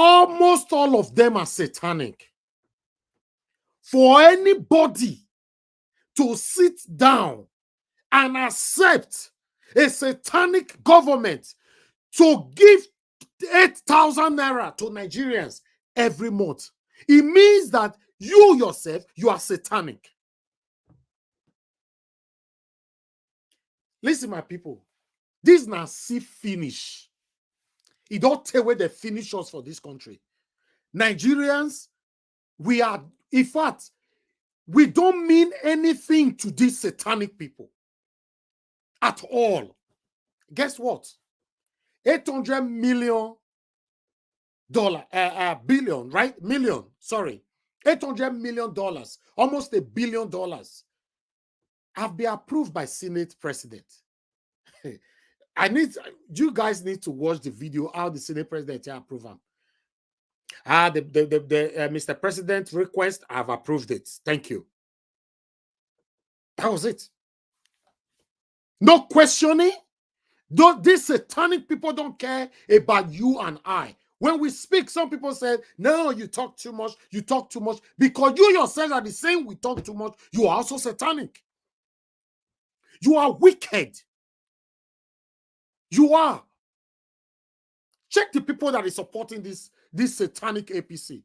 almost all of them are satanic. For anybody to sit down and accept a satanic government to give 8,000 naira to Nigerians every month, it means that you yourself, you are satanic. Listen, my people, this na see finish. It don't tell where they finish us for this country. Nigerians, we are, in fact, we don't mean anything to these satanic people at all. Guess what? $800 million billion, right? Million, sorry. $800 million, almost $1 billion, have been approved by Senate President. You guys need to watch the video how the Senate President approved them. Mr. President request, I've approved it. Thank you. That was it. No questioning. These satanic people don't care about you and I. When we speak, some people say, no, you talk too much. You talk too much. Because you yourself are the same, we talk too much. You are also satanic. You are wicked. You are. Check the people that are supporting this satanic APC.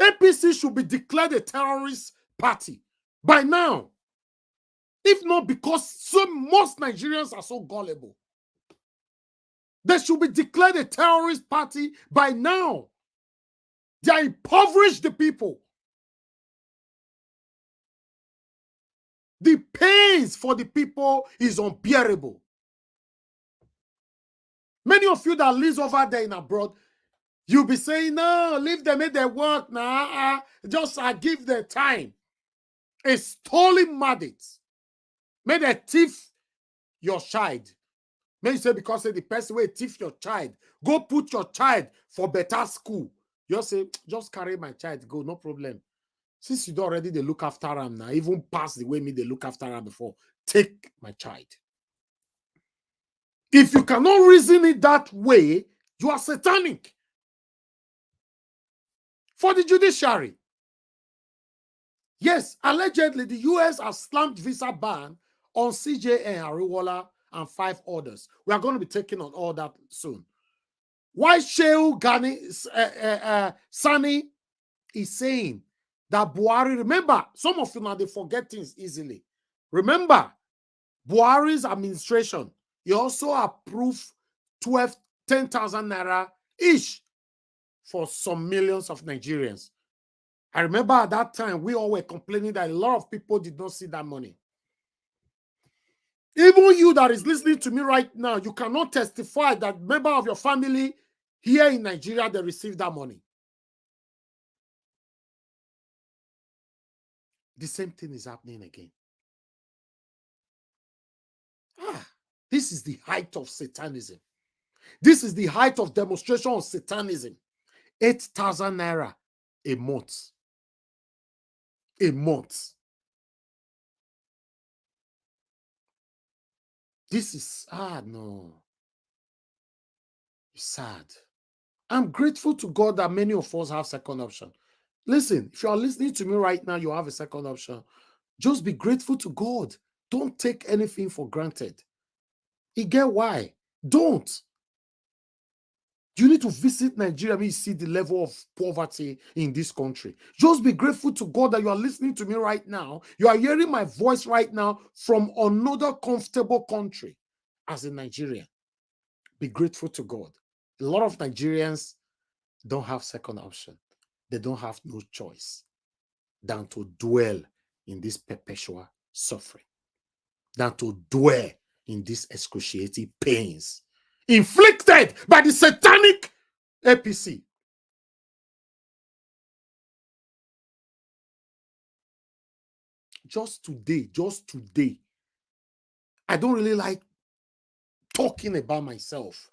APC should be declared a terrorist party by now. If not because most Nigerians are so gullible. They should be declared a terrorist party by now. They impoverish the people. The pains for the people is unbearable. Many of you that live over there in abroad, you'll be saying, no, leave them, make their work now. Just give them time. A stolen mandate. May they thief your child. May you say because the person will thief your child. Go put your child for better school. You say, just carry my child, go, no problem. Since you already they look after him now, even past the way they look after him before, take my child. If you cannot reason it that way, you are satanic. For the judiciary. Yes, allegedly, the US has slammed visa ban on CJN, Ariwola, and 5 others. We are going to be taking on all that soon. Why Shehu Sani is saying that Buhari, remember, some of you now, they forget things easily. Remember, Buhari's administration, he also approved 10,000 naira each for some millions of Nigerians. I remember at that time, we all were complaining that a lot of people did not see that money. Even you that is listening to me right now, you cannot testify that member of your family here in Nigeria, they received that money. The same thing is happening again. This is the height of Satanism. This is the height of demonstration of Satanism. 8,000 naira a month. A month. This is, no. It's sad. I'm grateful to God that many of us have second option. Listen, if you are listening to me right now, you have a second option. Just be grateful to God. Don't take anything for granted. You get why? Don't. You need to visit Nigeria and see the level of poverty in this country. Just be grateful to God that you are listening to me right now. You are hearing my voice right now from another comfortable country as a Nigerian. Be grateful to God. A lot of Nigerians don't have second option. They don't have no choice than to dwell in this perpetual suffering, than to dwell in these excruciating pains inflicted by the satanic APC. Just today, I don't really like talking about myself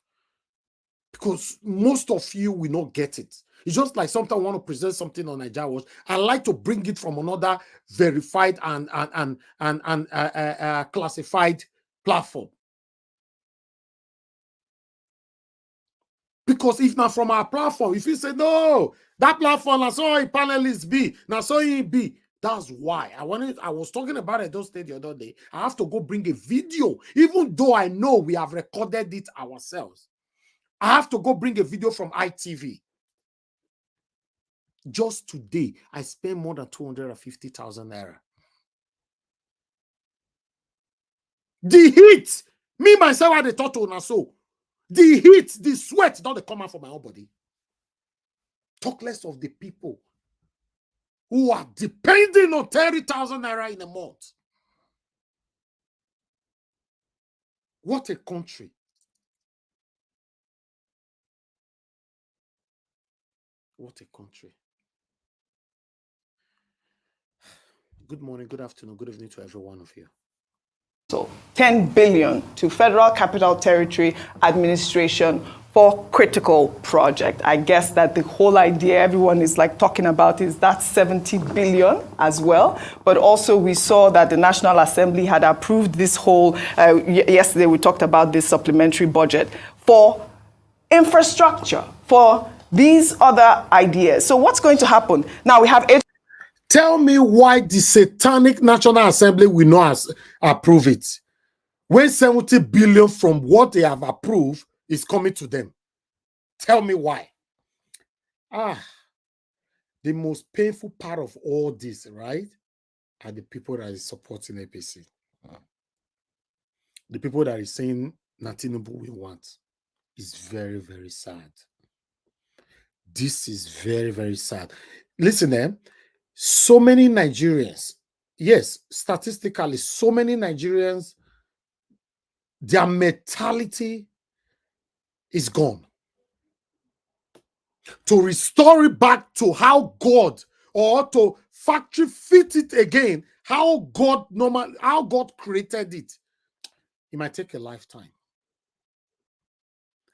because most of you will not get it. It's just like sometimes I want to present something on Nigeria Watch. I like to bring it from another verified and classified platform. Because if not from our platform, if you say, no, that platform, I saw a panelist B, now saw he B. That's why I was talking about it those days the other day. I have to go bring a video, even though I know we have recorded it ourselves. I have to go bring a video from ITV. Just today, I spent more than 250,000 naira. The heat, me myself, I thought to so. The heat, the sweat, don't come out from my own body. Talk less of the people who are depending on 30,000 naira in a month. What a country. What a country. Good morning, good afternoon, good evening to every one of you. So 10 billion to Federal Capital Territory Administration for critical project. I guess that the whole idea everyone is like talking about is that 70 billion as well. But also we saw that the National Assembly had approved this whole, yesterday we talked about this supplementary budget for infrastructure, for these other ideas. So what's going to happen? Now we have Tell me why the satanic National Assembly will not approve it. When 70 billion from what they have approved is coming to them. Tell me why. The most painful part of all this, right, are the people that is supporting APC. The people that is saying Tinubu we want. Is very, very sad. This is very, very sad. Listen, so many Nigerians, yes, statistically, so many Nigerians, their mentality is gone. To restore it back to how God, or to factory fit it again, how God created it, it might take a lifetime.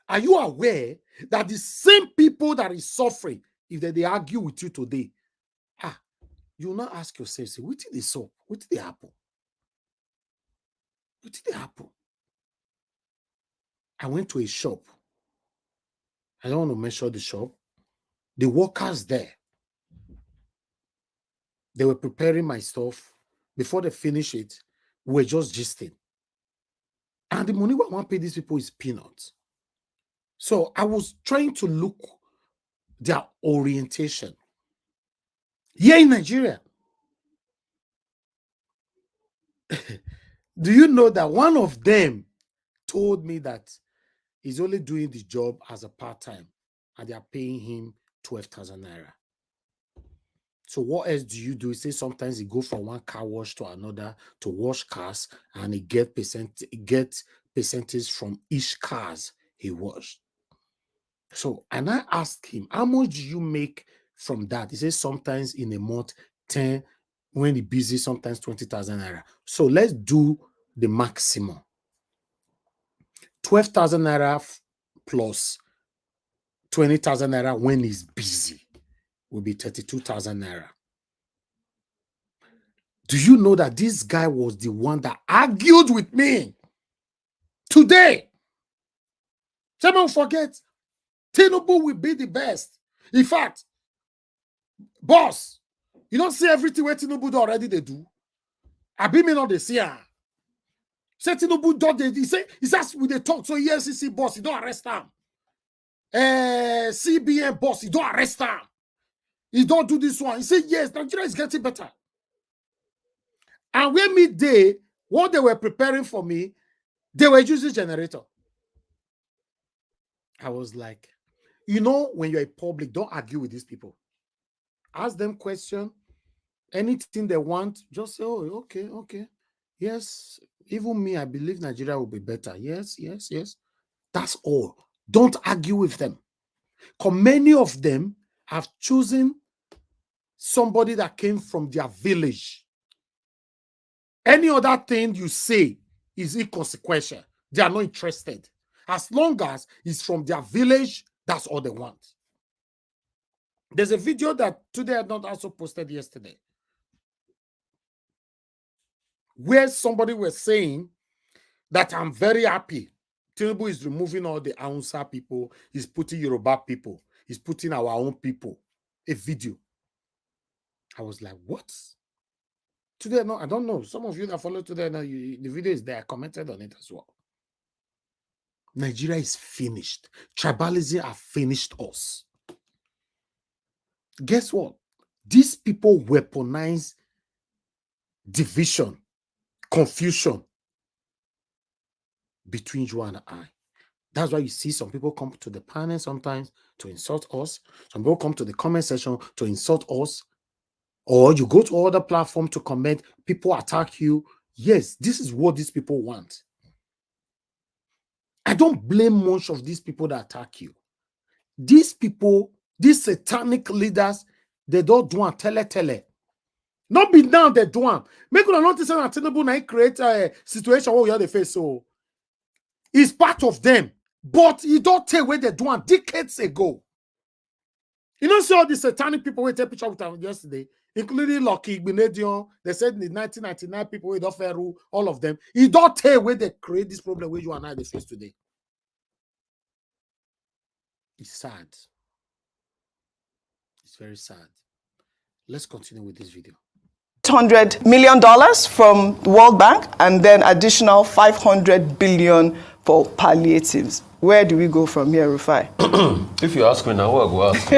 Are you aware that the same people that is suffering, if they argue with you today, you will not ask yourself, say, what did they solve? What did they happen? What did they happen? I went to a shop. I don't want to mention the shop. The workers there, they were preparing my stuff. Before they finish it, we were just gisting. And the money we want to pay these people is peanuts. So I was trying to look their orientation. Here in Nigeria, do you know that one of them told me that he's only doing the job as a part-time and they are paying him 12,000 naira. So what else do you do? He says sometimes he go from one car wash to another to wash cars and he get percentage from each cars he washed. So, and I asked him, how much do you make from that? He says sometimes in a month, 10, when he's busy, sometimes 20,000 naira. So let's do the maximum. 12,000 naira plus 20,000 naira when he's busy will be 32,000 naira. Do you know that this guy was the one that argued with me today? Someone forget, Tinubu will be the best. In fact, boss, you don't see everything where Tinubu do already they do. I be me not they see her. Say Tinubu do they say he says with the talk. So EFCC boss, you don't arrest him. CBN boss, you don't arrest him. He don't do this one. He said yes, Nigeria is getting better. And when midday, what they were preparing for me, they were using generator. I was like, you know, when you're in public, don't argue with these people. Ask them question. Anything they want, just say, oh, okay. Yes, even me, I believe Nigeria will be better. Yes. That's all. Don't argue with them. Because many of them have chosen somebody that came from their village. Any other thing you say is inconsequential. They are not interested. As long as it's from their village, that's all they want. There's a video that today I not also posted yesterday, where somebody was saying that I'm very happy Tinubu is removing all the Hausa people. He's putting Yoruba people. He's putting our own people. A video. I was like, what? Today, no, I don't know. Some of you that follow today, now the video is there. I commented on it as well. Nigeria is finished. Tribalism have finished us. Guess what? These people weaponize division, confusion between you and I. That's why you see some people come to the panel sometimes to insult us. Some people come to the comment section to insult us. Or you go to other platform to comment, people attack you. Yes, this is what these people want. I don't blame much of these people that attack you. These people, these satanic leaders, they don't do tele. Not be now they do one. Make you notice that Tinubu now create a situation where we have the face. So it's part of them. But you don't take away they do one decades ago. You know, see all the satanic people we take picture with them yesterday, including Lucky Benedion. They said in the 1999 people with Oferu, all of them. You don't take away they create this problem where you and I they face today. It's sad. It's very sad. Let's continue with this video. $100 million from the World Bank and then additional $500 billion for palliatives. Where do we go from here, Rufai? If you ask me now, I'll go ask.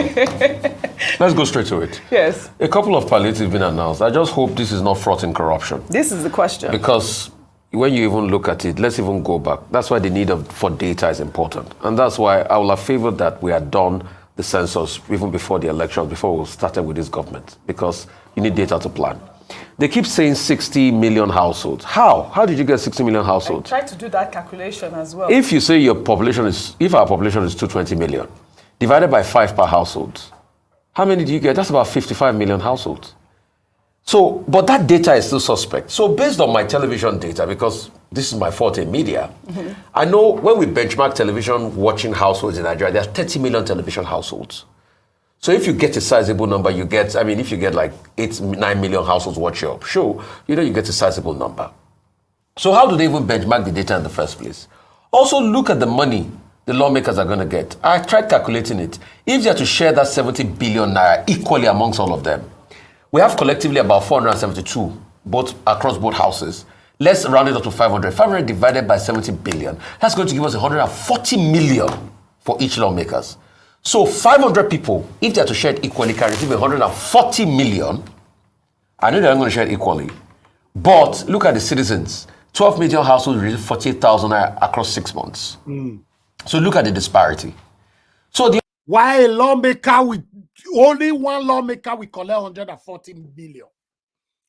Let's go straight to it. Yes. A couple of palliatives have been announced. I just hope this is not fraught in corruption. This is the question. Because when you even look at it, let's even go back. That's why the need for data is important. And that's why I would have favored that we had done the census even before the elections, before we started with this government. Because you need data to plan. They keep saying 60 million households. How? How did you get 60 million households? I tried to do that calculation as well. If you say if our population is 220 million, divided by 5 per household, how many do you get? That's about 55 million households. So, but that data is still suspect. So based on my television data, because this is my forte in media, I know when we benchmark television watching households in Nigeria, there are 30 million television households. So if you get a sizable number, you get, if you get like 9 million households watch your show, you get a sizable number. So how do they even benchmark the data in the first place? Also look at the money the lawmakers are going to get. I tried calculating it. If they are to share that 70 billion naira equally amongst all of them, we have collectively about 472, across both houses. Let's round it up to 500. 500 divided by 70 billion. That's going to give us 140 million for each lawmakers. So 500 people, if they're to share it equally, can receive 140 million. I know they're not going to share it equally. But look at the citizens. 12 million households receive 48,000 across 6 months. So look at the disparity. So why a lawmaker with only one lawmaker will collect 140 billion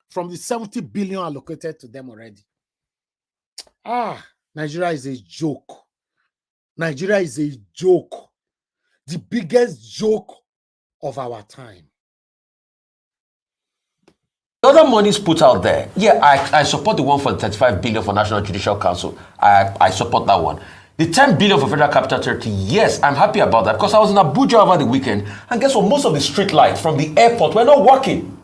from the 70 billion allocated to them already? Nigeria is a joke. Nigeria is a joke. The biggest joke of our time. The other money is put out there. Yeah, I support the one for the 35 billion for National Judicial Council. I support that one. The 10 billion for Federal Capital Territory, yes, I'm happy about that because I was in Abuja over the weekend and guess what? Most of the street lights from the airport were not working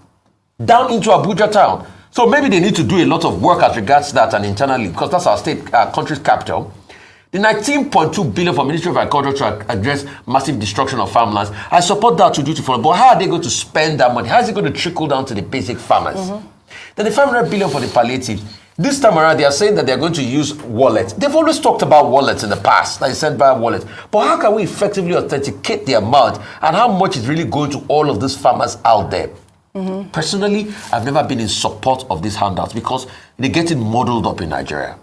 down into Abuja town. So maybe they need to do a lot of work as regards that and internally because that's our state, country's capital. The 19.2 billion for Ministry of Agriculture to address massive destruction of farmlands. I support that to do to follow. But how are they going to spend that money? How is it going to trickle down to the basic farmers? Then the 500 billion for the palliatives. This time around, they are saying that they're going to use wallets. They've always talked about wallets in the past, like sent by wallets. But how can we effectively authenticate the amount and how much is really going to all of these farmers out there? Personally, I've never been in support of these handouts because they're getting muddled up in Nigeria.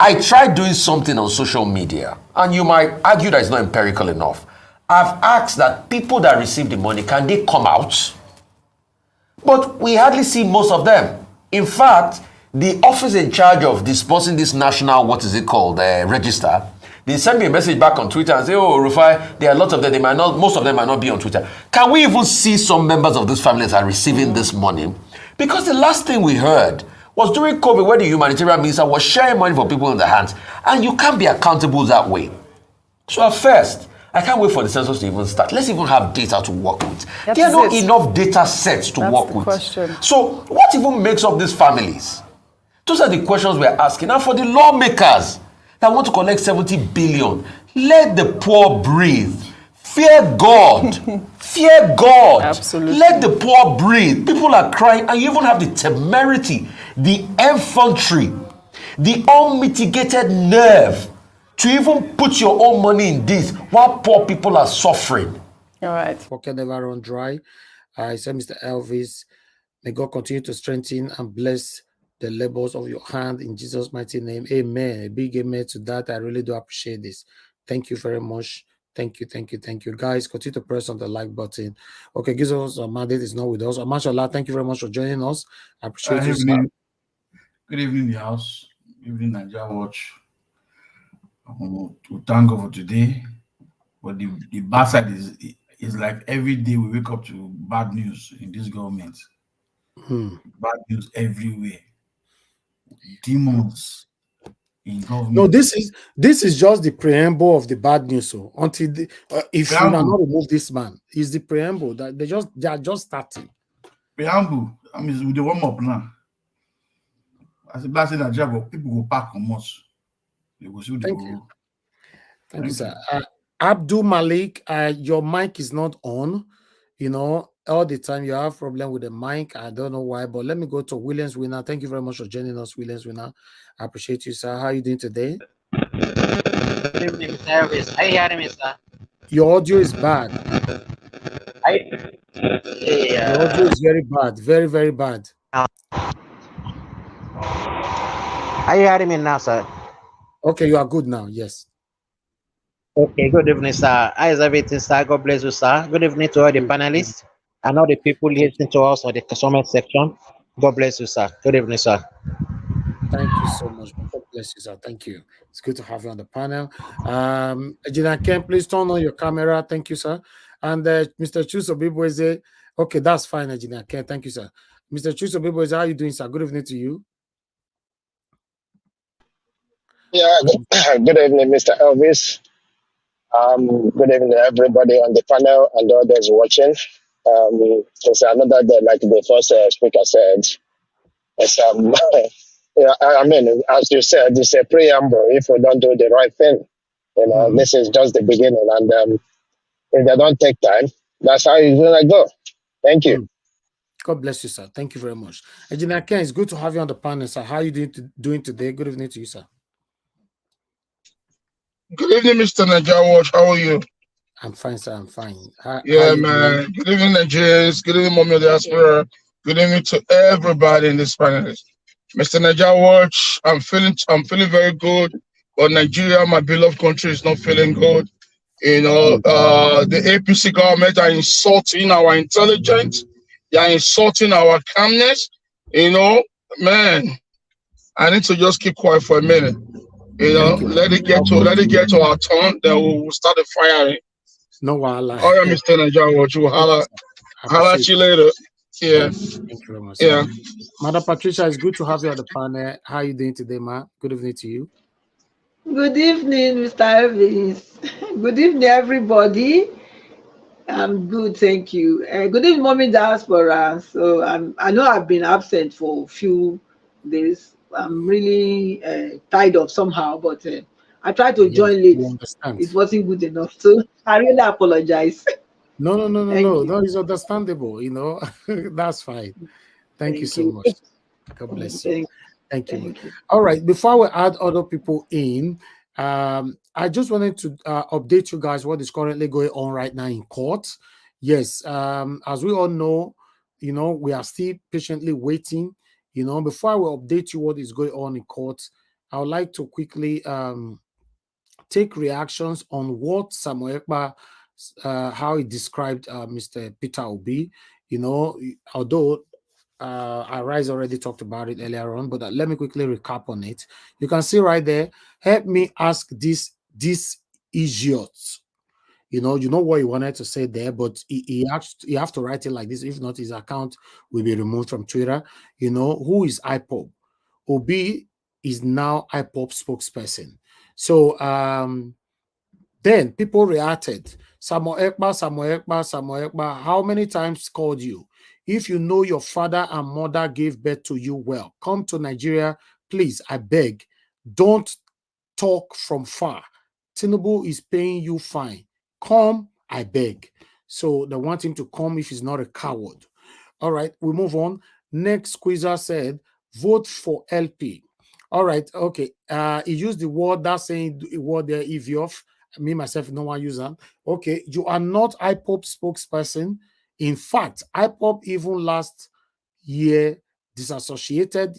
I tried doing something on social media, and you might argue that it's not empirical enough. I've asked that people that receive the money, can they come out? But we hardly see most of them. In fact, the office in charge of disbursing this national, register, they send me a message back on Twitter and say, oh, Rufai, there are a lot of them, most of them might not be on Twitter. Can we even see some members of this family that are receiving this money? Because the last thing we heard was during COVID where the humanitarian minister was sharing money for people in their hands. And you can't be accountable that way. So at first, I can't wait for the census to even start. Let's even have data to work with. There are not enough data sets to work with. Question. So what even makes up these families? Those are the questions we're asking. And for the lawmakers, that want to collect 70 billion. Let the poor breathe. Fear God. Fear God. Absolutely. Let the poor breathe. People are crying, and you even have the temerity, the infantry, the unmitigated nerve to even put your own money in this while poor people are suffering. All right. Pocket never run dry. I said, Mr. Elvis, may God continue to strengthen and bless the labors of your hand in Jesus' mighty name. Amen. A big amen to that. I really do appreciate this. Thank you very much. Thank you, thank you, thank you. Guys, continue to press on the like button. Okay, gives us a mandate is not with us. Mashallah, thank you very much for joining us. I appreciate you, sir. Good evening, the house. Good evening, Nigeria Watch. To thank God for today. But the bad side is like every day we wake up to bad news in this government. Bad news everywhere. Demons in government. No, this is just the preamble of the bad news. So until if you cannot remove this man, is the preamble that they are just starting. Preamble. I mean, with the warm up now. As a bad Nigeria, but people go back on us. They go see Thank you. Thank you, sir. Abdul Malik, your mic is not on. You know, all the time you have problem with the mic. I don't know why, but let me go to Williams Winner. Thank you very much for joining us, Williams Winner. I appreciate you, sir. How are you doing today? Good evening, Mr. Elvis. Are you hearing me, sir? Your audio is bad. Your audio is very bad. Very, very bad. Are you hearing me now, sir? Okay, you are good now. Yes. Okay, good evening, sir. How is everything, sir? God bless you, sir. Good evening to all the panelists and all the people listening to us on the comment section. God bless you, sir. Good evening, sir. Thank you so much. God bless you, sir. Thank you. It's good to have you on the panel. Ejina Ken, please turn on your camera. Thank you, sir. And Mr. Chuso okay, that's fine, Ejina Ken. Thank you, sir. Mr. Chuso Bibweze, how are you doing, sir? Good evening to you. Yeah, good evening, Mr. Elvis. Good evening, everybody on the panel and others watching. It's another day, like the first speaker said. It's, yeah, I mean, as you said, it's a preamble. If we don't do the right thing, you know, this is just the beginning. And if they don't take time, that's how it's gonna go. Thank you. God bless you, sir. Thank you very much. Engineer Ken, it's good to have you on the panel, sir. How are you doing today? Good evening to you, sir. Good evening, Mr. Nigeria Watch. How are you? I'm fine, sir. I'm fine. Yeah, man. Doing? Good evening, Nigerians. Good evening, Mommy of the Diaspora. Good evening to everybody in this panel. Mr. Nigeria Watch, I'm feeling very good. But Nigeria, my beloved country, is not feeling good. You know, the APC government are insulting our intelligence. They are insulting our calmness. You know, man, I need to just keep quiet for a minute. You know, let it get to our turn, then we'll start the firing. No, wala. Oh yeah, Mr. Nigeria Watch. We'll holla at you later. Yeah. Thank you very much. Yeah. Madam Patricia, it's good to have you on the panel. How are you doing today, ma? Good evening to you. Good evening, Mr. Elvis. Good evening, everybody. I'm good, thank you. Good evening, Mommy Diaspora. So I know I've been absent for a few days. I'm really tired of somehow, but I tried to join late. It wasn't good enough, so I really apologize. No, it's understandable. You know, that's fine. Thank you so much. God bless you. Thank you. All right, before we add other people in, I just wanted to update you guys what is currently going on right now in court. Yes, as we all know, you know, we are still patiently waiting. You know, before I will update you what is going on in court, I would like to quickly take reactions on what Samuel Ekpa, how he described Mr. Peter Obi. You know, although Arise already talked about it earlier on, but let me quickly recap on it. You can see right there, help me ask this idiots. You know what he wanted to say there, but he have to write it like this. If not, his account will be removed from Twitter. You know, who is IPOB? Obi is now IPOB spokesperson. So then people reacted. Samuel Ekpa, how many times called you? If you know your father and mother gave birth to you well, come to Nigeria, please, I beg. Don't talk from far. Tinubu is paying you fine. Come, I beg. So they want him to come if he's not a coward. All right, we move on. Next squeezer said, vote for LP. All right, okay. He used the word, that saying the word there, Evioff. Me, myself, no one use that. Okay, you are not IPOP spokesperson. In fact, IPOP even last year disassociated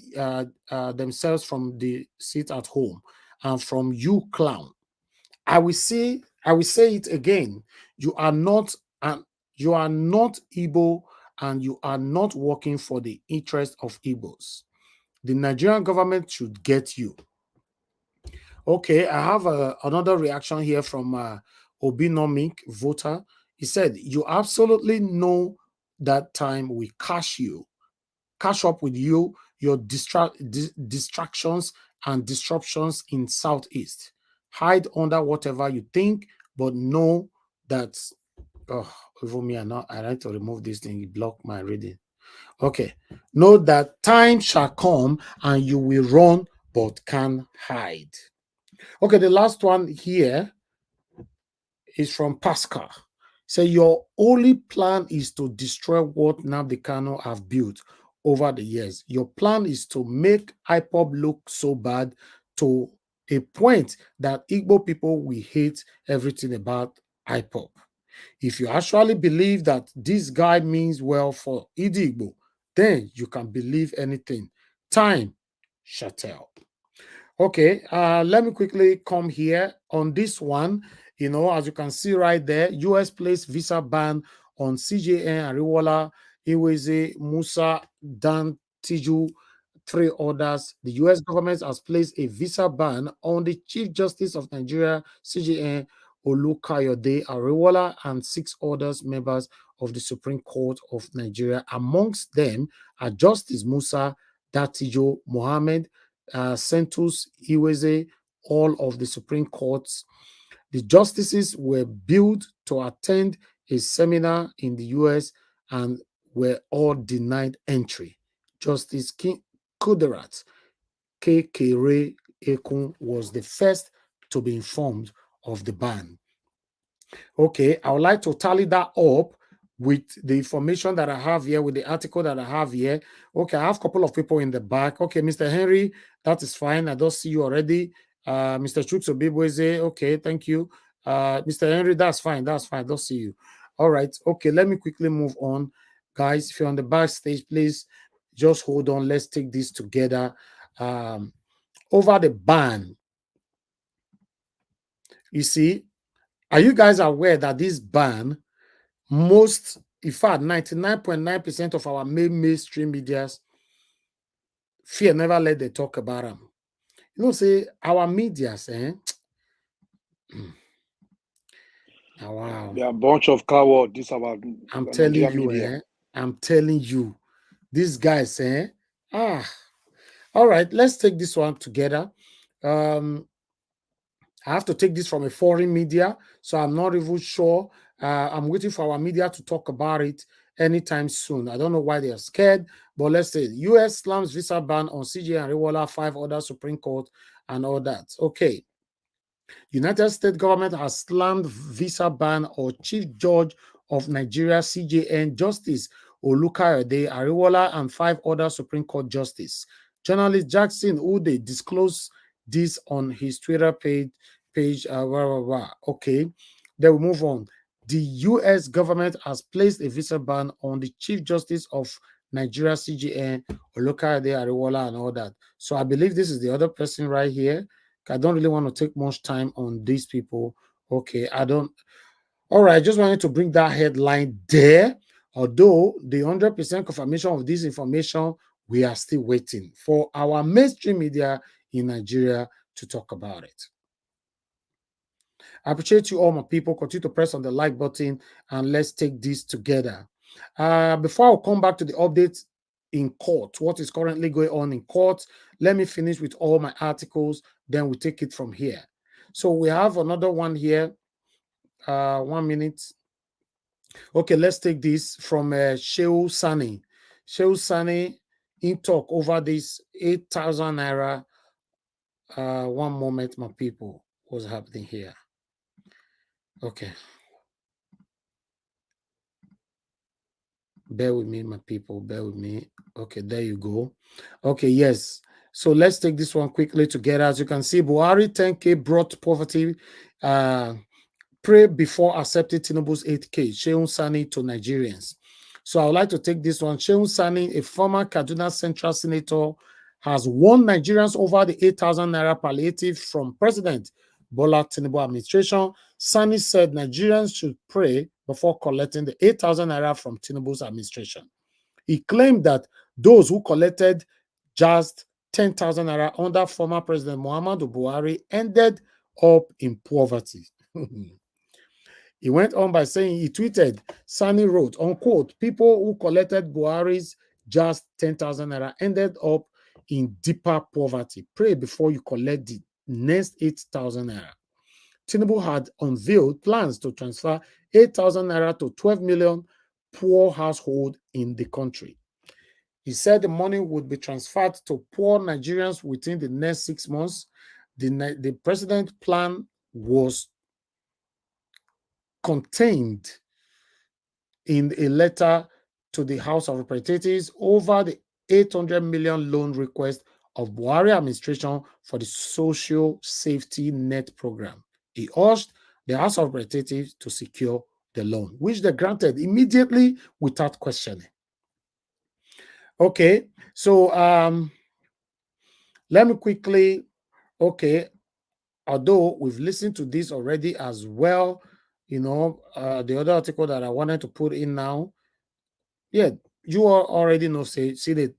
themselves from the seat at home and from you, clown. I will say it again. You are not Igbo, and you are not working for the interest of Igbos. The Nigerian government should get you. Okay, I have another reaction here from Obinomic voter. He said, you absolutely know that time we catch up with you, your distractions and disruptions in Southeast. Hide under whatever you think, but know that, over me, I like to remove this thing, it blocked my reading. Okay, know that time shall come and you will run, but can hide. Okay, the last one here is from Pascal. Say, your only plan is to destroy what Nnamdi Kanu have built over the years. Your plan is to make IPOB look so bad to a point that Igbo people will hate everything about IPOB. If you actually believe that this guy means well for Igbo, then you can believe anything. Time shall tell. Okay, let me quickly come here on this one. You know, as you can see right there, U.S. placed visa ban on CJN, Ariwola, Iweze, Musa, Dan, Tiju, 3 others. The U.S. government has placed a visa ban on the Chief Justice of Nigeria, CJN, Olukayode Ariwola, and 6 others members of the Supreme Court of Nigeria. Amongst them are Justice Musa, Datijo, Mohammed, Sentus, Iweze, all of the Supreme Courts. The justices were billed to attend a seminar in the US and were all denied entry. Justice Kuderat Kekere Ekun was the first to be informed of the ban. Okay, I would like to tally that up with the information that I have here, with the article that I have here. Okay, I have a couple of people in the back. Okay, Mr. Henry, that is fine. I don't see you already. Mr. Chukso Bibweze, okay, thank you. Mr. Henry, that's fine. That's fine. I don't see you. All right. Okay, let me quickly move on. Guys, if you're on the backstage, please just hold on. Let's take this together. Over the ban, you see, are you guys aware that this ban, most, in fact, 99.9% of our mainstream medias fear never let them talk about them. You know, say our medias, wow. They are a bunch of cowards. This our I'm telling you, media. I'm telling you, these guys, all right, let's take this one together. I have to take this from a foreign media, so I'm not even sure. I'm waiting for our media to talk about it anytime soon. I don't know why they are scared, but let's say U.S. slams visa ban on CJ and Ariwola, 5 other Supreme Court, and all that. Okay. United States government has slammed visa ban on Chief Judge of Nigeria, CJN, Justice Olukayode Ariwola, and 5 other Supreme Court justices. Journalist Jackson Ude disclosed this on his Twitter page. Okay, then we move on. The U.S. government has placed a visa ban on the Chief Justice of Nigeria, CJN, Olukayode Ariwola, and all that. So I believe this is the other person right here. I don't really want to take much time on these people. Okay, I don't. All right, I just wanted to bring that headline there. Although the 100% confirmation of this information, we are still waiting for our mainstream media in Nigeria to talk about it. I appreciate you all, my people. Continue to press on the like button and let's take this together. Before I come back to the updates in court, what is currently going on in court, let me finish with all my articles, then we take it from here. So we have another one here. 1 minute. Okay, let's take this from Shehu Sani. Shehu Sani in talk over this 8,000 naira One moment, my people. What's happening here? Okay. Bear with me, my people. Bear with me. Okay, there you go. Okay, yes. So let's take this one quickly together. As you can see, Buhari 10K brought poverty. Pray before accepting Tinubu's 8K. Shehu Sani to Nigerians. So I would like to take this one. Shehu Sani, a former Kaduna Central Senator, has warned Nigerians over the 8,000 naira palliative from President Bola Tinubu administration. Sani said Nigerians should pray before collecting the 8,000 naira from Tinubu's administration. He claimed that those who collected just 10,000 naira under former President Muhammadu Buhari ended up in poverty. He went on by saying, he tweeted, Sani wrote, unquote, people who collected Buhari's just 10,000 naira ended up in deeper poverty. Pray before you collect the next 8,000 naira. Tinubu had unveiled plans to transfer 8,000 naira to 12 million poor households in the country. He said the money would be transferred to poor Nigerians within the next 6 months. The president's plan was contained in a letter to the House of Representatives over the 800 million loan request of Buhari administration for the social safety net program. He urged the House of Representatives to secure the loan, which they granted immediately without questioning. Okay, so let me quickly, although we've listened to this already as well, the other article that I wanted to put in now, yeah, you already know, see the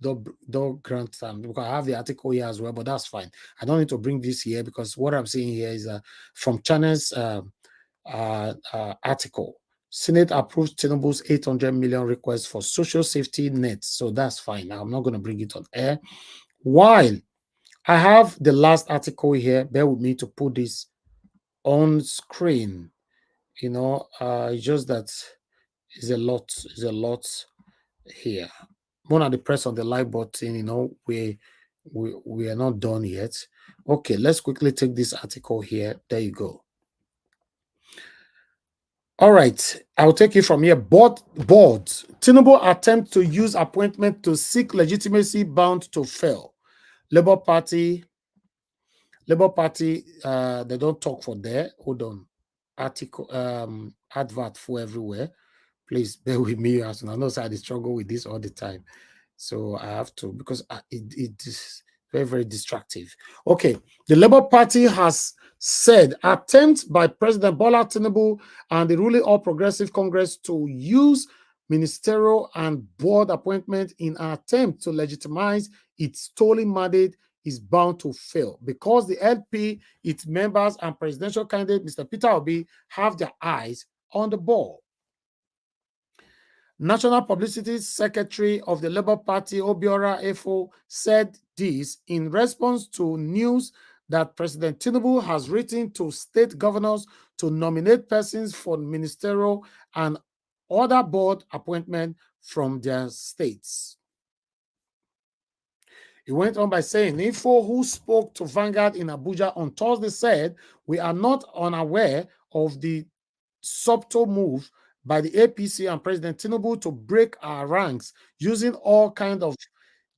dog grant time, because I have the article here as well, but that's fine. I don't need to bring this here because what I'm seeing here is from Channel's article. Senate approves Tinubu's 800 million request for social safety net. So that's fine. I'm not going to bring it on air. While I have the last article here, bear with me to put this on screen. It's just that it's a lot here. One of the press on the like button, we are not done yet. Okay, let's quickly take this article here. There you go. All right, I'll take it from here. Boards. Tinubu attempt to use appointment to seek legitimacy bound to fail. Labour Party, they don't talk for there. Hold on. Article, advert for everywhere. Please bear with me, as I know I struggle with this all the time. So I have to, because it is very, very distractive. Okay, the Labour Party has said attempts by President Bola Tinubu and the ruling All Progressive Congress to use ministerial and board appointment in an attempt to legitimize its stolen mandate is bound to fail because the LP, its members, and presidential candidate Mr. Peter Obi have their eyes on the ball. National Publicity Secretary of the Labour Party, Obiora Efo, said this in response to news that President Tinubu has written to state governors to nominate persons for ministerial and other board appointment from their states. He went on by saying, Info, who spoke to Vanguard in Abuja on Thursday, said, we are not unaware of the subtle move by the APC and President Tinubu to break our ranks, using all kinds of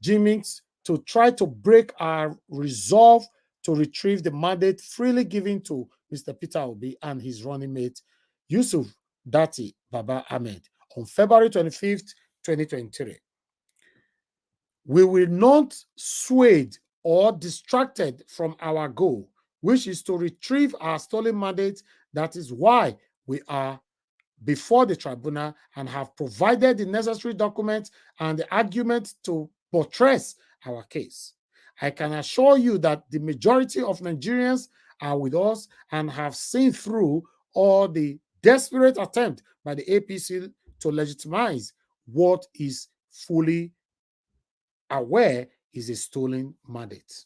gimmicks to try to break our resolve to retrieve the mandate freely given to Mr. Peter Obi and his running mate, Yusuf Dati Baba Ahmed, on February 25th, 2023. We will not swayed or distracted from our goal, which is to retrieve our stolen mandate. That is why we are before the tribunal and have provided the necessary documents and the argument to buttress our case. I can assure you that the majority of Nigerians are with us and have seen through all the desperate attempt by the APC to legitimize what is fully aware is a stolen mandate.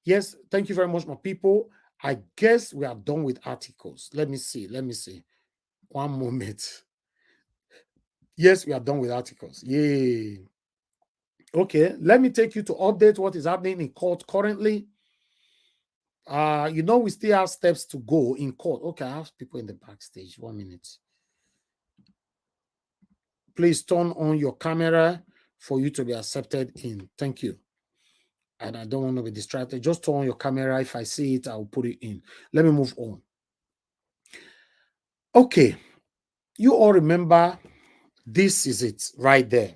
Yes, thank you very much, my people. I guess we are done with articles. Let me see. One moment. Yes, we are done with articles. Yay. Okay, let me take you to update what is happening in court currently. You know, we still have steps to go in court. Okay, I have people in the backstage. 1 minute. Please turn on your camera for you to be accepted in. Thank you. And I don't want to be distracted. Just turn on your camera. If I see it, I'll put it in. Let me move on. Okay. You all remember, this is it right there.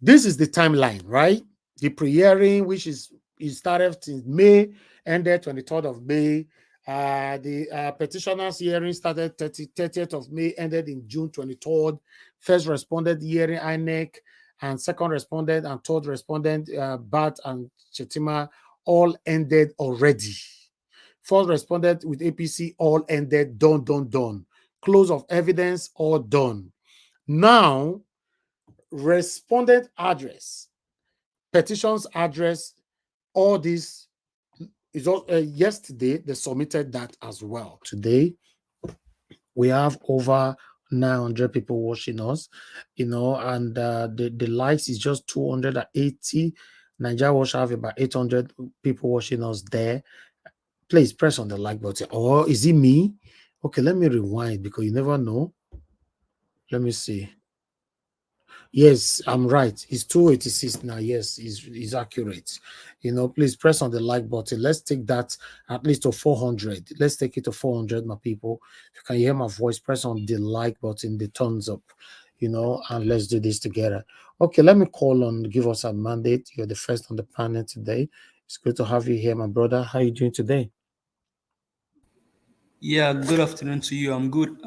This is the timeline, right? The pre-hearing, which is it started in May, ended 23rd of May. The petitioners hearing started 30th of May, ended in June 23rd. First respondent hearing, INEC, and second respondent and third respondent, Bat and Chetima, all ended already. Fourth respondent with APC, all ended, done. Close of evidence, all done. Now, respondent address, petitions address, all this is all, yesterday they submitted that as well. Today we have over 900 people watching us, you know, and the likes is just 280. Nigeria Watch have about 800 people watching us there. Please press on the like button. Or is it me? Okay, let me rewind because you never know. Let me see. Yes, I'm right. It's 286 now. Yes, is accurate. You know, please press on the like button. Let's take that at least to 400. Let's take it to 400, my people. If you can hear my voice, press on the like button, the thumbs up, you know, and let's do this together. Okay, let me call on, give us a mandate. You're the first on the panel today. It's good to have you here, my brother. How are you doing today? Yeah, good afternoon to you. I'm good.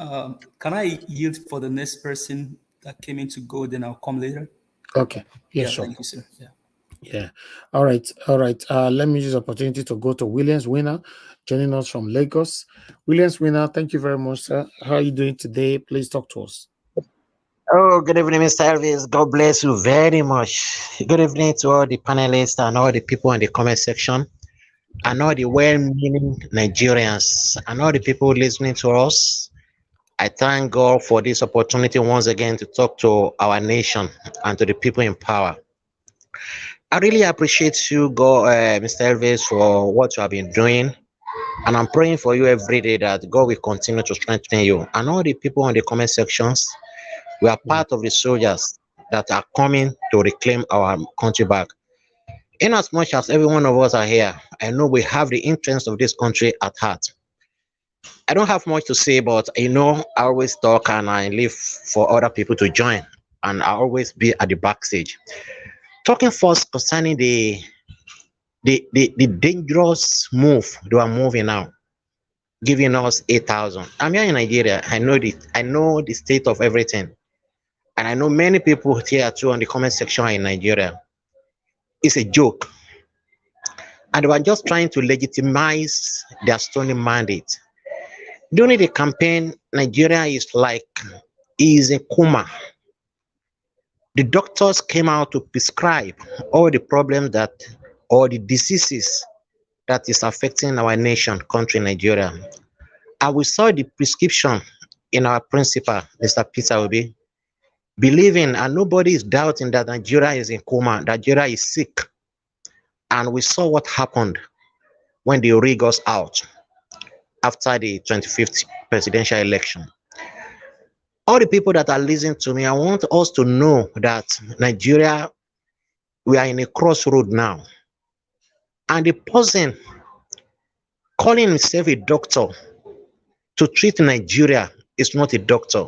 Can I yield for the next person that came in to go, then I'll come later? Okay. Yeah, Sure. thank you, sir. Yeah. Yeah. All right. Let me use the opportunity to go to Williams Winner, joining us from Lagos. Williams Winner, thank you very much, sir. How are you doing today? Please talk to us. Oh, good evening, Mr. Elvis. God bless you very much. Good evening to all the panelists and all the people in the comment section, and all the well-meaning Nigerians, and all the people listening to us. I thank God for this opportunity once again to talk to our nation and to the people in power. I really appreciate you, Mr. Elvis, for what you have been doing. And I'm praying for you every day that God will continue to strengthen you. And all the people in the comment sections, we are part of the soldiers that are coming to reclaim our country back. In as much as every one of us are here, I know we have the interests of this country at heart. I don't have much to say, but I always talk and I live for other people to join, and I always be at the backstage. Talking first concerning the dangerous move they are moving now, giving us 8,000. I'm here in Nigeria. I know the state of everything, and I know many people here too on the comment section in Nigeria. It's a joke, and they were just trying to legitimize their stolen mandate. During the campaign, Nigeria is a coma. The doctors came out to prescribe all the problems or the diseases that is affecting our nation, country, Nigeria. And we saw the prescription in our principal, Mr. Peter Obi, believing, and nobody is doubting that Nigeria is in coma, Nigeria is sick. And we saw what happened when they rig us out after the 25th presidential election. All the people that are listening to me, I want us to know that Nigeria, we are in a crossroad now. And the person calling himself a doctor to treat Nigeria is not a doctor.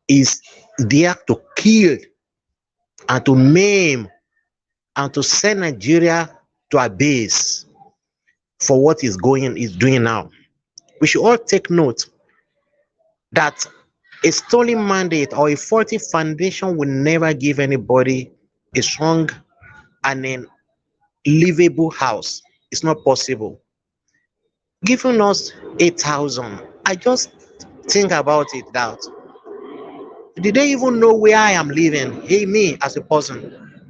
Is there to kill and to maim and to send Nigeria to a base for what is doing now. We should all take note that a stolen mandate or a faulty foundation will never give anybody a strong and a livable house. It's not possible. Giving us 8,000, I just think about it that did they even know where I am living? Hey, me as a person.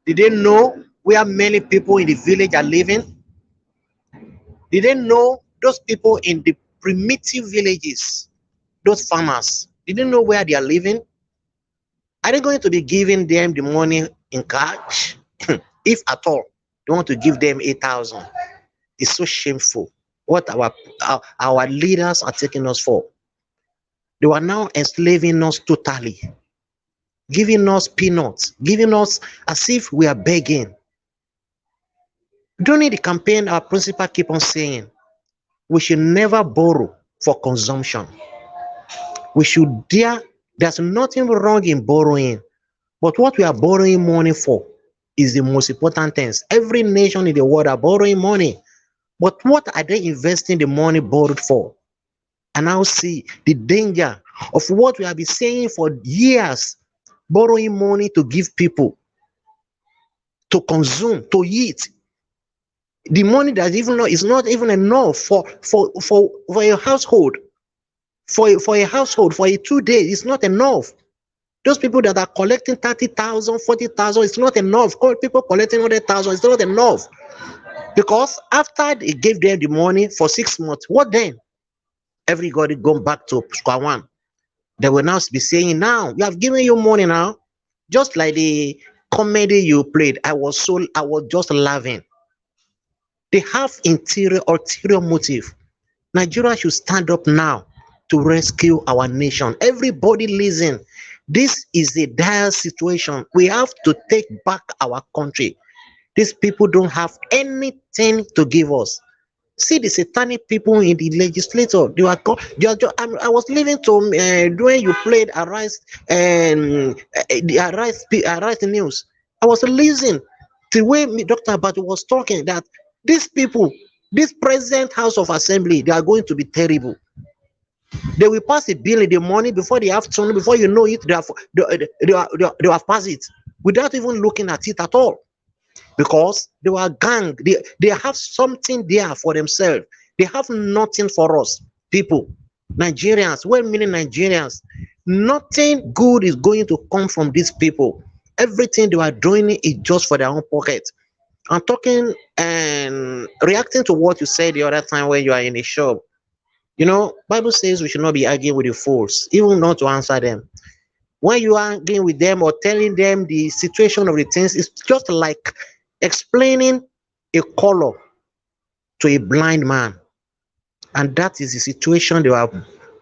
Did they know where many people in the village are living? Did they know those people in the primitive villages, those farmers? Did they know where they are living? Are they going to be giving them the money in cash? If at all, they want to give them 8,000. It's so shameful. What our leaders are taking us for. They are now enslaving us totally, giving us peanuts, giving us as if we are begging. During the campaign, our principal keep on saying we should never borrow for consumption. We should there's nothing wrong in borrowing, but what we are borrowing money for is the most important things. Every nation in the world are borrowing money, but what are they investing the money borrowed for? And now see the danger of what we have been saying for years, borrowing money to give people to consume, to eat. The money that even not is not even enough for a household, for a household for a 2 days. It's not enough. Those people that are collecting 30,000, 40,000, it's not enough. People collecting 100,000, it's not enough. Because after they gave them the money for 6 months, what then? Everybody going back to square one. They will now be saying, now we have given you money now. Just like the comedy you played, I was just laughing. They have ulterior motive. Nigeria should stand up now to rescue our nation. Everybody listen. This is a dire situation. We have to take back our country. These people don't have anything to give us. See the satanic people in the legislature. I was listening to when you played Arise and the Arise news. I was listening to way Dr. Abatu was talking that these people, this present House of Assembly, they are going to be terrible. They will pass a bill in the morning before the afternoon, before you know it, they have passed it without even looking at it at all. Because they were gang, they have something there for themselves. They have nothing for us, people, Nigerians, well-meaning Nigerians. Nothing good is going to come from these people. Everything they are doing is just for their own pocket. I'm talking and reacting to what you said the other time when you are in a shop. You know, Bible says we should not be arguing with the fools, even not to answer them. When you are arguing with them or telling them the situation of the things, it's just like explaining a color to a blind man. And that is the situation they have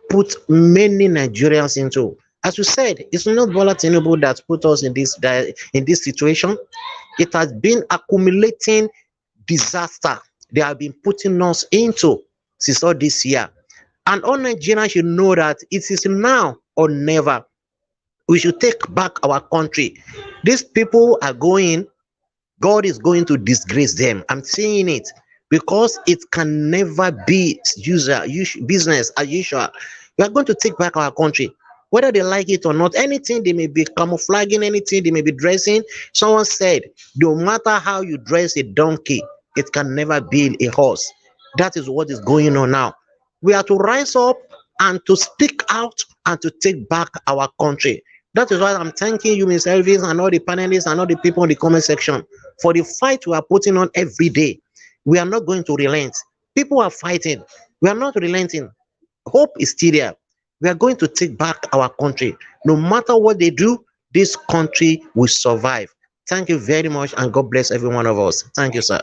put many Nigerians into. As you said, it's not Bola Tinubu that put us in this situation. It has been accumulating disaster they have been putting us into since all this year. And all Nigerians should know that it is now or never. We should take back our country. These people are going, God is going to disgrace them. I'm saying it because it can never be business as usual. We are going to take back our country, whether they like it or not. Anything they may be camouflaging, anything they may be dressing. Someone said, no matter how you dress a donkey, it can never be a horse. That is what is going on now. We are to rise up and to speak out and to take back our country. That is why I'm thanking you, Mr. Elvis, and all the panelists and all the people in the comment section for the fight we are putting on every day. We are not going to relent. People are fighting. We are not relenting. Hope is still there. We are going to take back our country. No matter what they do, this country will survive. Thank you very much, and God bless every one of us. Thank you, sir.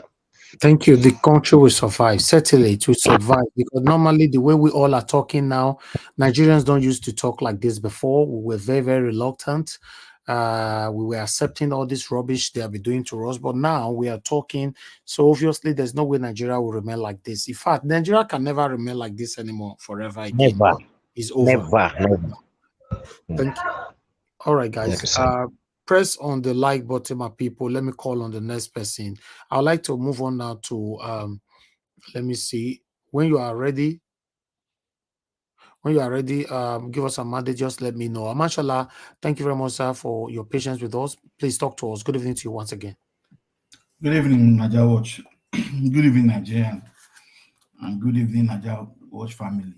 Thank you. The country will survive. Certainly, it will survive because normally the way we all are talking now, Nigerians don't used to talk like this before. We were very, very reluctant. We were accepting all this rubbish they have been doing to us, but now we are talking. So obviously, there's no way Nigeria will remain like this. In fact, Nigeria can never remain like this anymore forever again. Never, It's over. never. Thank you. All right, guys. Thank you, sir. Press on the like button, my people. Let me call on the next person. I'd like to move on now to let me see. When you are ready, give us a mandate. Just let me know. Mashallah, thank you very much, sir, for your patience with us. Please talk to us. Good evening to you once again. Good evening, Niger Watch. Good evening, Nigerian. And good evening, Niger Watch family.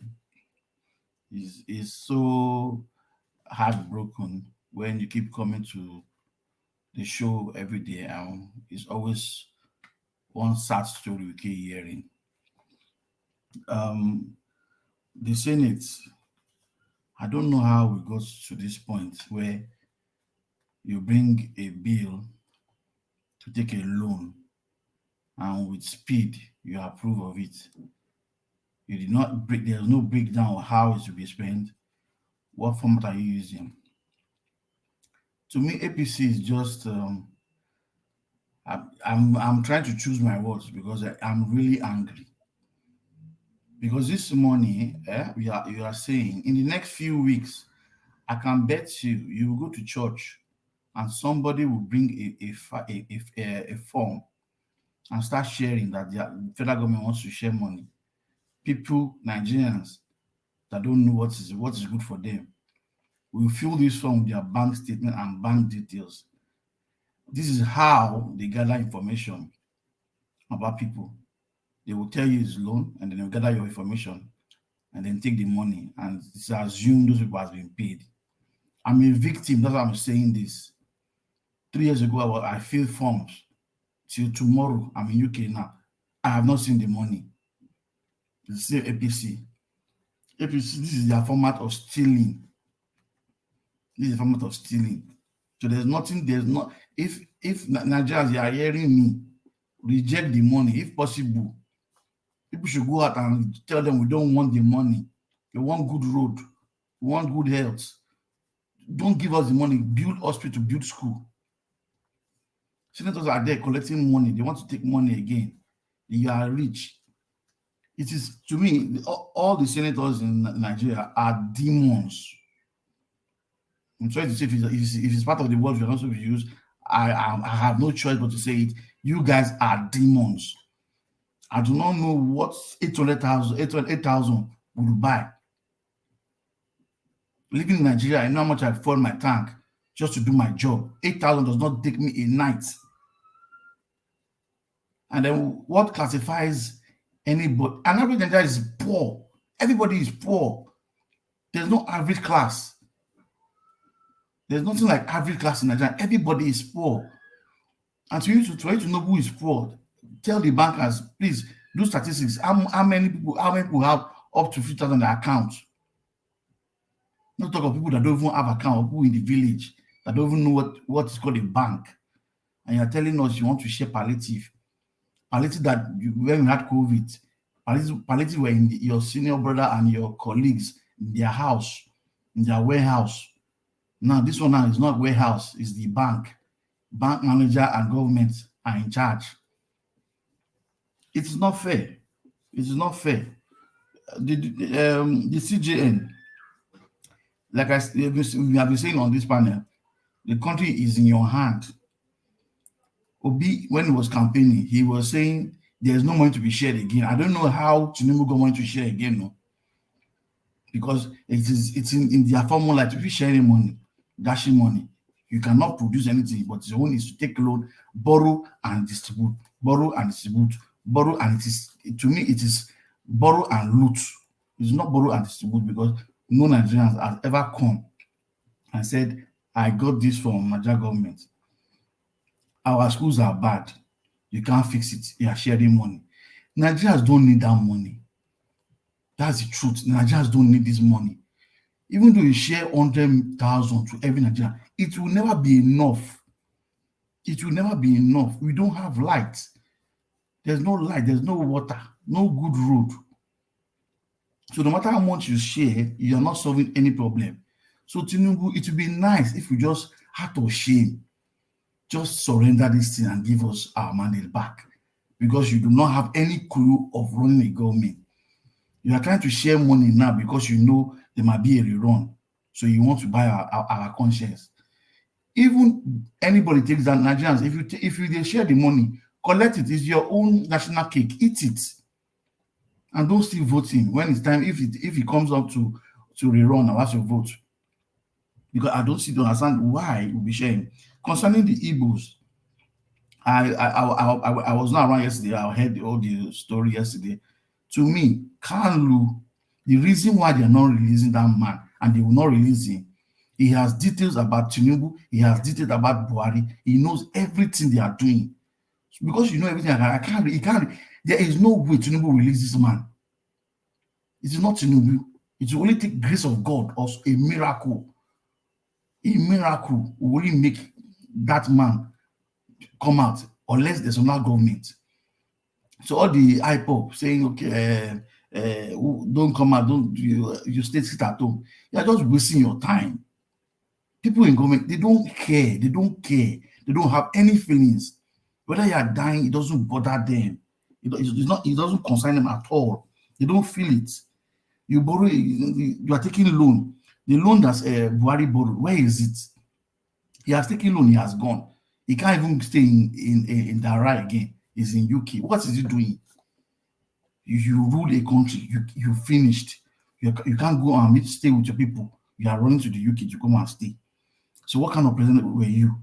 It's so heartbroken when you keep coming to the show every day. It's always one sad story we keep hearing. The Senate, I don't know how we got to this point where you bring a bill to take a loan, and with speed you approve of it. You did not break. There's no breakdown of how it should be spent. What format are you using? To me, APC is just. I'm trying to choose my words because I'm really angry. Because this money, you are saying in the next few weeks, I can bet you will go to church and somebody will bring a form and start sharing that the federal government wants to share money. People, Nigerians that don't know what is good for them, will fill this form with their bank statement and bank details. This is how they gather information about people. They will tell you it's loan, and then they'll gather your information and then take the money, and it's assumed those people has been paid. I'm a victim. That's why I'm saying this. 3 years ago, I filled forms. Till tomorrow, I'm in UK now. I have not seen the money. It's still APC. APC, this is their format of stealing. This is a format of stealing. So there's not, if Nigerians, you are hearing me, reject the money if possible. People should go out and tell them we don't want the money. We want good road. We want good health. Don't give us the money. Build hospital, build school. Senators are there collecting money. They want to take money again. They are rich. It is, to me, all the senators in Nigeria are demons. I'm trying to say if it's part of the word we're not supposed to use, I have no choice but to say it. You guys are demons. I do not know what 8,000 would buy. Living in Nigeria, I know how much I fuel my tank just to do my job. 8,000 does not take me a night. And then what classifies anybody? An average Nigerian is poor. Everybody is poor. There's no average class. There's nothing like average class in Nigeria. Everybody is poor. And for you to know who is poor, tell the bankers, please do statistics. How many people have up to 50,000 in their account? Not talk of people that don't even have account, or people in the village that don't even know what is called a bank. And you're telling us you want to share palliative. Palliative that when we had COVID, palliative were in your senior brother and your colleagues in their house, in their warehouse. Now this one now is not warehouse, it's the bank. Bank manager and government are in charge. It is not fair. It is not fair. The CJN, like we have been saying on this panel, the country is in your hand. Obi, when he was campaigning, he was saying there's no money to be shared again. I don't know how Tinubu going to share again, no, because it's in their formula to be sharing money, dashing money. You cannot produce anything, but the one is to take loan, borrow and distribute, borrow and distribute, borrow, and to me it is borrow and loot. It's not borrow and distribute, because no Nigerians has ever come and said, I got this from Nigeria government. Our schools are bad. You can't fix it. You are sharing money. Nigerians don't need that money. That's the truth. Nigerians don't need this money. Even though you share 100,000 to every Nigerian, it will never be enough. It will never be enough. We don't have light. There's no light. There's no water. No good road. So no matter how much you share, you are not solving any problem. So Tinubu, it would be nice if we just, out of shame, just surrender this thing and give us our money back, because you do not have any clue of running a government. You are trying to share money now because you know there might be a rerun, so you want to buy our conscience. Even anybody takes that, Nigerians, if they share the money, collect it. It's your own national cake. Eat it, and don't still voting when it's time. If it comes up to rerun, now what's your vote? Because I don't understand why we'll be sharing. Concerning the Igbos, I was not around yesterday. I heard all the story yesterday. To me, Kanlu, the reason why they are not releasing that man, and they will not release him, he has details about Tinubu, he has details about Buhari, he knows everything they are doing. Because you know everything, there is no way Tinubu will release this man. It is not Tinubu. It will only take grace of God or a miracle. A miracle will only make that man come out unless there's another government. So all the IPOP saying, okay, don't come out, don't you sit at home. You're just wasting your time. People in government, they don't care. They don't care. They don't have any feelings. Whether you are dying, it doesn't bother them. It doesn't concern them at all. They don't feel it. You borrow, you are taking loan. The loan that's Buhari borrowed, where is it? He has taken loan, he has gone. He can't even stay in Dara again. He's in UK. What is he doing? You rule a country, you finished. You can't go and stay with your people. You are running to the UK to come and stay. So what kind of president were you?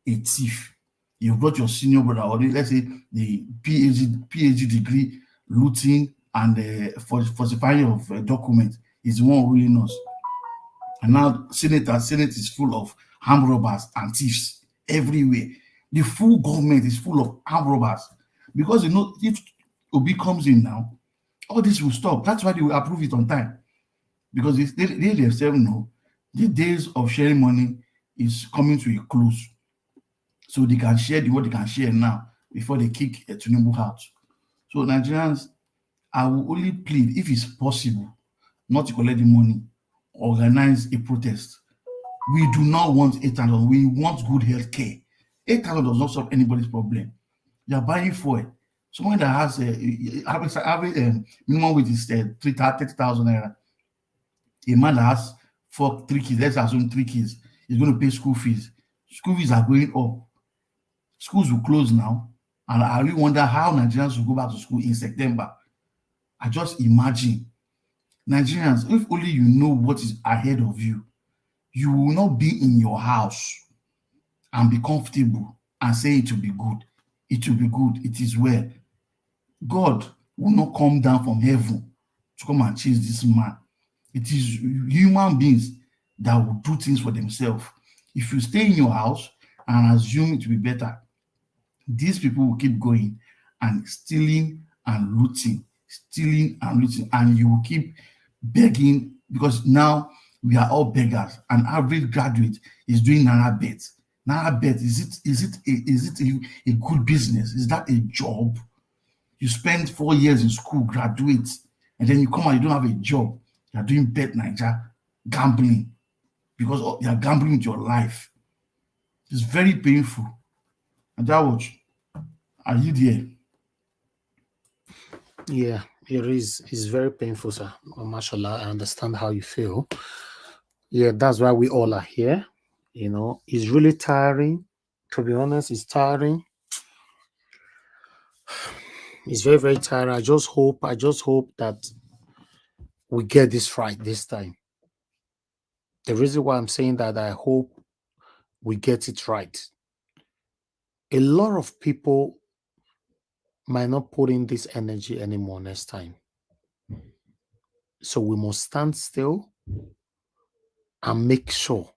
A thief. You brought your senior brother, or let's say the PhD degree, looting and falsifying of documents is the one ruling us. And now Senate is full of armed robbers and thieves everywhere. The full government is full of armed robbers. Because if Obi comes in now, all this will stop. That's why they will approve it on time. Because they themselves know the days of sharing money is coming to a close. So they can share what they can share now before they kick Tinubu out. So Nigerians, I will only plead, if it's possible, not to collect the money, organize a protest. We do not want 8,000. We want good health care. 8,000 does not solve anybody's problem. You are buying fuel. Someone that has a minimum wage is 30,000 naira. A man that has 3 kids, let's assume 3 kids, is going to pay school fees. School fees are going up. Schools will close now. And I really wonder how Nigerians will go back to school in September. I just imagine. Nigerians, if only you know what is ahead of you, you will not be in your house and be comfortable and say it will be good. It will be good. It is well. God will not come down from heaven to come and chase this man. It is human beings that will do things for themselves. If you stay in your house and assume it will be better, these people will keep going and stealing and looting, and you will keep begging, because now we are all beggars. An average graduate is doing Naira bet. Naira bet, is it a good business? Is that a job? You spend 4 years in school, graduate, and then you come out, you don't have a job. You are doing bet Naija, gambling, because you are gambling with your life. It's very painful. And that watch, are you there? Yeah, it is. It's very painful, sir. Well, mashallah, I understand how you feel. Yeah, that's why we all are here. You know, it's really tiring. To be honest, it's tiring. It's very, very tiring. I just hope that we get this right this time. The reason why I'm saying that, I hope we get it right. A lot of people might not put in this energy anymore next time. So we must stand still and make sure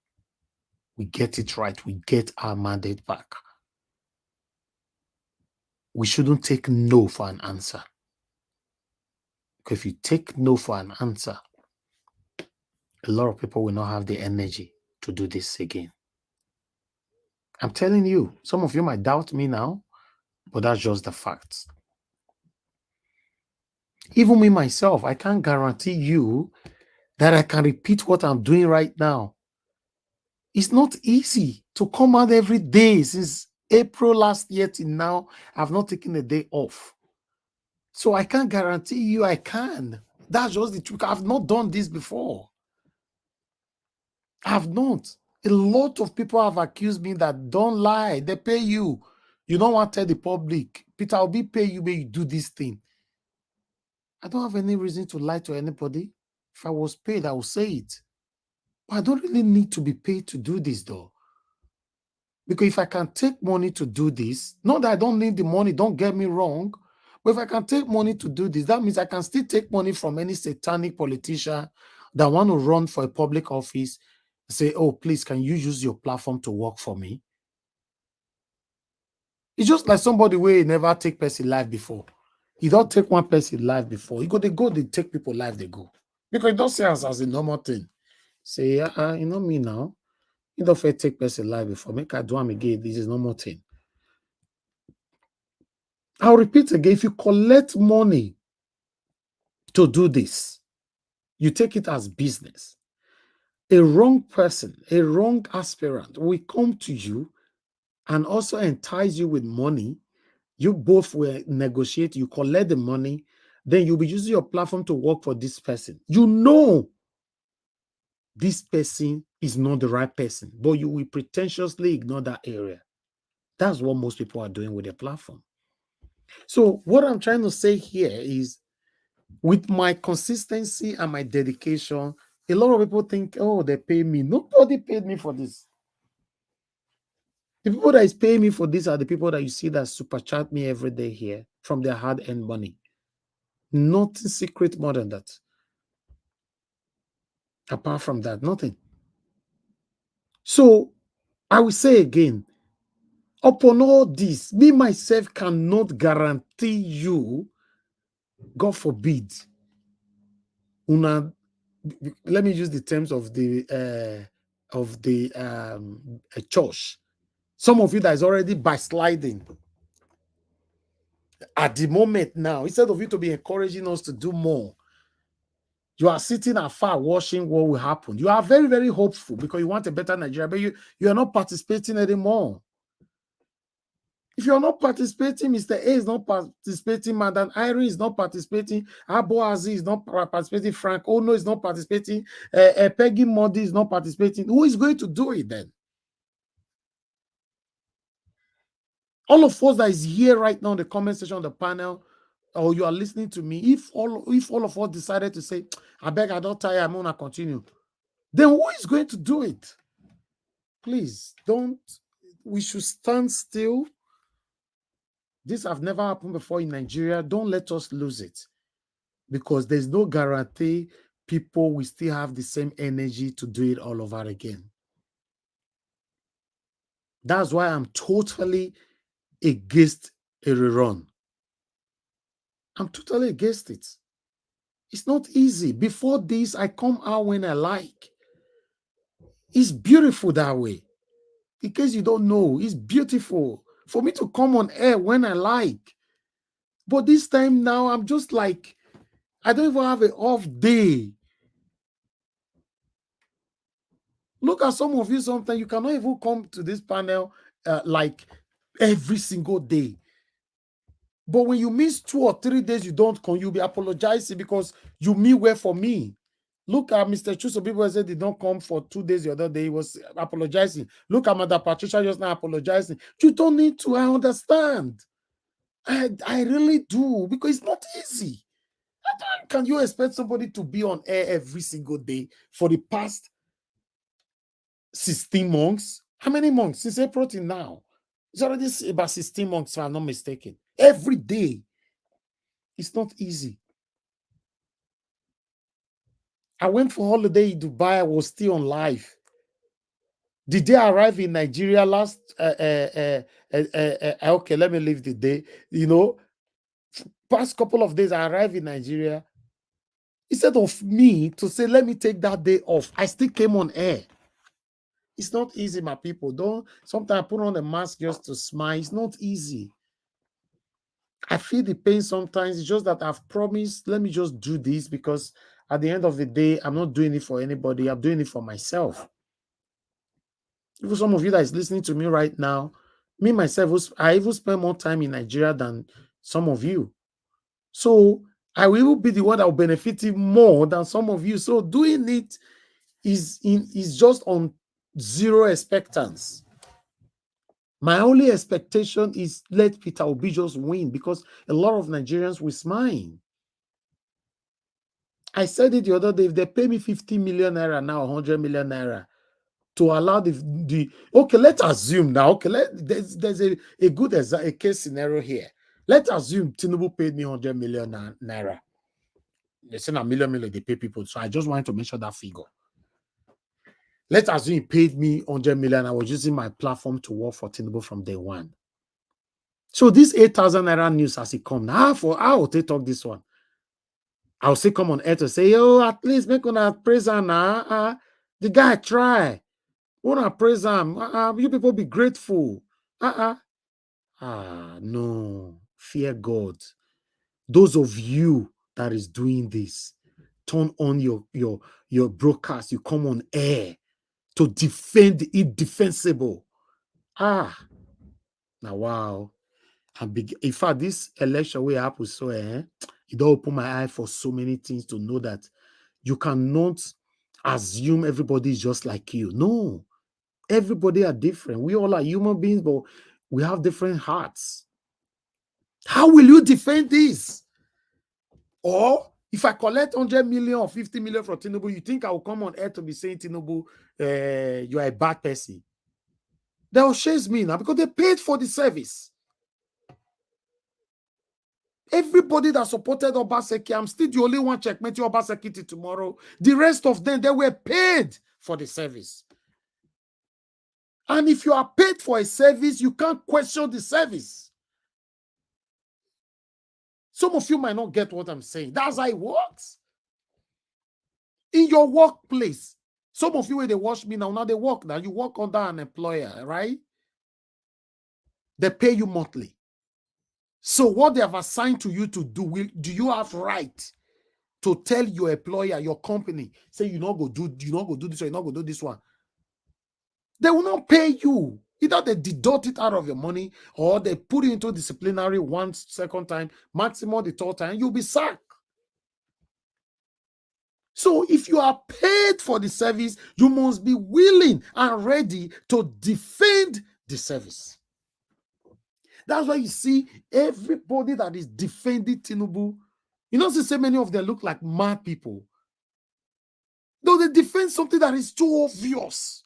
we get it right. We get our mandate back. We shouldn't take no for an answer. Because if you take no for an answer, a lot of people will not have the energy to do this again. I'm telling you, some of you might doubt me now, but that's just the facts. Even me myself, I can't guarantee you that I can repeat what I'm doing right now. It's not easy to come out every day since April last year till now. I've not taken a day off. So I can't guarantee you I can. That's just the truth. I've not done this before. I've not. A lot of people have accused me that don't lie. They pay you. You don't want to tell the public. Peter Obi pay you when you do this thing. I don't have any reason to lie to anybody. If I was paid, I would say it. But I don't really need to be paid to do this, though. Because if I can take money to do this, not that I don't need the money, don't get me wrong, but if I can take money to do this, that means I can still take money from any satanic politician that want to run for a public office, say, oh, please, can you use your platform to work for me? It's just like somebody who never take person live before. You don't take one person live before. They take people live, they go. Because it don't say as a normal thing. Say, you know me now. You don't fair take person live before. Make I do them again. This is no more thing. I'll repeat again. If you collect money to do this, you take it as business. A wrong person, a wrong aspirant will come to you and also entice you with money. You both will negotiate, you collect the money, then you'll be using your platform to work for this person. You know this person is not the right person, but you will pretentiously ignore that area. That's what most people are doing with their platform. So what I'm trying to say here is, with my consistency and my dedication, a lot of people think, oh, they pay me. Nobody paid me for this. The people that is paying me for this are the people that you see that super chat me every day here from their hard-earned money. Nothing secret more than that. Apart from that, nothing. So I will say again, upon all this, me myself cannot guarantee you, God forbid, let me use the terms of the church. Some of you that is already backsliding at the moment now, instead of you to be encouraging us to do more, you are sitting afar watching what will happen. You are very, very hopeful because you want a better Nigeria, but you are not participating anymore. If you're not participating, Mr. A is not participating, Madam Irene is not participating, Aboazi is not participating, Frank Ono is not participating, Peggy Modi is not participating. Who is going to do it then? All of us that is here right now in the comment section on the panel, or you are listening to me, if all of us decided to say, I beg, I don't tire, I'm gonna continue, then who is going to do it? Please don't. We should stand still. This have never happened before in Nigeria. Don't let us lose it, because there's no guarantee people will still have the same energy to do it all over again. That's why I'm totally against a rerun. I'm totally against it. It's not easy. Before this, I come out when I like. It's beautiful that way. In case you don't know, it's beautiful for me to come on air when I like. But this time now, I'm just like, I don't even have an off day. Look at some of you, sometimes you cannot even come to this panel like every single day. But when you miss 2 or 3 days, you don't come, you'll be apologizing because you mean well for me. Look at Mr. Chuso. People said they don't come for 2 days the other day. He was apologizing. Look at Mother Patricia just now apologizing. You don't need to. I understand. I really do, because it's not easy. Can you expect somebody to be on air every single day for the past 16 months? How many months? Since April till now. It's already about 16 months, if I'm not mistaken. Every day. It's not easy. I went for holiday in Dubai. I was still on live. The day I arrived in Nigeria last, okay, let me leave the day. You know, past couple of days, I arrived in Nigeria. Instead of me to say, let me take that day off, I still came on air. It's not easy, my people. Don't sometimes put on a mask just to smile. It's not easy. I feel the pain sometimes. It's just that I've promised, let me just do this, because at the end of the day, I'm not doing it for anybody. I'm doing it for myself. For some of you that is listening to me right now, me, myself, I even spend more time in Nigeria than some of you. So I will be the one that will benefit more than some of you. So doing it is just on zero expectance. My only expectation is let Peter Obi just win, because a lot of Nigerians will smile. I said it the other day, if they pay me 50 million naira now, 100 million naira, to allow the okay, let's assume now, okay, there's a good a case scenario here. Let's assume Tinubu paid me 100 million naira. They say a million they pay people, so I just wanted to mention that figure. Let's assume he paid me 100 million. I was using my platform to work for Tinubu from day one. So this 8,000 naira news as it comes, how will they talk this one? I'll say come on air to say, yo, at least make una praise now. The guy try. Wanna praise them? You people be grateful. No. Fear God. Those of you that is doing this, turn on your broadcast. You come on air to defend the indefensible. Now wow. In fact, this election will happen so it don't open my eye for so many things to know that you cannot assume everybody is just like you. No, everybody are different. We all are human beings, but we have different hearts. How will you defend this? Or if I collect 100 million or 50 million from Tinubu, you think I will come on air to be saying, Tinubu, you are a bad person? They will chase me now because they paid for the service. Everybody that supported Obaseki, I'm still the only one checkmating Obaseki till tomorrow. The rest of them, they were paid for the service. And if you are paid for a service, you can't question the service. Some of you might not get what I'm saying. That's how it works. In your workplace, some of you, when they watch me now they work now. You work under an employer, right? They pay you monthly. So what they have assigned to you to do, do you have right to tell your employer, your company, say you not go do this or you not go do this one? They will not pay you. Either they deduct it out of your money or they put you into disciplinary once, second time, maximum the third time, you'll be sacked. So if you are paid for the service, you must be willing and ready to defend the service. That's why you see everybody that is defending Tinubu, you know, so many of them look like mad people. Though they defend something that is too obvious.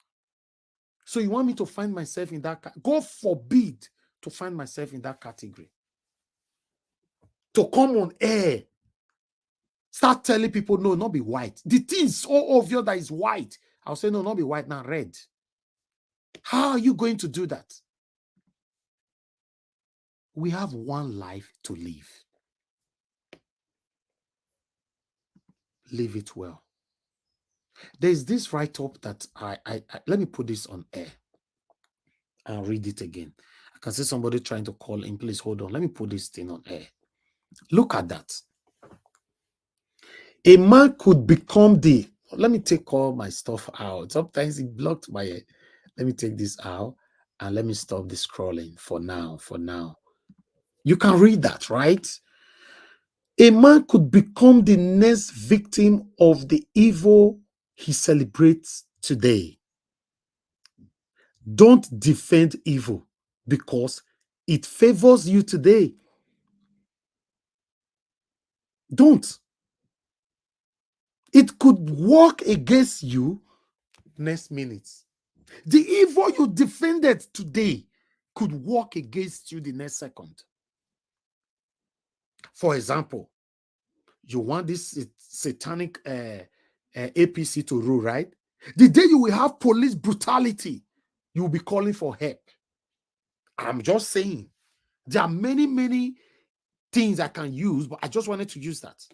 So you want me to find myself in that? God forbid to find myself in that category. To come on air, start telling people, no, not be white. The thing is so obvious that it's white. I'll say, no, not be white, now red. How are you going to do that? We have one life to live. Live it well. There's this write-up that I let me put this on air and read it again. I can see somebody trying to call in. Please hold on. Let me put this thing on air. Look at that. A man could become the... Let me take all my stuff out. Sometimes it blocked my... Let me take this out and let me stop the scrolling for now. You can read that, right? A man could become the next victim of the evil he celebrates today. Don't defend evil because it favors you today. Don't. It could work against you next minute. The evil you defended today could work against you the next second. For example, you want this satanic APC to rule, right? The day you will have police brutality, you will be calling for help. I'm just saying, there are many things I can use, but I just wanted to use that.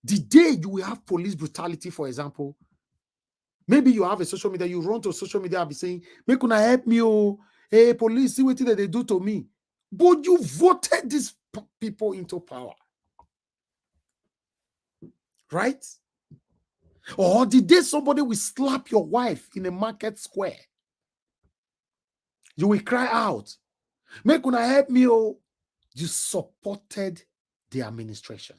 The day you will have police brutality, for example, maybe you have a social media, you run to social media and be saying, make una help me, oh, hey, police, see what they do to me. But you voted these people into power. Right? Or the day somebody will slap your wife in a market square, you will cry out, make una help me, oh. You supported the administration.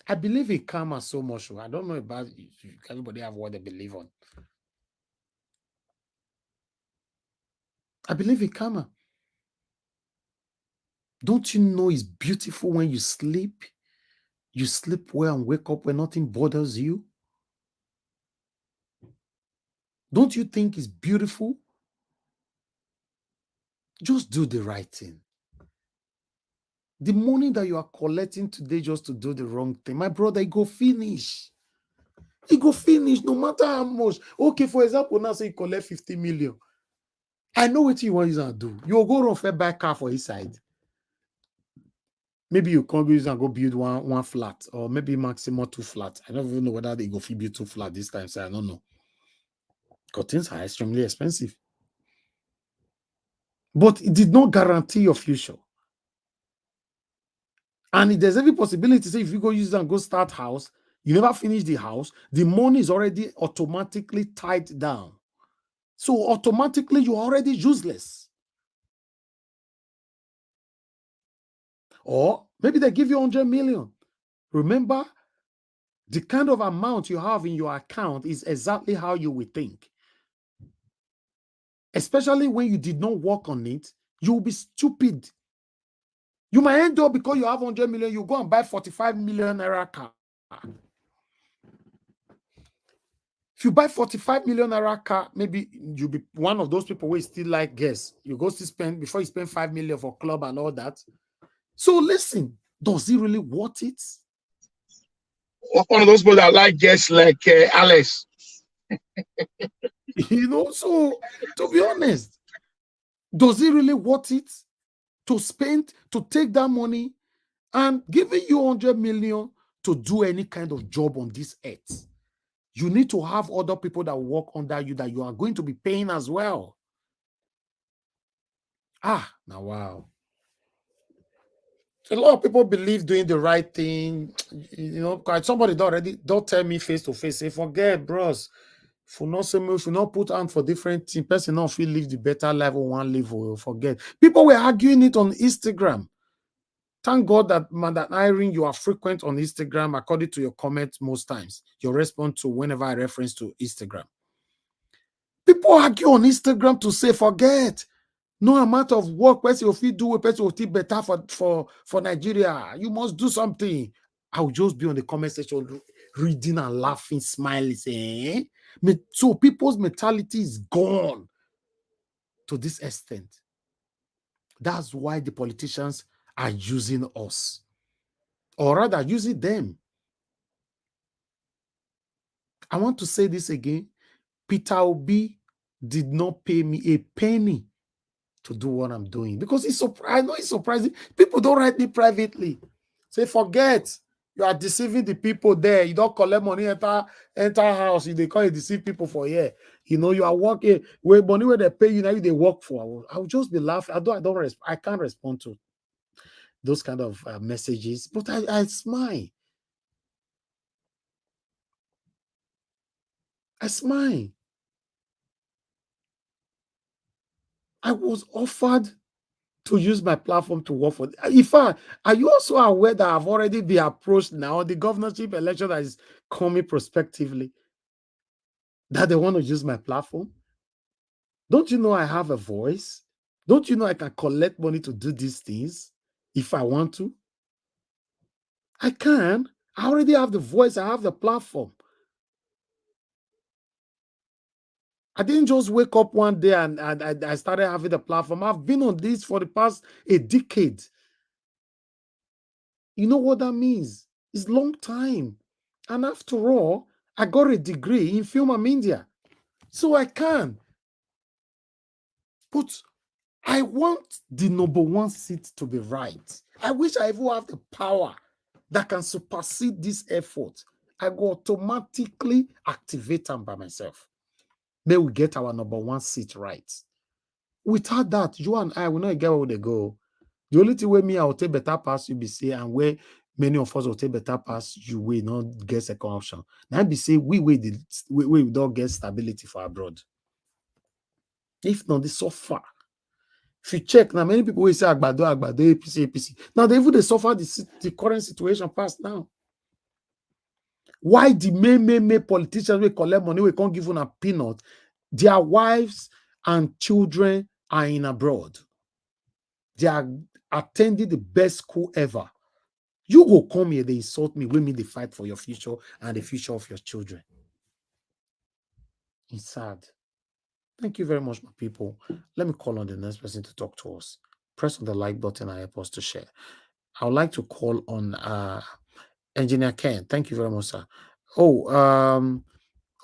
I believe in karma so much. I don't know about everybody have what they believe on. I believe in karma. Don't you know it's beautiful when you sleep? You sleep well and wake up when nothing bothers you? Don't you think it's beautiful? Just do the right thing. The money that you are collecting today just to do the wrong thing, my brother, it go finish. It go finish no matter how much. Okay, for example, now say you collect 50 million. I know what you want to do. You'll go run for buy car for his side. Maybe you can use and go build one flat, or maybe maximum 2 flats. I don't even know whether they go build 2 flats this time, so I don't know. because things are extremely expensive. But it did not guarantee your future. And if there's every possibility, say if you go use it and go start house, you never finish the house, the money is already automatically tied down. So automatically you're already useless. Or maybe they give you 100 million. Remember, the kind of amount you have in your account is exactly how you would think. Especially when you did not work on it, you'll be stupid. You might end up, because you have 100 million, you go and buy 45 million naira car. If you buy 45 million naira car, maybe you'll be one of those people who still like guess. You go to spend, before you spend 5 million for club and all that. So listen, does it really worth it? One of those people that like guests like Alice. You know, so to be honest, does it really worth it to spend, to take that money and giving you 100 million to do any kind of job on this earth? You need to have other people that work under you that you are going to be paying as well. Now wow. A lot of people believe doing the right thing, you know. Somebody don't tell me face to face, say, forget, bros. If you not say me, if you not put on for different things, person not feel live the better level, one level, forget. People were arguing it on Instagram. Thank God that Madam Irene, you are frequent on Instagram according to your comments most times. Your response to whenever I reference to Instagram. People argue on Instagram to say, forget. No amount of work person will feel do a person will feel better for Nigeria. You must do something. I'll just be on the comment section reading and laughing, smiling, saying, so people's mentality is gone to this extent. That's why the politicians are using us, or rather using them. I want to say this again. Peter Obi did not pay me a penny to do what I'm doing, because I know it's surprising. People don't write me privately. Say, forget, you are deceiving the people there. You don't collect money, enter house. They call it deceive people for year. You know, you are working where money where they pay you, now they work for. I'll just be laughing. I can't respond to those kind of messages, but I smile. I smile. I was offered to use my platform to work for. In fact, are you also aware that I've already been approached now, the governorship election that is coming prospectively, that they want to use my platform? Don't you know I have a voice? Don't you know I can collect money to do these things if I want to? I can. I already have the voice. I have the platform. I didn't just wake up one day and I started having the platform. I've been on this for the past a decade. You know what that means? It's a long time. And after all, I got a degree in film and media. So I can. But I want the #1 seat to be right. I wish I even have the power that can supersede this effort. I go automatically activate them by myself. May we get our #1 seat right. Without that, you and I will not get where they go. The only thing where me I will take better pass UBC, and where many of us will take better pass, you will not get second option. Now be say we don't get stability for abroad. If not, they suffer. If you check now, many people will say Agbado, APC. Now they even suffer the current situation past now. Why the main politicians will collect money, we can't give them a peanut? Their wives and children are in abroad. They are attending the best school ever. You go come here, they insult me, women, they fight for your future and the future of your children. It's sad. Thank you very much, my people. Let me call on the next person to talk to us. Press on the like button and help us to share. I would like to call on Engineer Ken. Thank you very much, sir.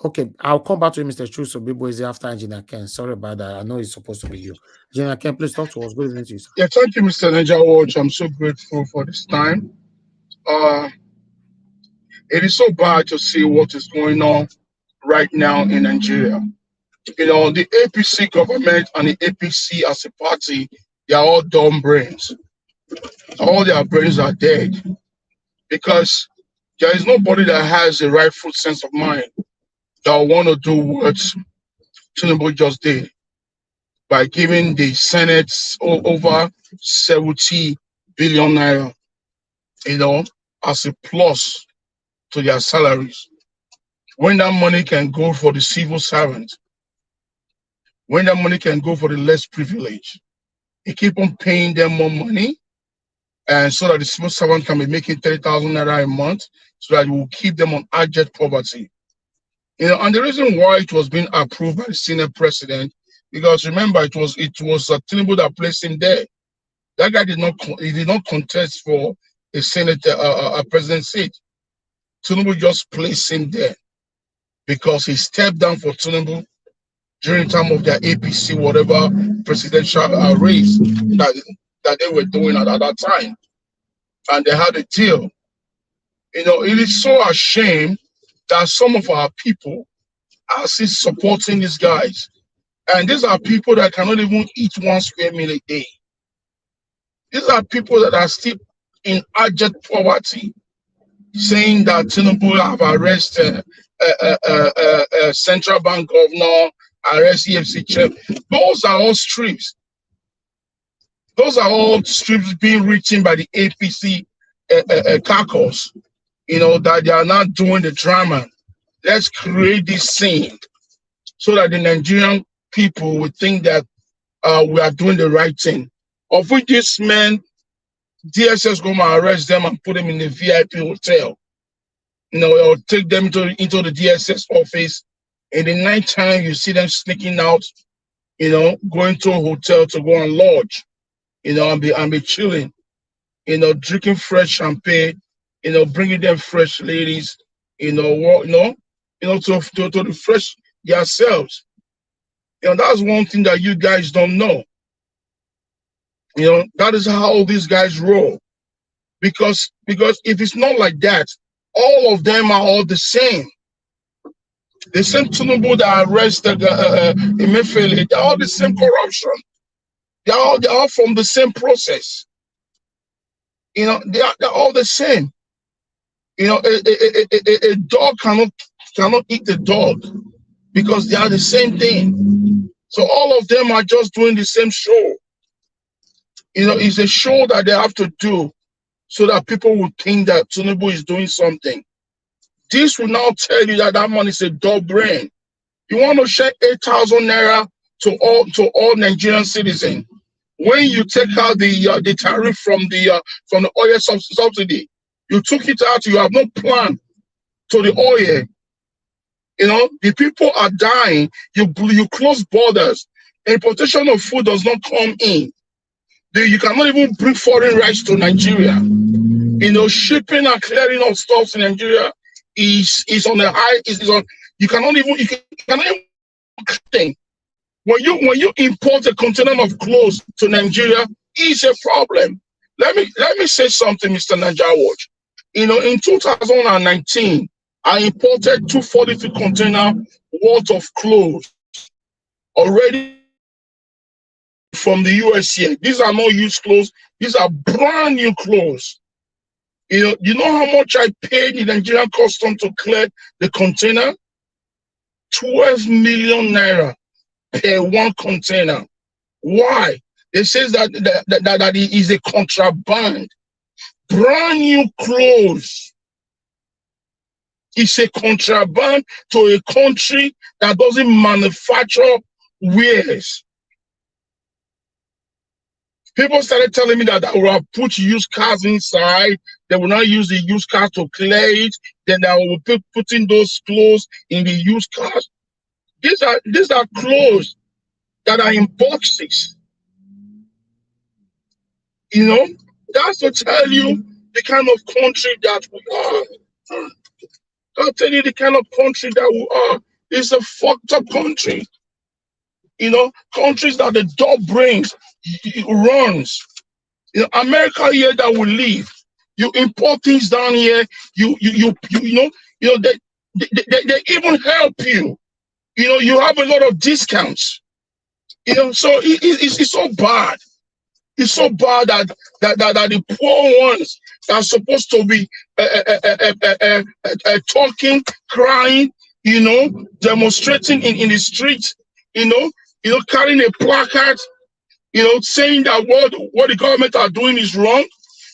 Okay, I'll come back to you, Mr. Chuso Bibo is after Engineer Ken. Sorry about that. I know it's supposed to be you. Engineer Ken, please talk to us. Good evening to you, sir. Yeah, thank you, Mr. Niger Watch. I'm so grateful for this time. It is so bad to see what is going on right now in Nigeria. You know, the APC government and the APC as a party, they are all dumb brains. All their brains are dead because there is nobody that has a rightful sense of mind that will want to do what Tinubu just did by giving the Senate over 70 billion naira, you know, as a plus to their salaries. When that money can go for the civil servant, when that money can go for the less privileged, you keep on paying them more money, and so that the civil servant can be making 30,000 naira a month, so that it will keep them on abject poverty. You know, and the reason why it was being approved by the Senate president, because remember, it was Tinubu that placed him there. That guy did not contest for a Senate a president seat. Tinubu just placed him there because he stepped down for Tinubu during the time of their APC, whatever presidential race that they were doing at that time. And they had a deal. You know, it is so a shame that some of our people are still supporting these guys. And these are people that cannot even eat 1 square meal a day. These are people that are still in abject poverty, saying that Tinubu have arrested central bank governor, arrest EFC chair. Those are all strips. Those are all strips being written by the APC caucus, you know, that they are not doing the drama. Let's create this scene so that the Nigerian people would think that we are doing the right thing. Of which this man, DSS going to arrest them and put them in the VIP hotel. You know, or take them into the DSS office. In the night time, you see them sneaking out, you know, going to a hotel to go and lodge, you know, and be chilling, you know, drinking fresh champagne, you know, bringing them fresh ladies, you know, to refresh yourselves. You know, that's one thing that you guys don't know. You know, that is how these guys roll. Because if it's not like that, all of them are all the same. The same Tinubu that arrested Emefiele, they're all the same corruption. They're all from the same process. You know, they're all the same. You know, a dog cannot eat the dog because they are the same thing. So all of them are just doing the same show. You know, it's a show that they have to do so that people will think that Tinubu is doing something. This will now tell you that that money is a dull brain. You want to share 8,000 naira to all Nigerian citizens. When you take out the tariff from the oil subsidy, you took it out. You have no plan to the oil. You know, the people are dying. You close borders. Importation of food does not come in. You cannot even bring foreign rice to Nigeria. You know, shipping and clearing of stuff in Nigeria is on the high. You cannot think. When you import a container of clothes to Nigeria, it's a problem. Let me say something, Mr. Nigeria Watch. You know, in 2019, I imported 242 container worth of clothes already from the US here. These are not used clothes. These are brand new clothes. You know how much I paid the Nigerian custom to clear the container? 12 million naira per one container. Why? It says that it is a contraband. Brand new clothes. It's a contraband to a country that doesn't manufacture wares. People started telling me that I will have put used cars inside. They will not use the used cars to clear it. Then I will be putting those clothes in the used cars. These are clothes that are in boxes. You know, that's to tell you the kind of country that we are. I'll tell you the kind of country that we are. It's a fucked up country. You know, countries that the dog brains runs. You know, America here that will leave. You import things down here. You know they even help you. you have a lot of discounts. So it's so bad. It's so bad that the poor ones that are supposed to be talking, crying, demonstrating in the street, carrying a placard, saying that what the government are doing is wrong,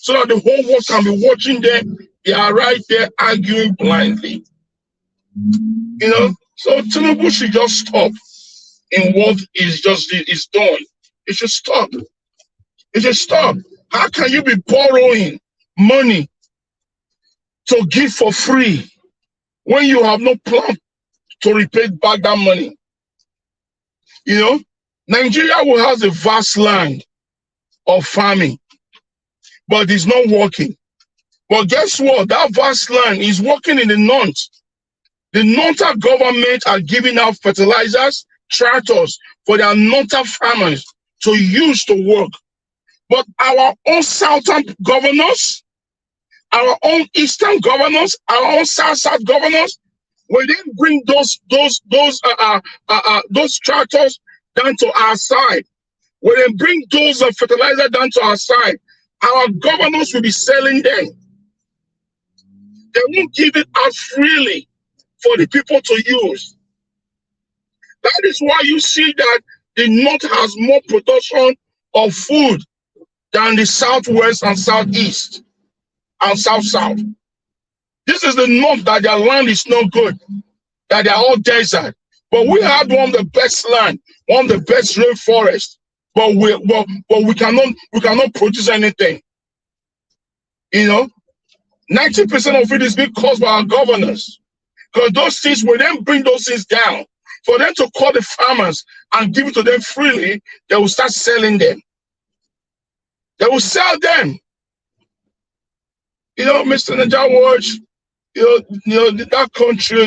so that the whole world can be watching them. They are right there arguing blindly. So Tinubu should just stop in what is done. It should stop. It should stop. How can you be borrowing money to give for free when you have no plan to repay back that money? Nigeria will have a vast land of farming, but it's not working. But guess what? That vast land is working in the north. The northern government are giving out fertilizers, tractors for their northern farmers to use to work. But our own southern governors, our own eastern governors, our own south governors, we didn't bring those tractors down to our side. We didn't bring those fertilizer down to our side. Our governors will be selling them. They won't give it out freely for the people to use. That is why you see that the north has more production of food than the southwest and southeast and south. This is the north, that their land is no good, that they are all desert. But we had one of the best land, one of the best rainforests. But we cannot produce anything. 90% of it is being caused by our governors. Because those things, we then bring those things down. For them to call the farmers and give it to them freely, they will start selling them. They will sell them. Mr. Najawaj, that country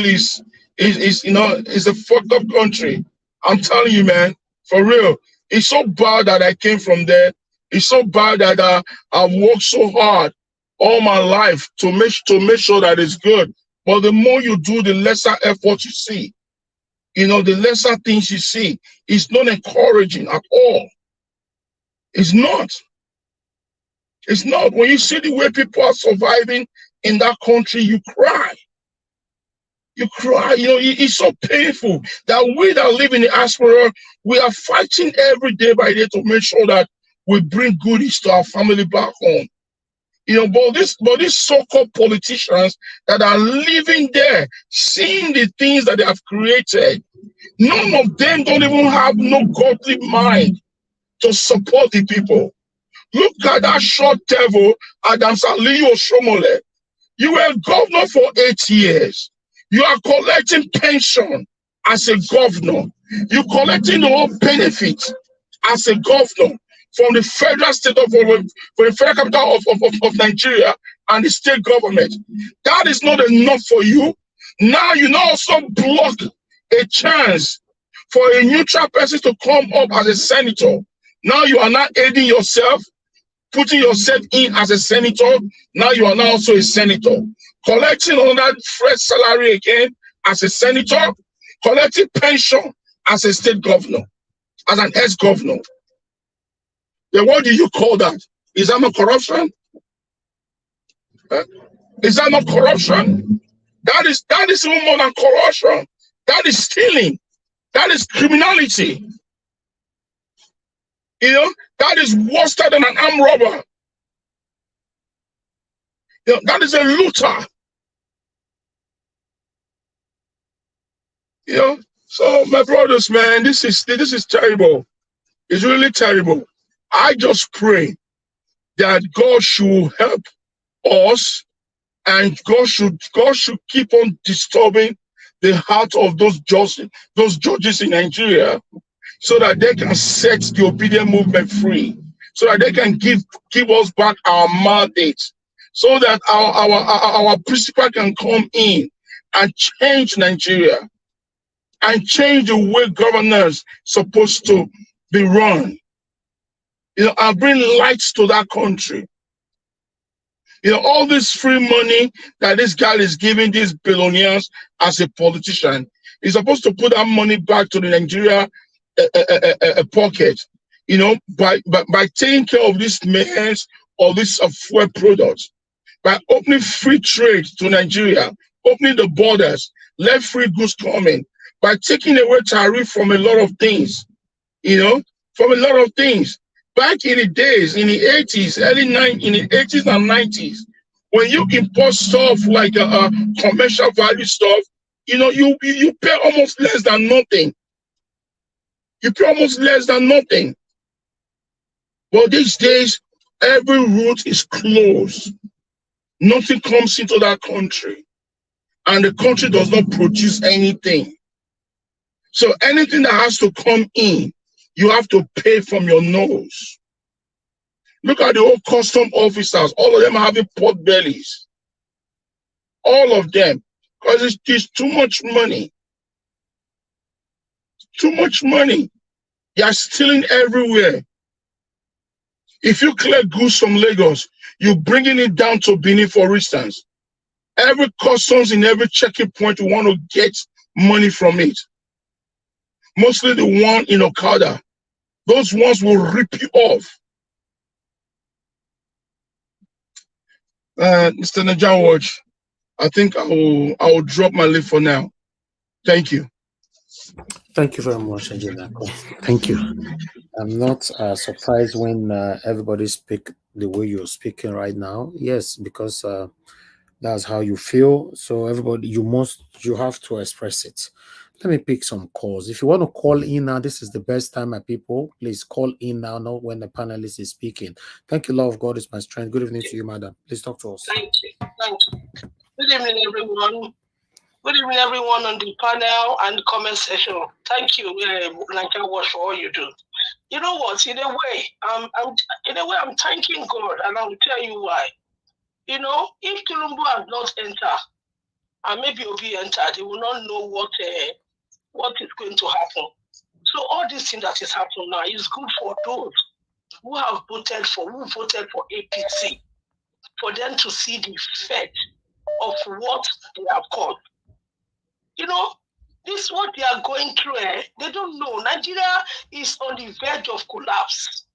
is a fucked up country. I'm telling you, man, for real. It's so bad that I came from there. It's so bad that I've worked so hard all my life to make sure that it's good. But the more you do, the lesser effort you see. The lesser things you see. It's not encouraging at all. It's not. It's not. When you see the way people are surviving in that country, you cry. You cry. It's so painful that we that live in the diaspora, we are fighting every day by day to make sure that we bring goodies to our family back home. But these so-called politicians that are living there, seeing the things that they have created, none of them don't even have no godly mind to support the people. Look at that short devil, Adams Aliyu Oshomole. You were governor for 8 years. You are collecting pension as a governor. You're collecting the whole benefit as a governor from the federal state from the federal capital of Nigeria and the state government. That is not enough for you. Now you also block a chance for a neutral person to come up as a senator. Now you are not aiding yourself, putting yourself in as a senator. Now you are now also a senator. Collecting on that fresh salary again as a senator, collecting pension as a state governor, as an ex-governor. Then what do you call that? Is that not corruption? Is that not corruption? That is even more than corruption. That is stealing. That is criminality. That is worse than an armed robber. That is a looter. So my brothers, man, this is terrible. It's really terrible. I just pray that God should help us, and God should keep on disturbing the heart of those judges in Nigeria, so that they can set the obedient movement free, so that they can give us back our mandate, so that our principal can come in and change Nigeria and change the way governance supposed to be run. And bring lights to that country. All this free money that this guy is giving these billionaires as a politician, He's supposed to put that money back to the Nigeria pocket, you know, by taking care of this mayhem or this fuel products, by opening free trade to Nigeria, opening the borders, let free goods come in, by taking away tariff from a lot of things, you know, from a lot of things. Back in the days, in the 80s, in the 80s and 90s, when you import stuff like commercial value stuff, you know, you pay almost less than nothing. You pay almost less than nothing. But these days, every route is closed. Nothing comes into that country. And the country does not produce anything. So anything that has to come in, you have to pay from your nose. Look at the old custom officers. All of them are having pot bellies. All of them. Because it's too much money. Too much money. They are stealing everywhere. If you clear goods from Lagos, you're bringing it down to Benin, for instance. Every customs in every checking point, you want to get money from it. Mostly the one in Okada. Those ones will rip you off. Mr. Najawaj, I think I will drop my lip for now. Thank you. Thank you very much, Ajinako. Thank you. I'm not surprised when everybody speak the way you're speaking right now. Yes, because that's how you feel. So everybody, you have to express it. Let me pick some calls. If you want to call in now, this is the best time, my people. Please call in now, not when the panelist is speaking. Thank you, love of God is my strength. Good evening to you, madam. Please talk to us. Thank you. Thank you. Good evening, everyone. Good evening, everyone on the panel and comment section. Thank you, Nigerian, for all you do. You know what? In a way, I'm thanking God, and I will tell you why. You know, if Tinubu has not entered, and maybe Obi entered, they will not know what is going to happen. So all this thing that is happening now is good for those who voted for APC, for them to see the effect of what they have called. You know, this is what they are going through. They don't know. Nigeria is on the verge of collapse.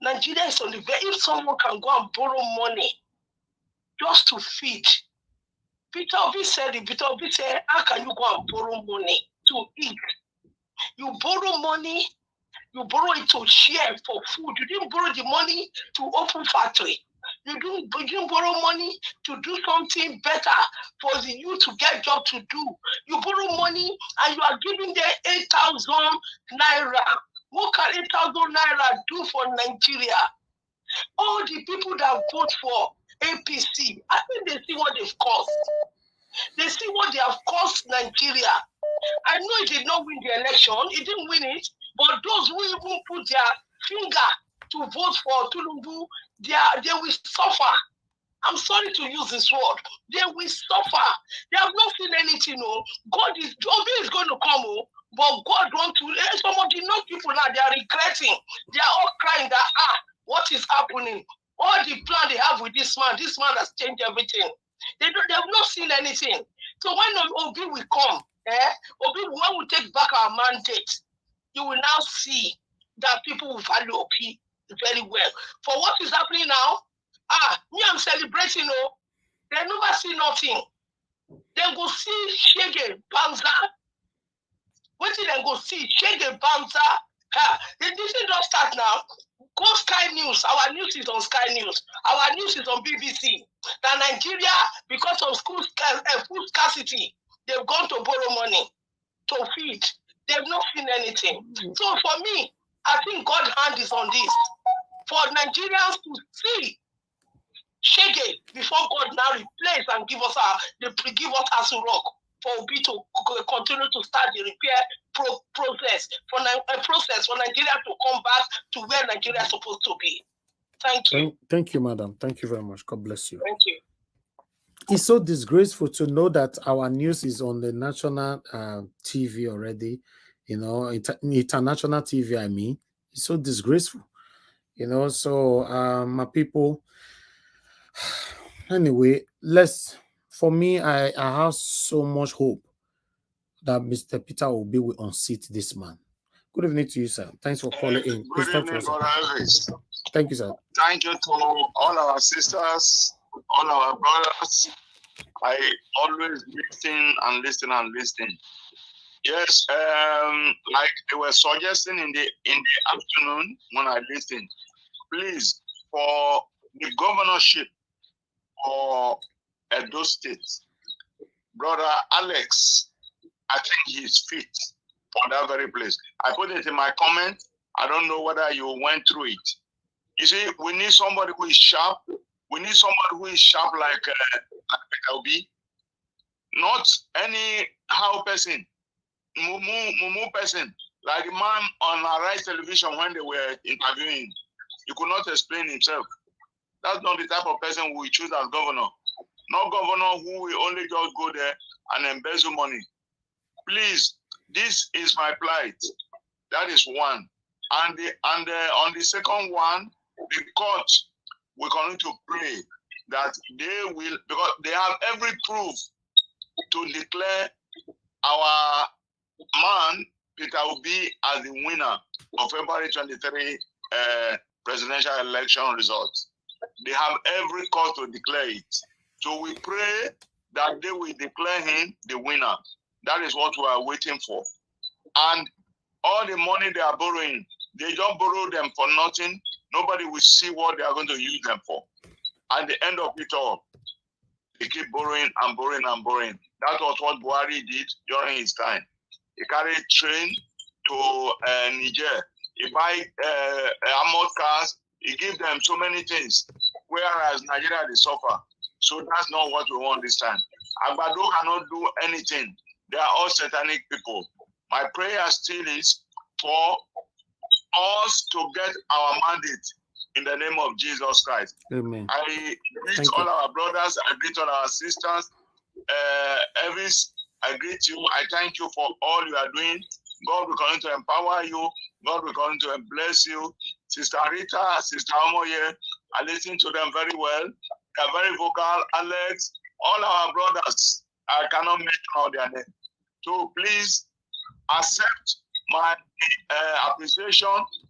Nigeria is on the verge. If someone can go and borrow money just to feed, Peter Obi said, how can you go and borrow money to eat? You borrow money, you borrow it to share for food. You didn't borrow the money to open factory. You didn't borrow money to do something better for the youth to get job to do. You borrow money and you are giving them 8,000 naira. What can 8,000 naira do for Nigeria? All the people that vote for APC, I think they see what they've caused. They see what they have cost Nigeria. I know it did not win the election. It didn't win it. But those who even put their finger to vote for Tinubu, they will suffer. I'm sorry to use this word. They will suffer. They have not seen anything. Obi is going to come, but God wants to. Some of the young people now, they are regretting. They are all crying that, what is happening? All the plan they have with this man has changed everything. They have not seen anything. So when Obi will come, Obi, when we take back our mandate, you will now see that people will value Obi very well. For what is happening now, I'm celebrating, they never see nothing. They go see Shege Banza. What did they go see? Shege Banza. This don't start now. Go Sky News. Our news is on Sky News. Our news is on BBC. That Nigeria, because of food scarcity, they've gone to borrow money to feed. They've not seen anything. So for me, I think God's hand is on this. For Nigerians to see Shege before God now replace and give us Asu Rock, for Obi to continue to start the repair process for Nigeria to come back to where Nigeria is supposed to be. Thank you. Thank you, madam. Thank you very much. God bless you. Thank you. It's so disgraceful to know that our news is on the national TV already, international TV, I mean. It's so disgraceful, so my people, anyway, for me, I have so much hope that Mr. Peter Obi will unseat this man. Good evening to you, sir. Thanks for calling in. Good evening, Brother Elvis. Thank you, sir. Thank you to all our sisters, all our brothers. I always listen and listen and listen. Yes, like they were suggesting in the afternoon when I listened, please, for the governorship for Edo State, Brother Alex, I think he's fit for that very place. I put it in my comment. I don't know whether you went through it. You see, we need somebody who is sharp. We need somebody who is sharp like Obi. Not any how person, mumu person, like the man on Arise Television when they were interviewing. He could not explain himself. That's not the type of person we choose as governor. Not governor who will only just go there and embezzle money. Please, this is my plight. That is one. And on the second one, the court, we're going to pray that they will, because they have every proof to declare our man, Peter Obi, as the winner of February 23 presidential election results. They have every cause to declare it. So we pray that they will declare him the winner. That is what we are waiting for. And all the money they are borrowing, they don't borrow them for nothing. Nobody will see what they are going to use them for. At the end of it all, they keep borrowing and borrowing and borrowing. That was what Buhari did during his time. He carried train to Niger. He buy armored cars. He give them so many things. Whereas Nigeria, they suffer. So that's not what we want this time. Agbado cannot do anything. They are all satanic people. My prayer still is for us to get our mandate in the name of Jesus Christ. Amen. I greet all our brothers. I greet all our sisters. Elvis, I greet you. I thank you for all you are doing. God will continue to empower you. God will continue to bless you. Sister Rita, Sister Omoye, I listen to them very well. They are very vocal. Alex, all our brothers, I cannot mention all their names. So please accept my appreciation.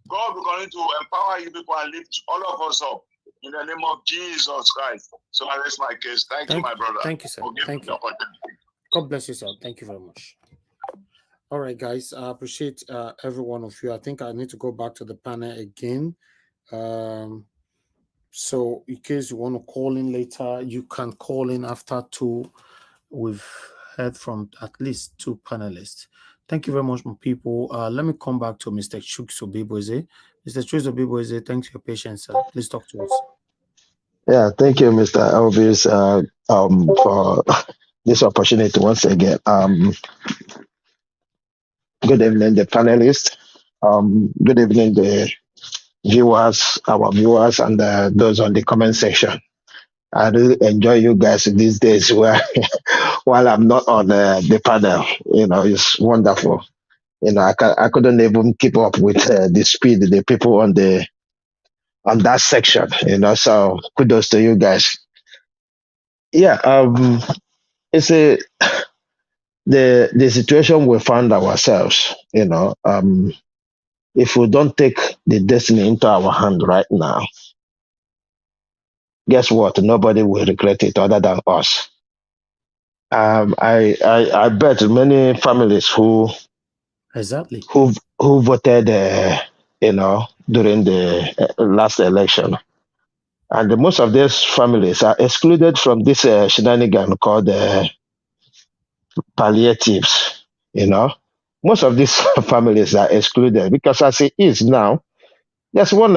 God will continue to empower you people and lift all of us up in the name of Jesus Christ. So that's my case. Thank you, my brother. Thank you, sir. Thank you. God bless you, sir. Thank you very much. All right, guys. I appreciate every one of you. I think I need to go back to the panel again. So in case you want to call in later, you can call in after 2. We've heard from at least 2 panelists. Thank you very much, my people. Let me come back to Mr. Chukso-Biboze. Mr. Chukso-Biboze, thanks for your patience, sir. Please talk to us. Yeah, thank you, Mr. Elvis, for this opportunity once again. Good evening, the panelists. Good evening, the viewers, our viewers, and those on the comment section. I really enjoy you guys these days where while I'm not on the panel. You know, it's wonderful. You know, I couldn't even keep up with the speed the people on that section. You know, so kudos to you guys. Yeah, it's the situation we found ourselves. You know, if we don't take the destiny into our hand right now, guess what? Nobody will regret it other than us. I bet many families who voted, you know, during the last election, and most of these families are excluded from this shenanigan called palliatives. You know, most of these families are excluded because as it is now, there's one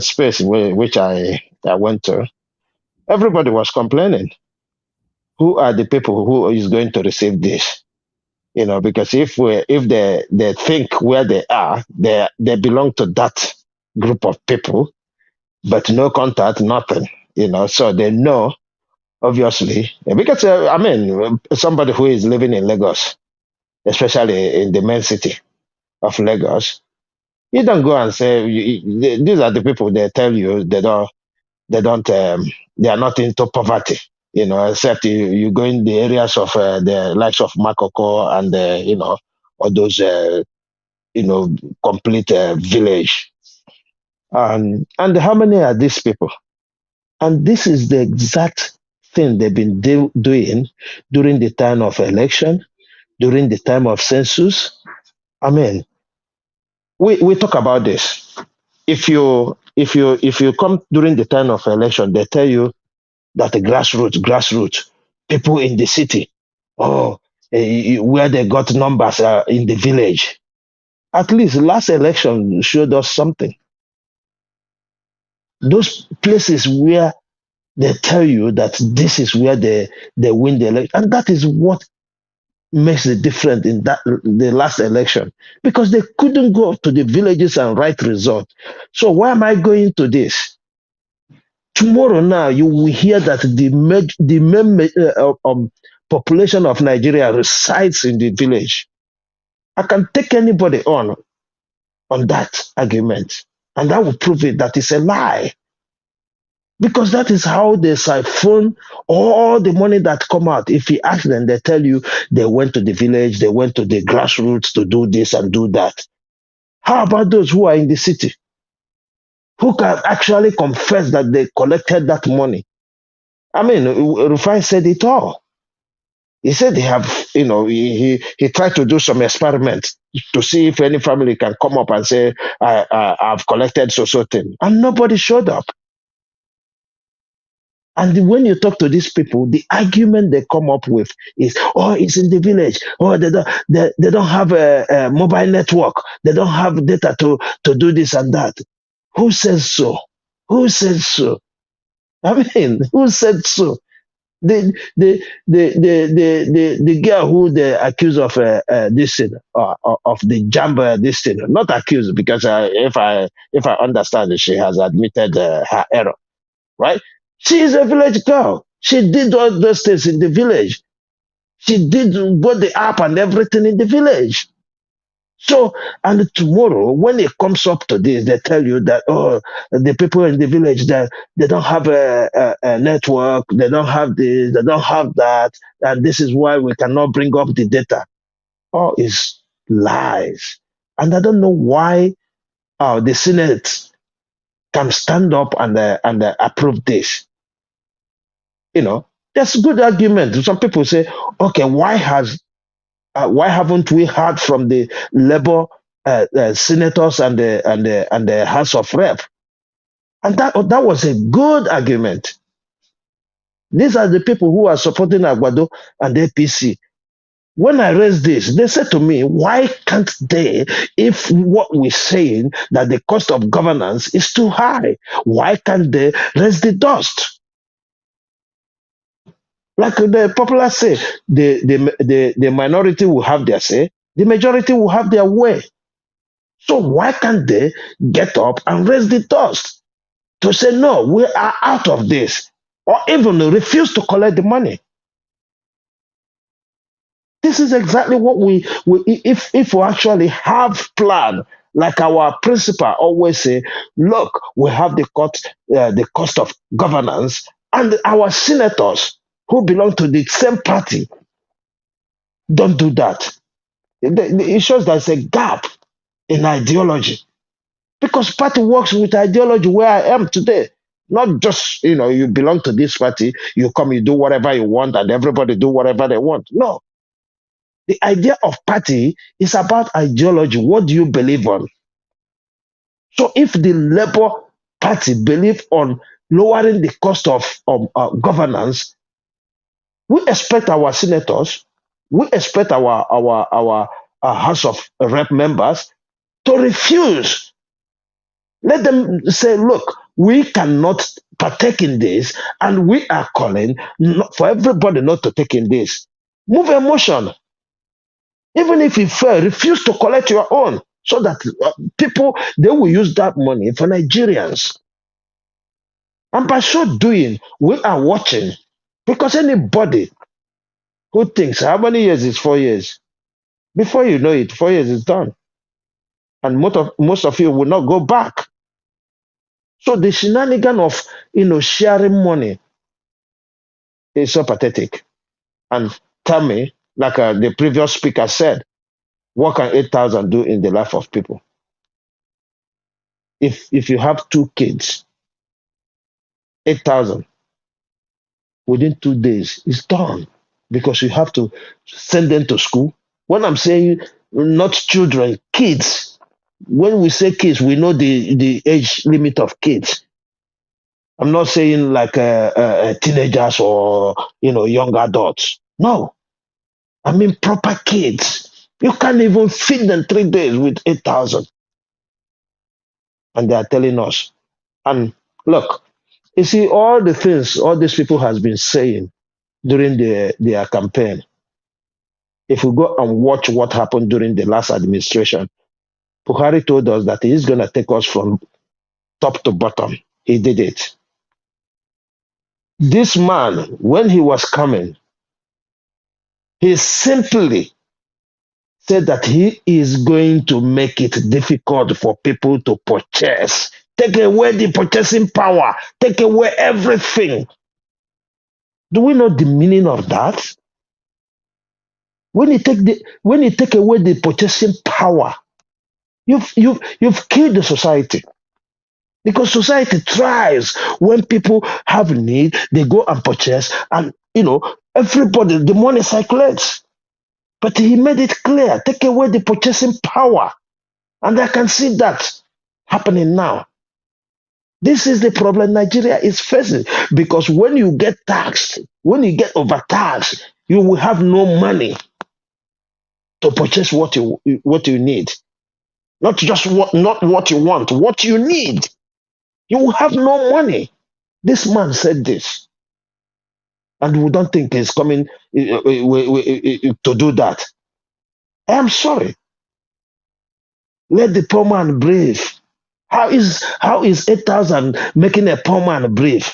space which I went to. Everybody was complaining. Who are the people who is going to receive this? You know, because if they think where they are, they belong to that group of people, but no contact, nothing. You know, so they know, obviously, because I mean, somebody who is living in Lagos, especially in the main city of Lagos, you don't go and say these are the people. They tell you they are not into poverty. except you go in the areas of the likes of Makoko and, all those, complete village. And how many are these people? And this is the exact thing they've been doing during the time of election, during the time of census. I mean, we talk about this. If you come during the time of election, they tell you that the grassroots people in the city, where they got numbers in the village. At least last election showed us something. Those places where they tell you that this is where they win the election, and that is what makes the difference in the last election, because they couldn't go to the villages and write results. So why am I going to this? Tomorrow now you will hear that the main population of Nigeria resides in the village. I can take anybody on that argument, and that will prove it that it's a lie. Because that is how they siphon all the money that come out. If you ask them, they tell you they went to the village, they went to the grassroots to do this and do that. How about those who are in the city? Who can actually confess that they collected that money? I mean, Rufai said it all. He said they have, he tried to do some experiments to see if any family can come up and say, I've collected so thing. And nobody showed up. And when you talk to these people, the argument they come up with is, it's in the village. They don't have a mobile network. They don't have data to do this and that. Who says so? Who says so? I mean, who said so? The girl who they accuse of this thing, of the jumper this thing, not accused, because if I understand it, she has admitted her error, right? She is a village girl. She did all those things in the village. She did both the app and everything in the village. So, and tomorrow, when it comes up to this, they tell you that, the people in the village, they don't have a network, they don't have this, they don't have that, and this is why we cannot bring up the data. All is lies. And I don't know why the Senate can stand up and approve this. There's good argument. Some people say, okay, why haven't we heard from the Labour senators and the House of Rep? And that was a good argument. These are the people who are supporting Agbado and the APC. When I raised this, they said to me, why can't they, if what we're saying that the cost of governance is too high, why can't they raise the dust? Like the popular say, the minority will have their say, the majority will have their way. So why can't they get up and raise the dust to say, no, we are out of this, or even refuse to collect the money? This is exactly what if we actually have plan, like our principal always say, look, we have the cost of governance, and our senators who belong to the same party don't do that. It shows there's a gap in ideology, because party works with ideology where I am today. Not just, you belong to this party, you come, you do whatever you want, and everybody do whatever they want. No. The idea of party is about ideology. What do you believe on? So if the Labour Party believe on lowering the cost of governance, we expect our senators, we expect our House of Rep members to refuse. Let them say, look, we cannot partake in this, and we are calling for everybody not to take in this. Move a motion. Even if you fail, refuse to collect your own, so that people, they will use that money for Nigerians. And by so doing, we are watching, because anybody who thinks, how many years is 4 years? Before you know it, 4 years is done. And most of you will not go back. So the shenanigan of sharing money It's so pathetic. And tell me, like the previous speaker said, what can 8,000 do in the life of people? If you have 2 kids, 8,000 within 2 days is done because you have to send them to school. When I'm saying not children, kids. When we say kids, we know the age limit of kids. I'm not saying like teenagers or young adults. No, I mean proper kids. You can't even feed them 3 days with 8,000, and they are telling us. And look, you see all the things all these people has been saying during their campaign. If we go and watch what happened during the last administration, Buhari told us that he's going to take us from top to bottom. He did it. This man, when he was coming, he simply said that he is going to make it difficult for people to purchase. Take away the purchasing power. Take away everything. Do we know the meaning of that? When you take away the purchasing power, you've killed the society. Because society thrives when people have need, they go and purchase, and everybody, the money circulates. But he made it clear, take away the purchasing power. And I can see that happening now. This is the problem Nigeria is facing. Because when you get taxed, when you get overtaxed, you will have no money to purchase what you need. Not just not what you want, what you need. You will have no money. This man said this. And we don't think he's coming to do that. I am sorry. Let the poor man breathe. How is 8,000 making a poor man breathe?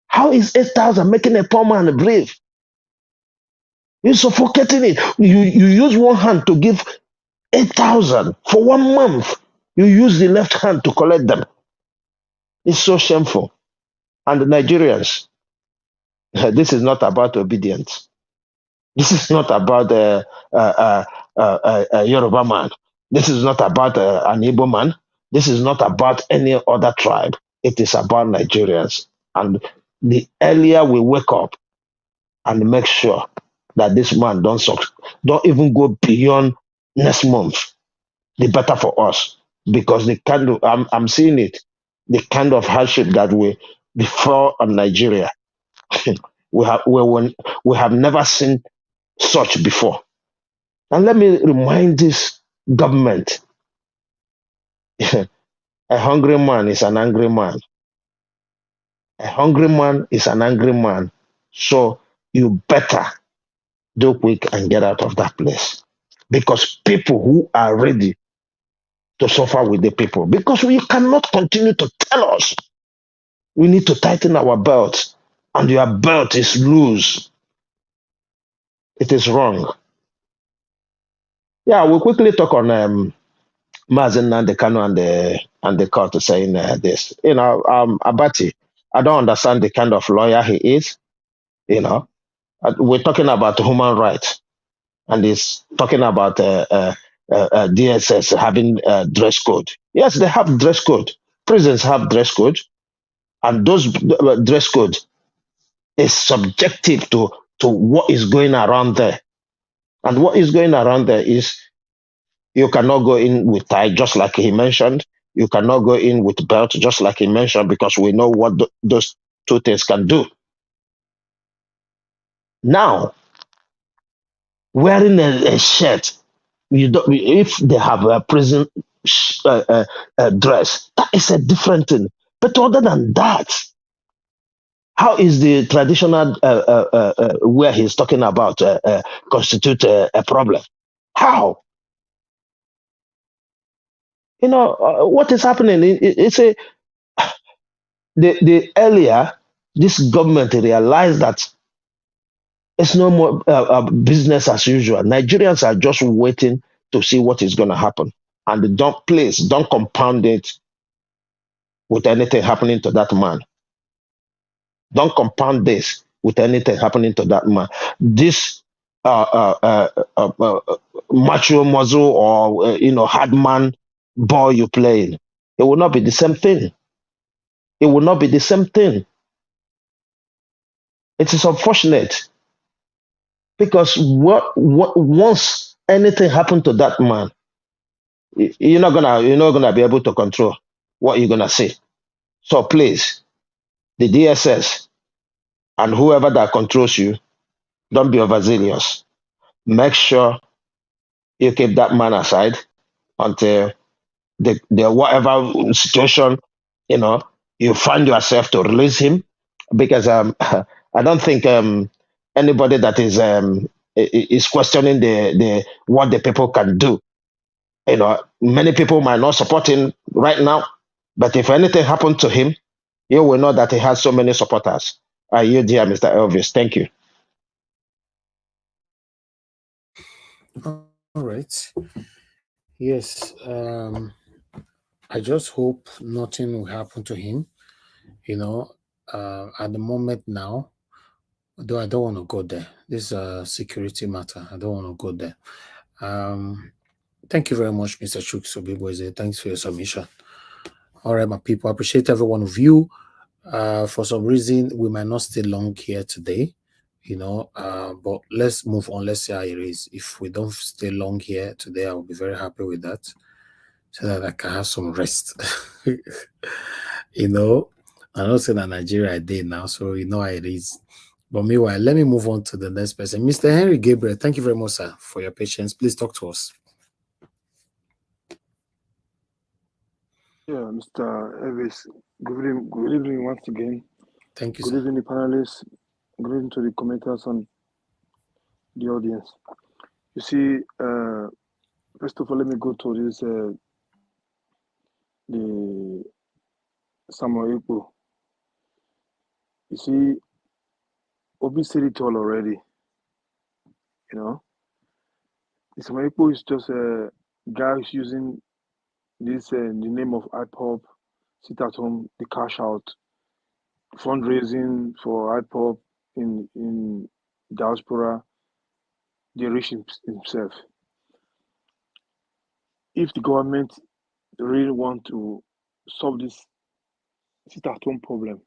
How is 8,000 making a poor man breathe? You're suffocating it. You use one hand to give 8,000 for 1 month. You use the left hand to collect them. It's so shameful. And the Nigerians, this is not about obedience. This is not about a Yoruba man. This is not about an Igbo man. This is not about any other tribe. It is about Nigerians. And the earlier we wake up and make sure that this man don't even go beyond next month, the better for us. Because the kind of I'm seeing it, the kind of hardship that we before on Nigeria, we have never seen such before. And let me remind this government, a hungry man is an angry man. A hungry man is an angry man. So you better do quick and get out of that place. Because people who are ready to suffer with the people, because we cannot continue to tell us we need to tighten our belts and your belt is loose. It is wrong. Yeah, we'll quickly talk on Mazen and the Kano and the court saying this. Abati, I don't understand the kind of lawyer he is. We're talking about human rights, and he's talking about DSS having dress code. Yes, they have dress code. Prisons have dress code, and those dress code is subjective to what is going around there. And what is going around there is you cannot go in with tie, just like he mentioned. You cannot go in with belt, just like he mentioned, because we know what those two things can do. Now, wearing a shirt, if they have a prison dress, that is a different thing. But other than that, how is the traditional where he's talking about constitute a problem? How? What is happening? It's the earlier this government realized that it's no more business as usual. Nigerians are just waiting to see what is going to happen, and don't compound it with anything happening to that man. Don't compound this with anything happening to that man. This macho muzzle or hard man ball you playing, it will not be the same thing. It will not be the same thing. It is unfortunate because once anything happened to that man, you're not gonna be able to control what you're gonna say. So please, the DSS and whoever that controls you, don't be overzealous. Make sure you keep that man aside until the whatever situation, you find yourself to release him. Because I don't think anybody that is questioning the what the people can do. Many people might not support him right now, but if anything happened to him, you will know that he has so many supporters. You, dear Mr. Elvis, thank you. All right. Yes. I just hope nothing will happen to him. At the moment now, though I don't want to go there. This is a security matter. I don't want to go there. Thank you very much, Mr. Chuksobiboise. Thanks for your submission. All right, my people. I appreciate every one of you. For some reason, we might not stay long here today, but let's move on. Let's see how it is. If we don't stay long here today, I will be very happy with that, so that I can have some rest. I'm not saying that Nigeria day now, so you know how it is. But meanwhile, let me move on to the next person. Mr. Henry Gabriel, thank you very much, sir, for your patience. Please talk to us. Yeah, Mr. Elvis, good evening once again. Thank you, Good sir. evening, the panelists. Good evening to the commenters and the audience. You see, first of all, let me go to this, the Samuel Ekpo. You see, Obi said it all already. The Samuel Ekpo is just a guy who's using this, the name of IPOP, sit at home, the cash out, fundraising for IPOP in diaspora, the rich himself. If the government really want to solve this sit-at-home problem,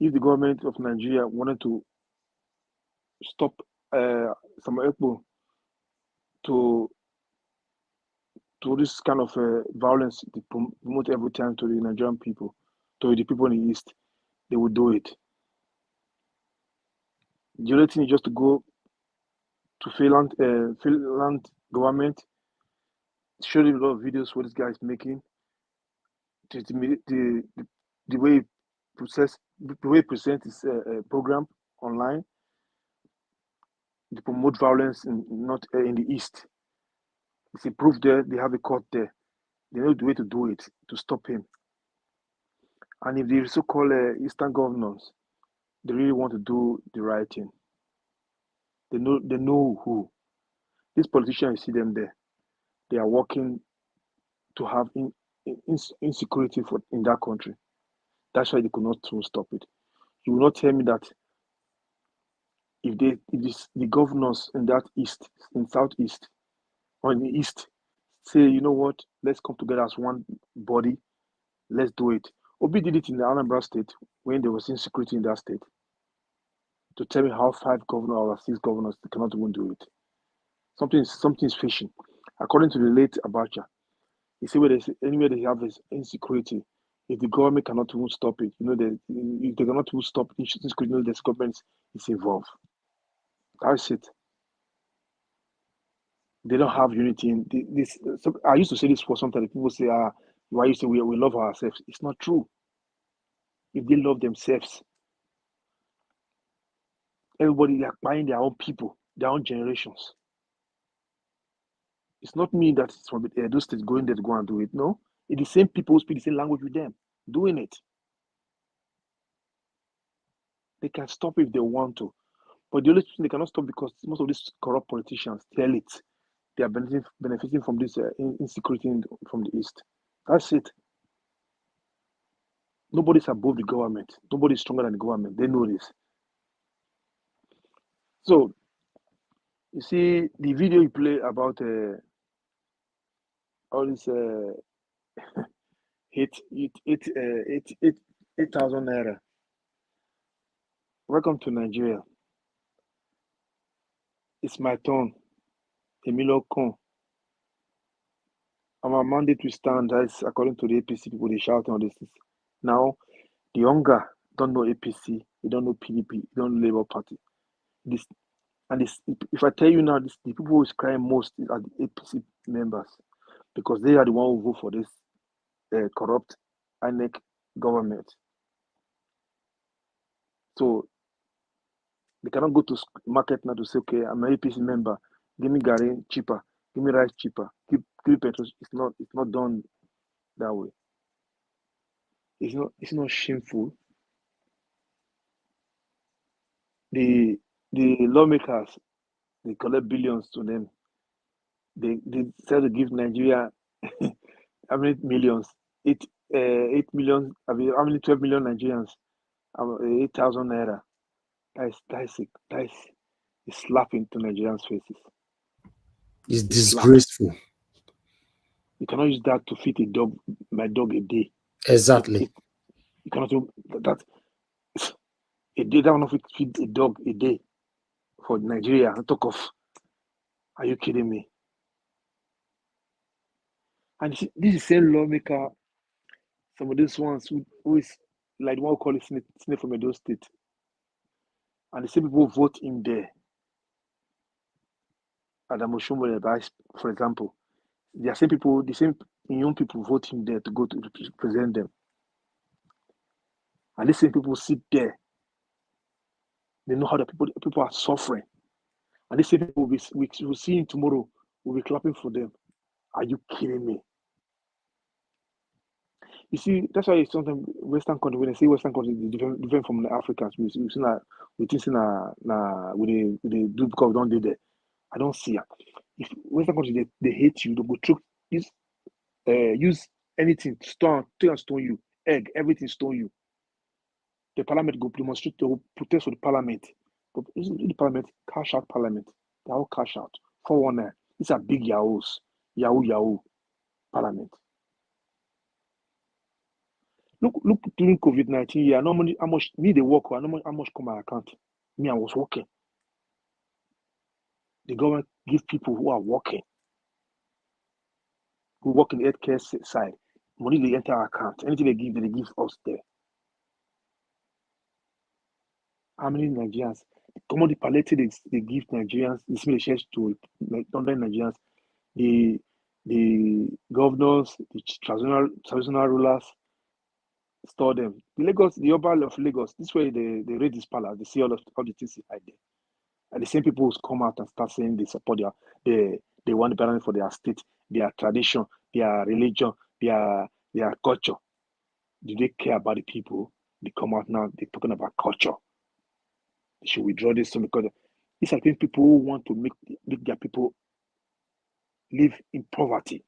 if the government of Nigeria wanted to stop Samuel Ekpo to this kind of violence they promote every time to the Nigerian people, to the people in the East, they would do it. The only thing is just to go to Finland government, show them a lot of videos what this guy is making, the way he presents his program online, to promote violence not in the East. It's a proof there. They have a court there. They know the way to do it to stop him. And if the so-called Eastern governors, they really want to do the right thing, they know who. These politicians, you see them there. They are working to have insecurity in that country. That's why they could not stop it. You will not tell me that if the governors in that East, in Southeast, or in the East, say, you know what, let's come together as one body, let's do it. Obi did it in the Anambra state when there was insecurity in that state. To tell me how 5 governors or 6 governors cannot even do it. Something's fishing. According to the late Abacha, you see where anywhere they have this insecurity, if the government cannot even stop it, if they cannot even stop insecurity, the government is involved. That's it. They don't have unity. I used to say this for sometimes. People say, why you say we love ourselves? It's not true. If they love themselves, everybody are buying their own people, their own generations. It's not me that is from those states going there to go and do it. No, it's the same people who speak the same language with them doing it. They can stop if they want to, but the only thing they cannot stop because most of these corrupt politicians tell it. They are benefiting from this insecurity from the East. That's it. Nobody's above the government. Nobody's stronger than the government. They know this. So you see the video you play about all this 8,000 naira. Welcome to Nigeria. It's my turn. Emilio Con. Our mandate to stand, that's according to the APC people, they shout on this. Now, the younger don't know APC, they don't know PDP, they don't know Labour Party. This and this, if I tell you now, the people who is crying most are the APC members, because they are the one who vote for this corrupt INEC government. So they cannot go to market now to say, okay, I'm an APC member, give me Gary cheaper, give me rice cheaper, give me petrol. It's not done that way. It's not shameful. The lawmakers, they collect billions to them. They try to give Nigeria how many millions? 8 million. I mean, how many 12 million Nigerians? 8,000 naira. That's it's slapping to Nigerians' faces. It's disgraceful. You cannot use that to feed my dog a day. Exactly. You cannot do that. A day that will not feed a dog a day for Nigeria. I talk of. Are you kidding me? And this is the same lawmaker. Some of these ones who is like the one who call it Senate from Edo State, and the same people vote in there. Adam Oshomole, for example, the same young people vote in there to go to represent them. And these same people sit there. They know how the people are suffering. And these same people we'll see him tomorrow, we'll be clapping for them. Are you kidding me? You see, that's why sometimes Western country, when they say Western country, is different from the Africans. We think we do because we don't do there. I don't see it. If Western country they hate you, they go through this use anything, stone you, egg, everything stone you. The parliament go demonstrate, they will protest for the parliament. But the parliament, cash out parliament. They all cash out. 419. These are big yahoos. Yahoo parliament. Look during COVID-19 year, normally how much me they work, how much come my account. Me, I was working. The government give people who are working, who work in the healthcare side, money they enter our account. Anything they give us there. How many Nigerians? Come on, the palliatives they give Nigerians, the similar shares to 100 Nigerians, the governors, the traditional rulers, store them. The Oba of Lagos, this way they raid this palace, they see all the things inside there. And the same people who come out and start saying they support they want the balance for their state, their tradition, their religion, their culture. Do they care about the people? They come out now, they're talking about culture. They should withdraw this because these are people who want to make their people live in poverty.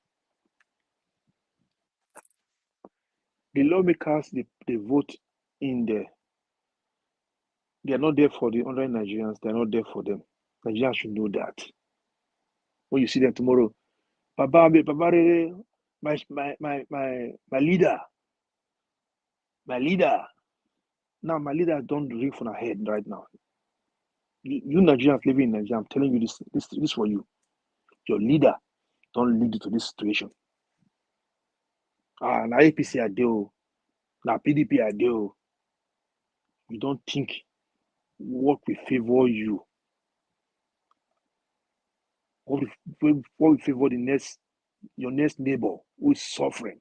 The lawmakers, they vote in there. They are not there for the 100 Nigerians. They are not there for them. Nigerians should know that. When you see them tomorrow, my leader. My leader. Now, my leader don't ring for our head right now. You Nigerians living in Nigeria, I'm telling you this for you. Your leader don't lead you to this situation. Now APC are there. Now PDP are there. You don't think what will favor you. What will favor your next neighbor who is suffering.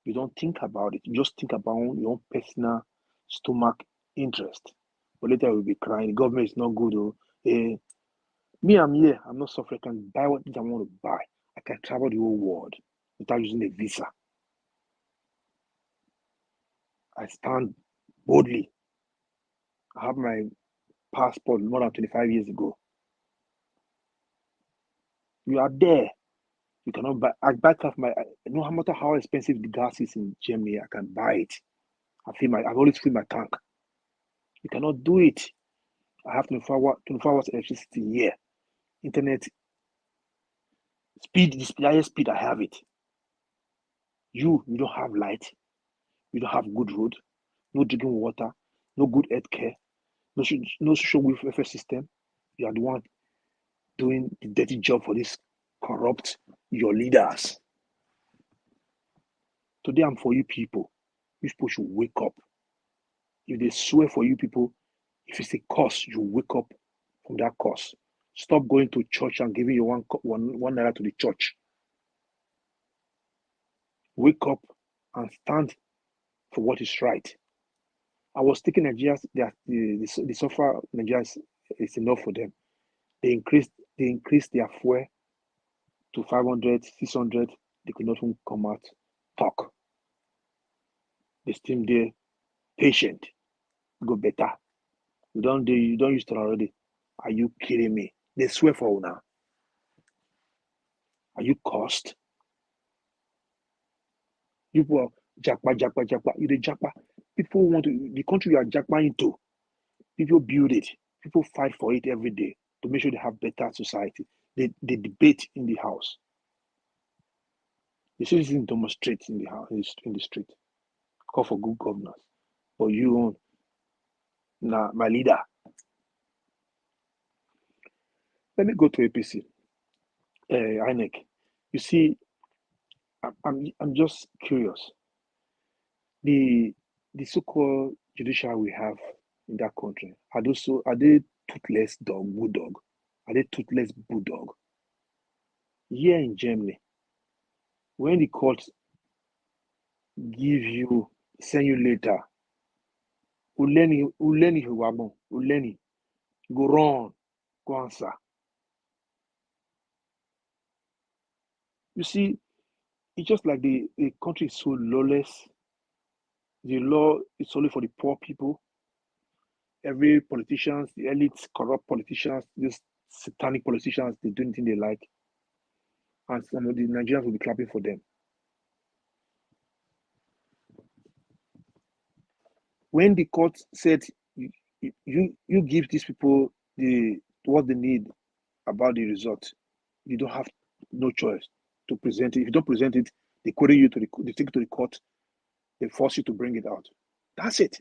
You don't think about it. You just think about your own personal stomach interest. But later you'll be crying. The government is not good. Me, I'm here. I'm not suffering. I can buy what I want to buy. I can travel the whole world without using a visa. I stand boldly. I have my passport more than 25 years ago. You are there. You cannot buy. I back off no matter how expensive the gas is in Germany, I can buy it. I've always filled my tank. You cannot do it. I have 24 hours electricity here. Internet speed, the highest speed I have it. You don't have light. You don't have good road, no drinking water, no good health care, no social welfare system. You are the one doing the dirty job for this corrupt your leaders. Today I'm for you people. You people should wake up. If they swear for you people, if it's a curse, you wake up from that curse. Stop going to church and giving your one naira to the church. Wake up and stand for what is right. I was thinking Nigerians, the suffer Nigerians is enough for them. They increased their fuel to 500, 600. They could not even come out, talk. They still there, patient, go better. You don't use it already. Are you kidding me? They swear for now. Are you cursed? People are jackpot. You the jackpot. People want to the country you are jackpot into. People build it. People fight for it every day to make sure they have better society. They debate in the house. The citizens demonstrate in the house, in the street, call for good governance. But you, my leader. Let me go to APC, INEC. You see, I'm just curious. The so-called judiciary we have in that country are they toothless bulldog? Are they toothless bulldog? Here in Germany, when the court send you later, Uleni, go run, go answer. You see, it's just like the country is so lawless. The law is only for the poor people. Every politicians, the elites, corrupt politicians, these satanic politicians, they do anything they like. And some of the Nigerians will be clapping for them. When the court said you give these people what they need about the result, you don't have no choice to present it. If you don't present it, they query you they take it to the court, they force you to bring it out. That's it.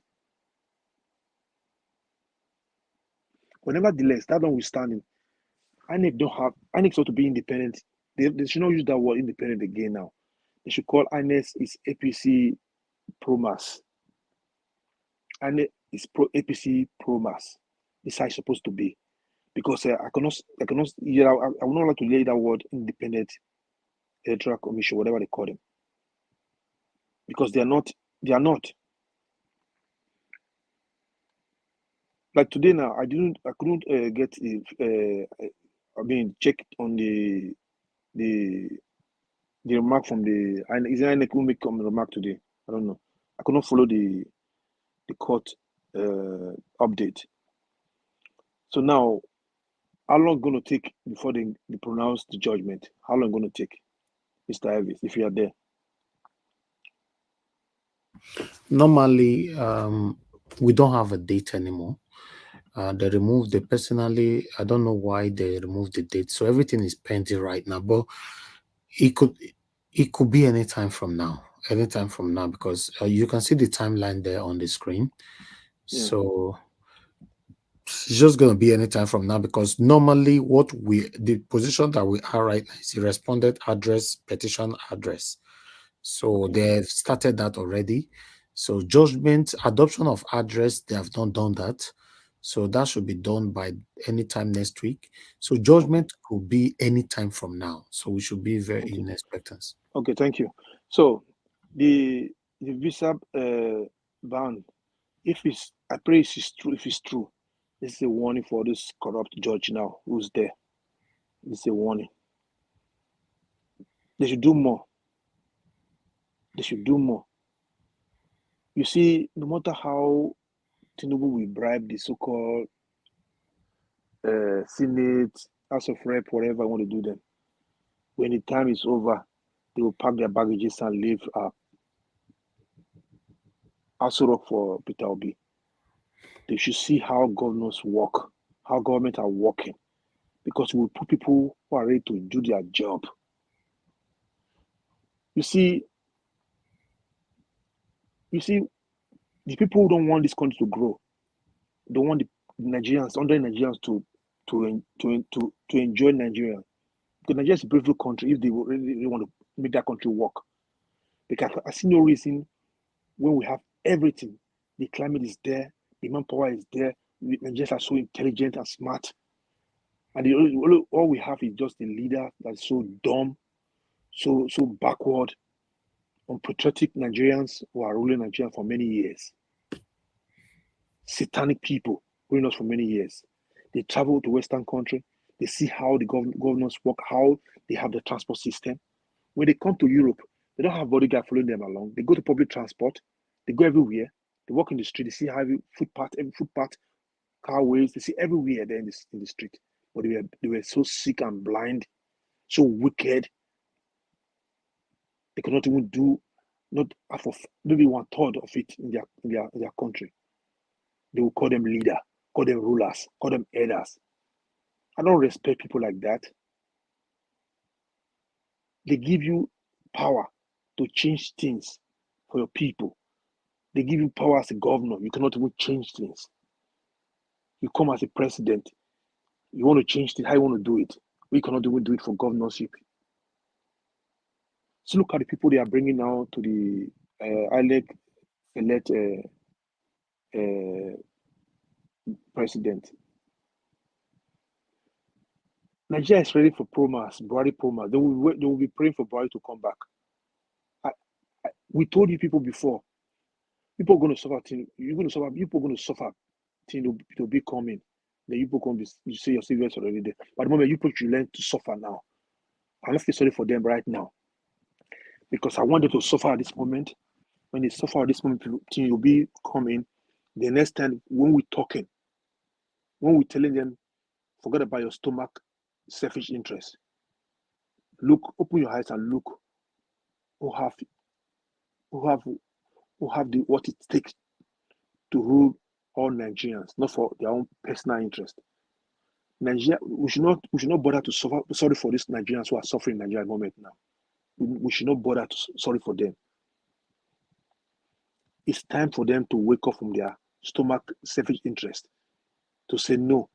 Whenever delays, that notwithstanding, INEC ought to be independent. They should not use that word independent again now. They should call INEC is APC Promas. INEC is APC Promas. This is how it's supposed to be. Because I would not like to hear that word independent electoral commission, whatever they call them. Because they are not. Like today now, I couldn't get check on the remark from the is there any who make a remark today? I don't know. I could not follow the court update. So now, how long going to take before they pronounce the judgment? How long going to take, Mr. Elvis, if you are there? Normally, we don't have a date anymore. They removed it personally. I don't know why they removed the date. So everything is pending right now. But it could be any time from now. Anytime from now, because you can see the timeline there on the screen. Yeah. So it's just going to be anytime from now, because normally the position that we are right now is the respondent address, petition address. So they've started that already. So judgment, adoption of address, they have not done that. So that should be done by any time next week. So judgment could be any time from now. So we should be very in expectancy. Okay, thank you. So the visa ban, I pray it's true. If it's true, this is a warning for this corrupt judge now who's there. This is a warning. They should do more. They should do more. You see, no matter how Tinubu will bribe the so-called Senate, House of Rep, whatever I want to do them, when the time is over, they will pack their baggages and leave Aso Rock for Peter Obi. They should see how governors work, how government are working, because we will put people who are ready to do their job. You see, the people who don't want this country to grow, don't want the Nigerians, under Nigerians to enjoy Nigeria. Because Nigeria is a beautiful country if they really want to make that country work. Because I see no reason when we have everything, the climate is there, the manpower is there, Nigerians are so intelligent and smart. And all we have is just a leader that's so dumb, so backward, unpatriotic Nigerians who are ruling Nigeria for many years. Satanic people ruling us for many years. They travel to Western country, they see how the governors work, how they have the transport system. When they come to Europe, they don't have bodyguard following them along. They go to public transport, they go everywhere, they walk in the street, they see how every footpath, carways, they see everywhere there in the street. But they were so sick and blind, so wicked. They cannot even do not half of maybe 1/3 of it in their country. They will call them leader, call them rulers, call them elders. I don't respect people like that. They give you power to change things for your people. They give you power as a governor. You cannot even change things. You come as a president. You want to change things. How you want to do it? We cannot even do it for governorship. So look at the people they are bringing now to the elect president. Nigeria is ready for Promas, Buhari Promas. They will be praying for Buhari to come back. We told you people before. People are going to suffer. You're going to suffer. People are going to suffer. To be coming. Then you people can be. You say your saviors already there. But the moment you people should learn to suffer now. I'm not feel sorry for them right now, because I want them to suffer at this moment. When they suffer at this moment, you'll be coming. The next time when we're talking, when we're telling them, forget about your stomach, selfish interest. Look, open your eyes and look. Who have what it takes to rule all Nigerians, not for their own personal interest. Nigeria, we should not bother to suffer. Sorry for these Nigerians who are suffering in Nigeria at the moment now. We should not bother to sorry for them. It's time for them to wake up from their stomach selfish interest, to say no.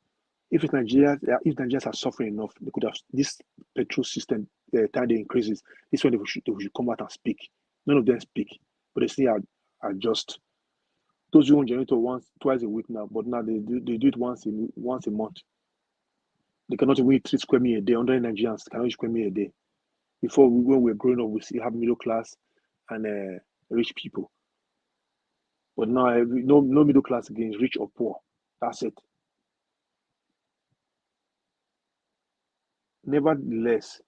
If Nigerians are suffering enough, they could have this petrol system time they increases. This one they should come out and speak. None of them speak, but they say are just. Those who own generator twice a week now, but now they do it once a month. They cannot even eat 3 square meals a day. 100 Nigerians cannot eat square meals a day. Before, when we were growing up, we still have middle class and rich people. But now, no middle class again, rich or poor. That's it. Nevertheless,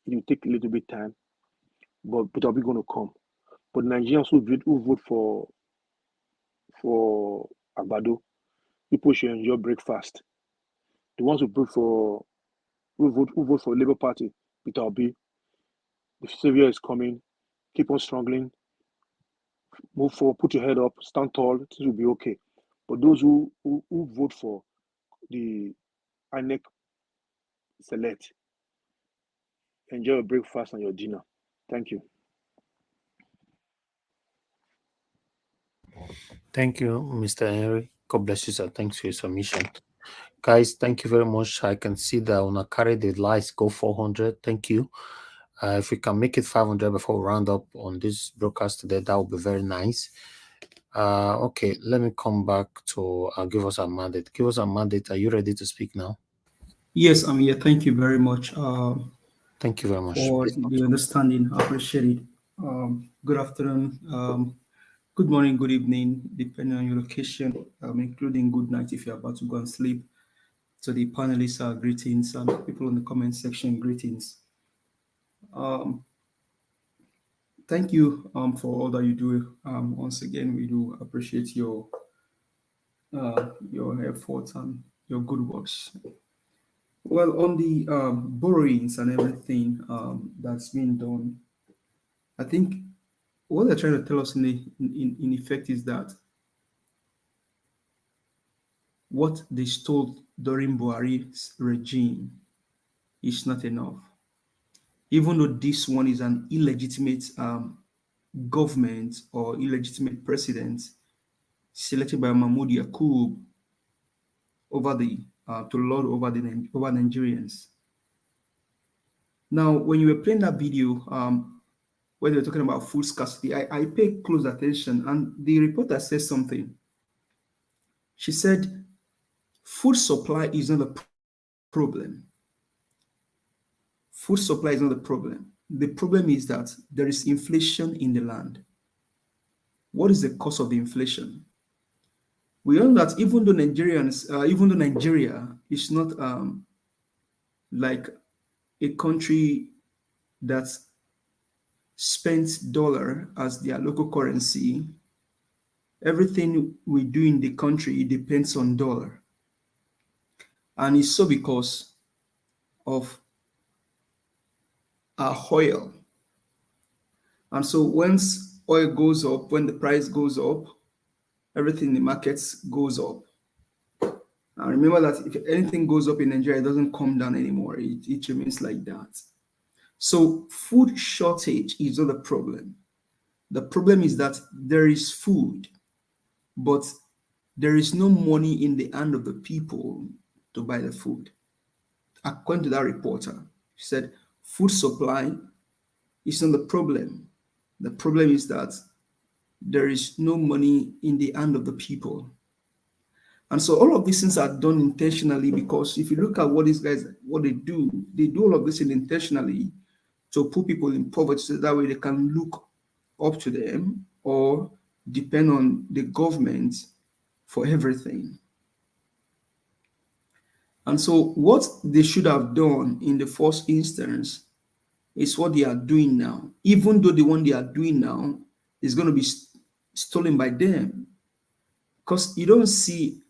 it will take a little bit time, but are we going to come? But Nigerians who vote for Agbado, people should enjoy breakfast. The ones who vote for Labour Party, Peter Obi, the savior is coming. Keep on struggling. Move forward. Put your head up. Stand tall. Things will be okay. But those who vote for the INEC select, enjoy your breakfast and your dinner. Thank you. Thank you, Mr. Henry. God bless you, sir. Thanks for your submission. Guys, thank you very much. I can see that on a carry the lights go 400. Thank you. If we can make it 500 before we round up on this broadcast today, that would be very nice. Okay, let me come back to give us a mandate. Give us a mandate. Are you ready to speak now? Yes, I'm here. Thank you very much. Thank you very much for the understanding. I appreciate it. Good afternoon, good morning, good evening, depending on your location, including good night if you're about to go and sleep. To the panelists, greetings, and people in the comment section, greetings. Thank you for all that you do. Once again, we do appreciate your efforts and your good works. Well, on the borrowings and everything that's been done, I think what they're trying to tell us in effect is that what they stole during Buhari's regime is not enough. Even though this one is an illegitimate government or illegitimate president selected by Mahmoud Yakub over the to lord over over Nigerians. Now, when you were playing that video, when they were talking about food scarcity, I paid close attention, and the reporter said something. She said, food supply is not a problem. Food supply is not the problem. The problem is that there is inflation in the land. What is the cause of the inflation? We know that even though Nigeria is not like a country that spends dollar as their local currency, everything we do in the country depends on dollar. And it's so because of our oil. And so once oil goes up, when the price goes up, everything in the markets goes up. Now remember that if anything goes up in Nigeria, it doesn't come down anymore. It remains like that. So food shortage is not a problem. The problem is that there is food, but there is no money in the hand of the people to buy the food. According to that reporter, she said, food supply is not the problem. The problem is that there is no money in the hand of the people. And so all of these things are done intentionally, because if you look at what these guys, what they do all of this intentionally to put people in poverty, so that way they can look up to them or depend on the government for everything. And so what they should have done in the first instance is what they are doing now, even though the one they are doing now is going to be stolen by them. Because you don't see,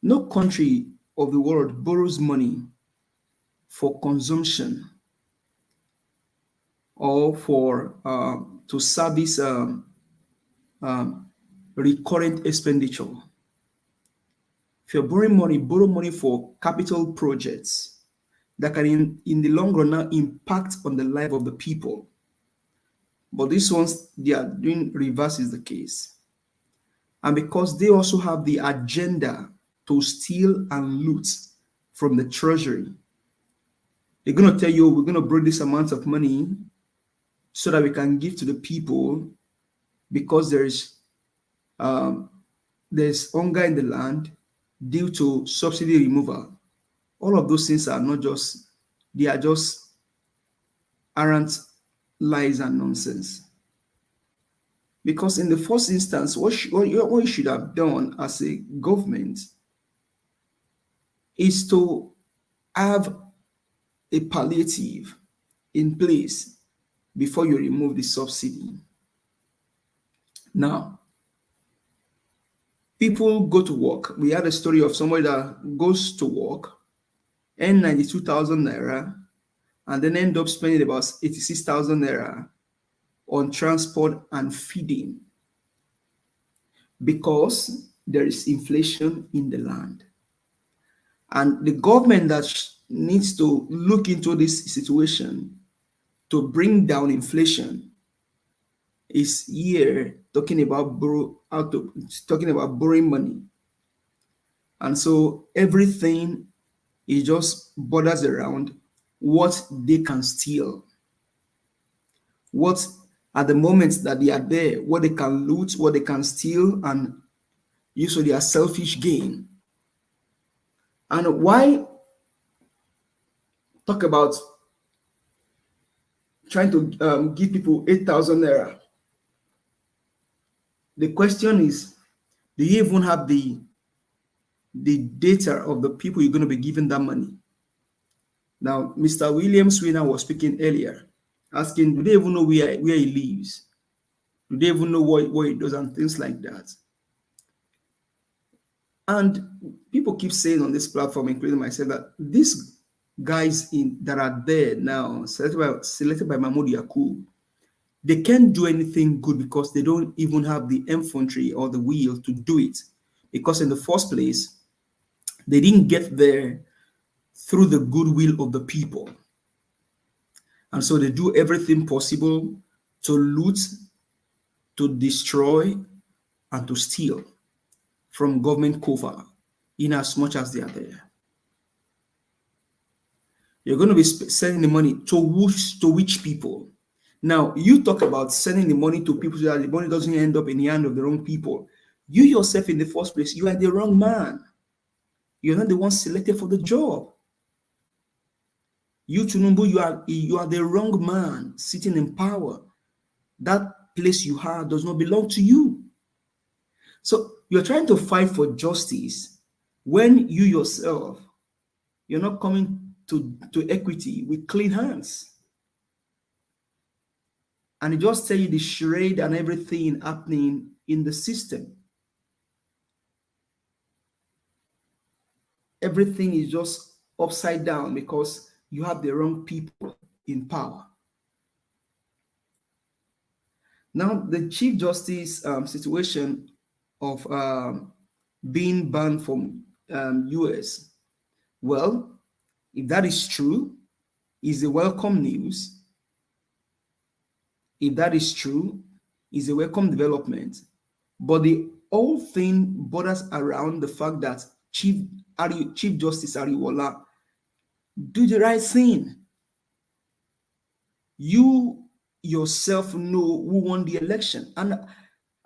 no country of the world borrows money for consumption or for to service recurrent expenditure. If you're borrowing money, borrow money for capital projects that can in the long run now impact on the life of the people. But these ones, they are doing reverse is the case. And because they also have the agenda to steal and loot from the treasury, they're going to tell you, we're going to borrow this amount of money so that we can give to the people, because there's hunger in the land due to subsidy removal. All of those things are not just, they are just arrant lies and nonsense. Because in the first instance, what you should have done as a government is to have a palliative in place before you remove the subsidy. Now, people go to work. We had a story of somebody that goes to work, earn 92,000 naira, and then end up spending about 86,000 naira on transport and feeding, because there is inflation in the land. And the government that needs to look into this situation to bring down inflation is here talking about borrowing money. And so everything is just borders around what they can steal, what at the moment that they are there, what they can loot, what they can steal and use for their selfish gain. And why talk about trying to give people 8,000 naira? The question is, do you even have the data of the people you're going to be giving that money? Now, Mr. William Sweeney was speaking earlier, asking, do they even know where he lives? Do they even know what he does and things like that? And people keep saying on this platform, including myself, that these guys that are there now, selected by Mahmoud Yakub, they can't do anything good because they don't even have the infantry or the will to do it. Because in the first place, They didn't get there through the goodwill of the people. And so they do everything possible to loot, to destroy, and to steal from government cover in as much as they are there. You're going to be sending the money to which people? Now, you talk about sending the money to people so that the money doesn't end up in the hand of the wrong people. You yourself, in the first place, you are the wrong man. You're not the one selected for the job. You, Tinubu, you are the wrong man sitting in power. That place you have does not belong to you. So you're trying to fight for justice when you yourself, you're not coming to equity with clean hands. And it just tell you the charade and everything happening in the system. Everything is just upside down because you have the wrong people in power. Now, the Chief Justice situation of being banned from US, well, if that is true, is a welcome news. If that is true, is a welcome development. But the whole thing borders around the fact that Chief Justice Ariwola do the right thing. You yourself know who won the election. And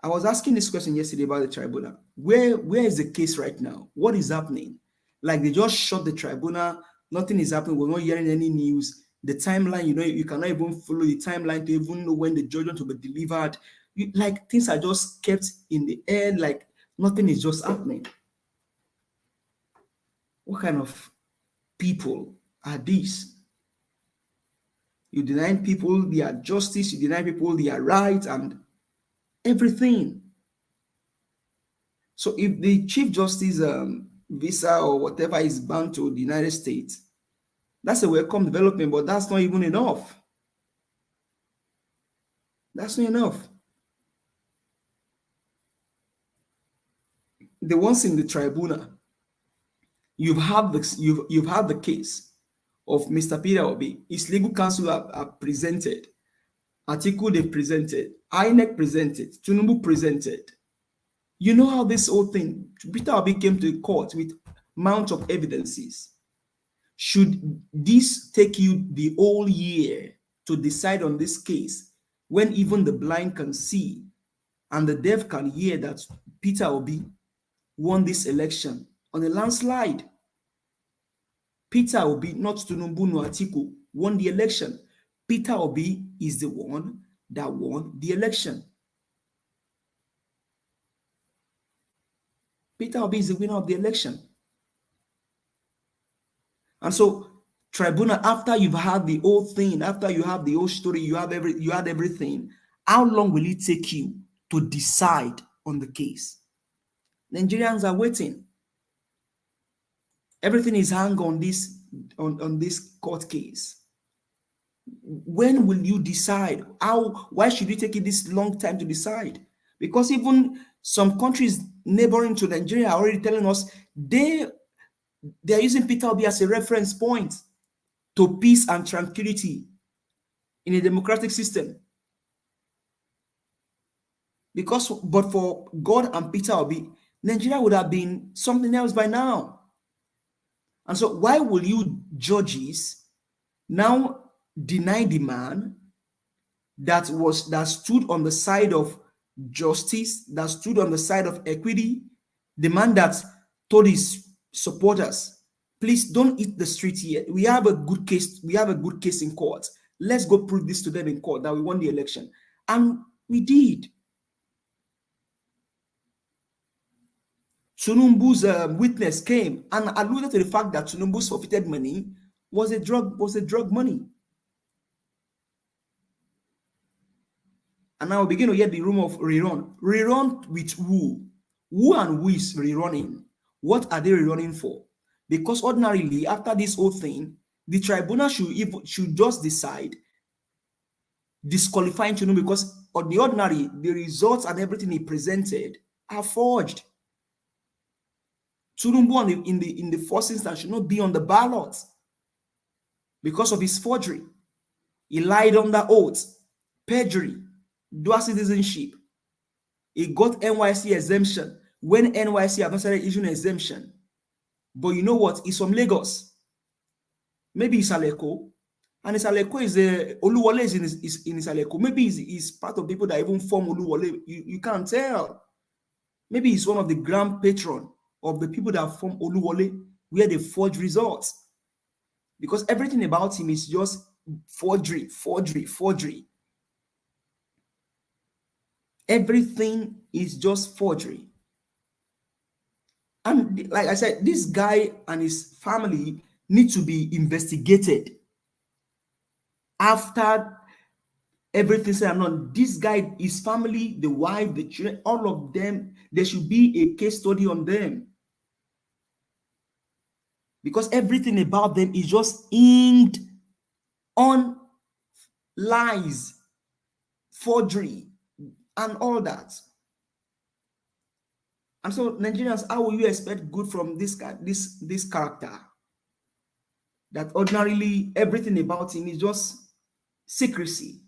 I was asking this question yesterday about the tribunal. Where is the case right now? What is happening? Like, they just shut the tribunal, nothing is happening, we're not hearing any news. The timeline, you cannot even follow the timeline to even know when the judgment will be delivered. Like, things are just kept in the air, like nothing is just happening. What kind of people are these? You deny people their justice, you deny people their rights and everything. So if the Chief Justice visa or whatever is bound to the United States, that's a welcome development, but that's not even enough. That's not enough. The ones in the tribunal, you've had the case of Mr. Peter Obi. His legal counsel are presented. Article they presented. INEC presented. Tinubu presented. You know how this whole thing, Peter Obi came to the court with amount of evidences. Should this take you the whole year to decide on this case when even the blind can see and the deaf can hear that Peter Obi won this election on a landslide? Peter Obi, not Tinubu nor Atiku, won the election. Peter Obi is the one that won the election. Peter Obi is the winner of the election. And so, tribunal, after you've had the whole thing, after you have the whole story, you had everything, how long will it take you to decide on the case? Nigerians are waiting. Everything is hung on this court case. When will you decide? Why should it take you this long time to decide? Because even some countries neighboring to Nigeria are already telling us they're using Peter Obi as a reference point to peace and tranquility in a democratic system. But for God and Peter Obi, Nigeria would have been something else by now. And so why will you judges now deny the man that stood on the side of justice, that stood on the side of equity, the man that told his supporters, please don't hit the street here. We have a good case. We have a good case in court. Let's go prove this to them in court that we won the election. And we did. Tinubu's witness came and alluded to the fact that Tinubu's forfeited money was a drug money. And now we begin to hear the rumor of rerun. Rerun with who? Who and who is rerunning? What are they rerunning for? Because ordinarily, after this whole thing, the tribunal should just decide disqualifying Tinubu, because on the ordinary, the results and everything he presented are forged. Tinubu in the first instance should not be on the ballot because of his forgery. He lied under oath, perjury, dual citizenship. He got NYC exemption when NYC have not started issuing exemption. But you know what? He's from Lagos. Maybe he's Aleko. And Isaleko is Oluwole is in Isaleko. Maybe he's part of people that even form Oluwole. You can't tell. Maybe he's one of the grand patron of the people that form Oluwole, where they forge results. Because everything about him is just forgery, forgery, forgery. Everything is just forgery. And like I said, this guy and his family need to be investigated. After everything said and done, this guy, his family, the wife, the children, all of them, there should be a case study on them. Because everything about them is just inked on lies, forgery, and all that. And so, Nigerians, how will you expect good from this character? That ordinarily everything about him is just secrecy.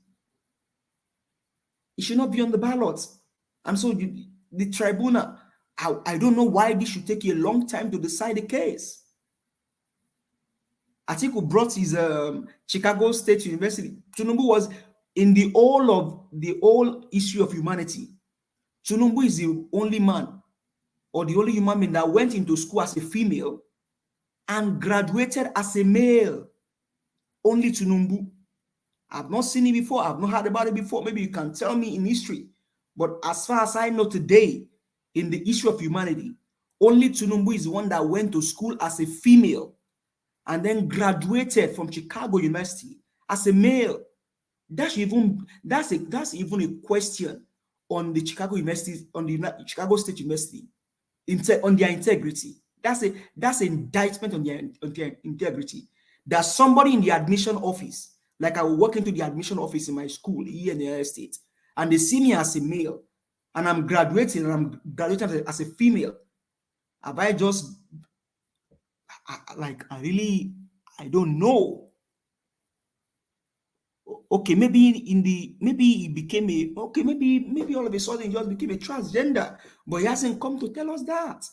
It should not be on the ballot. And so the tribunal, I don't know why this should take a long time to decide the case. Atiku brought his Chicago State University. Tinubu was in the whole issue of humanity. Tinubu is the only man or the only human being that went into school as a female and graduated as a male. Only Tinubu. I've not seen it before. I've not heard about it before. Maybe you can tell me in history. But as far as I know today, in the issue of humanity, only Tinubu is the one that went to school as a female and then graduated from Chicago University as a male. That's even a question on the Chicago University, on the Chicago State University, on their integrity. That's an indictment on their integrity. That somebody in the admission office, like I will walk into the admission office in my school here in the United States, and they see me as a male, and I'm graduating as a female. Have I just I don't know. Okay, maybe he became maybe all of a sudden he just became a transgender, but he hasn't come to tell us that.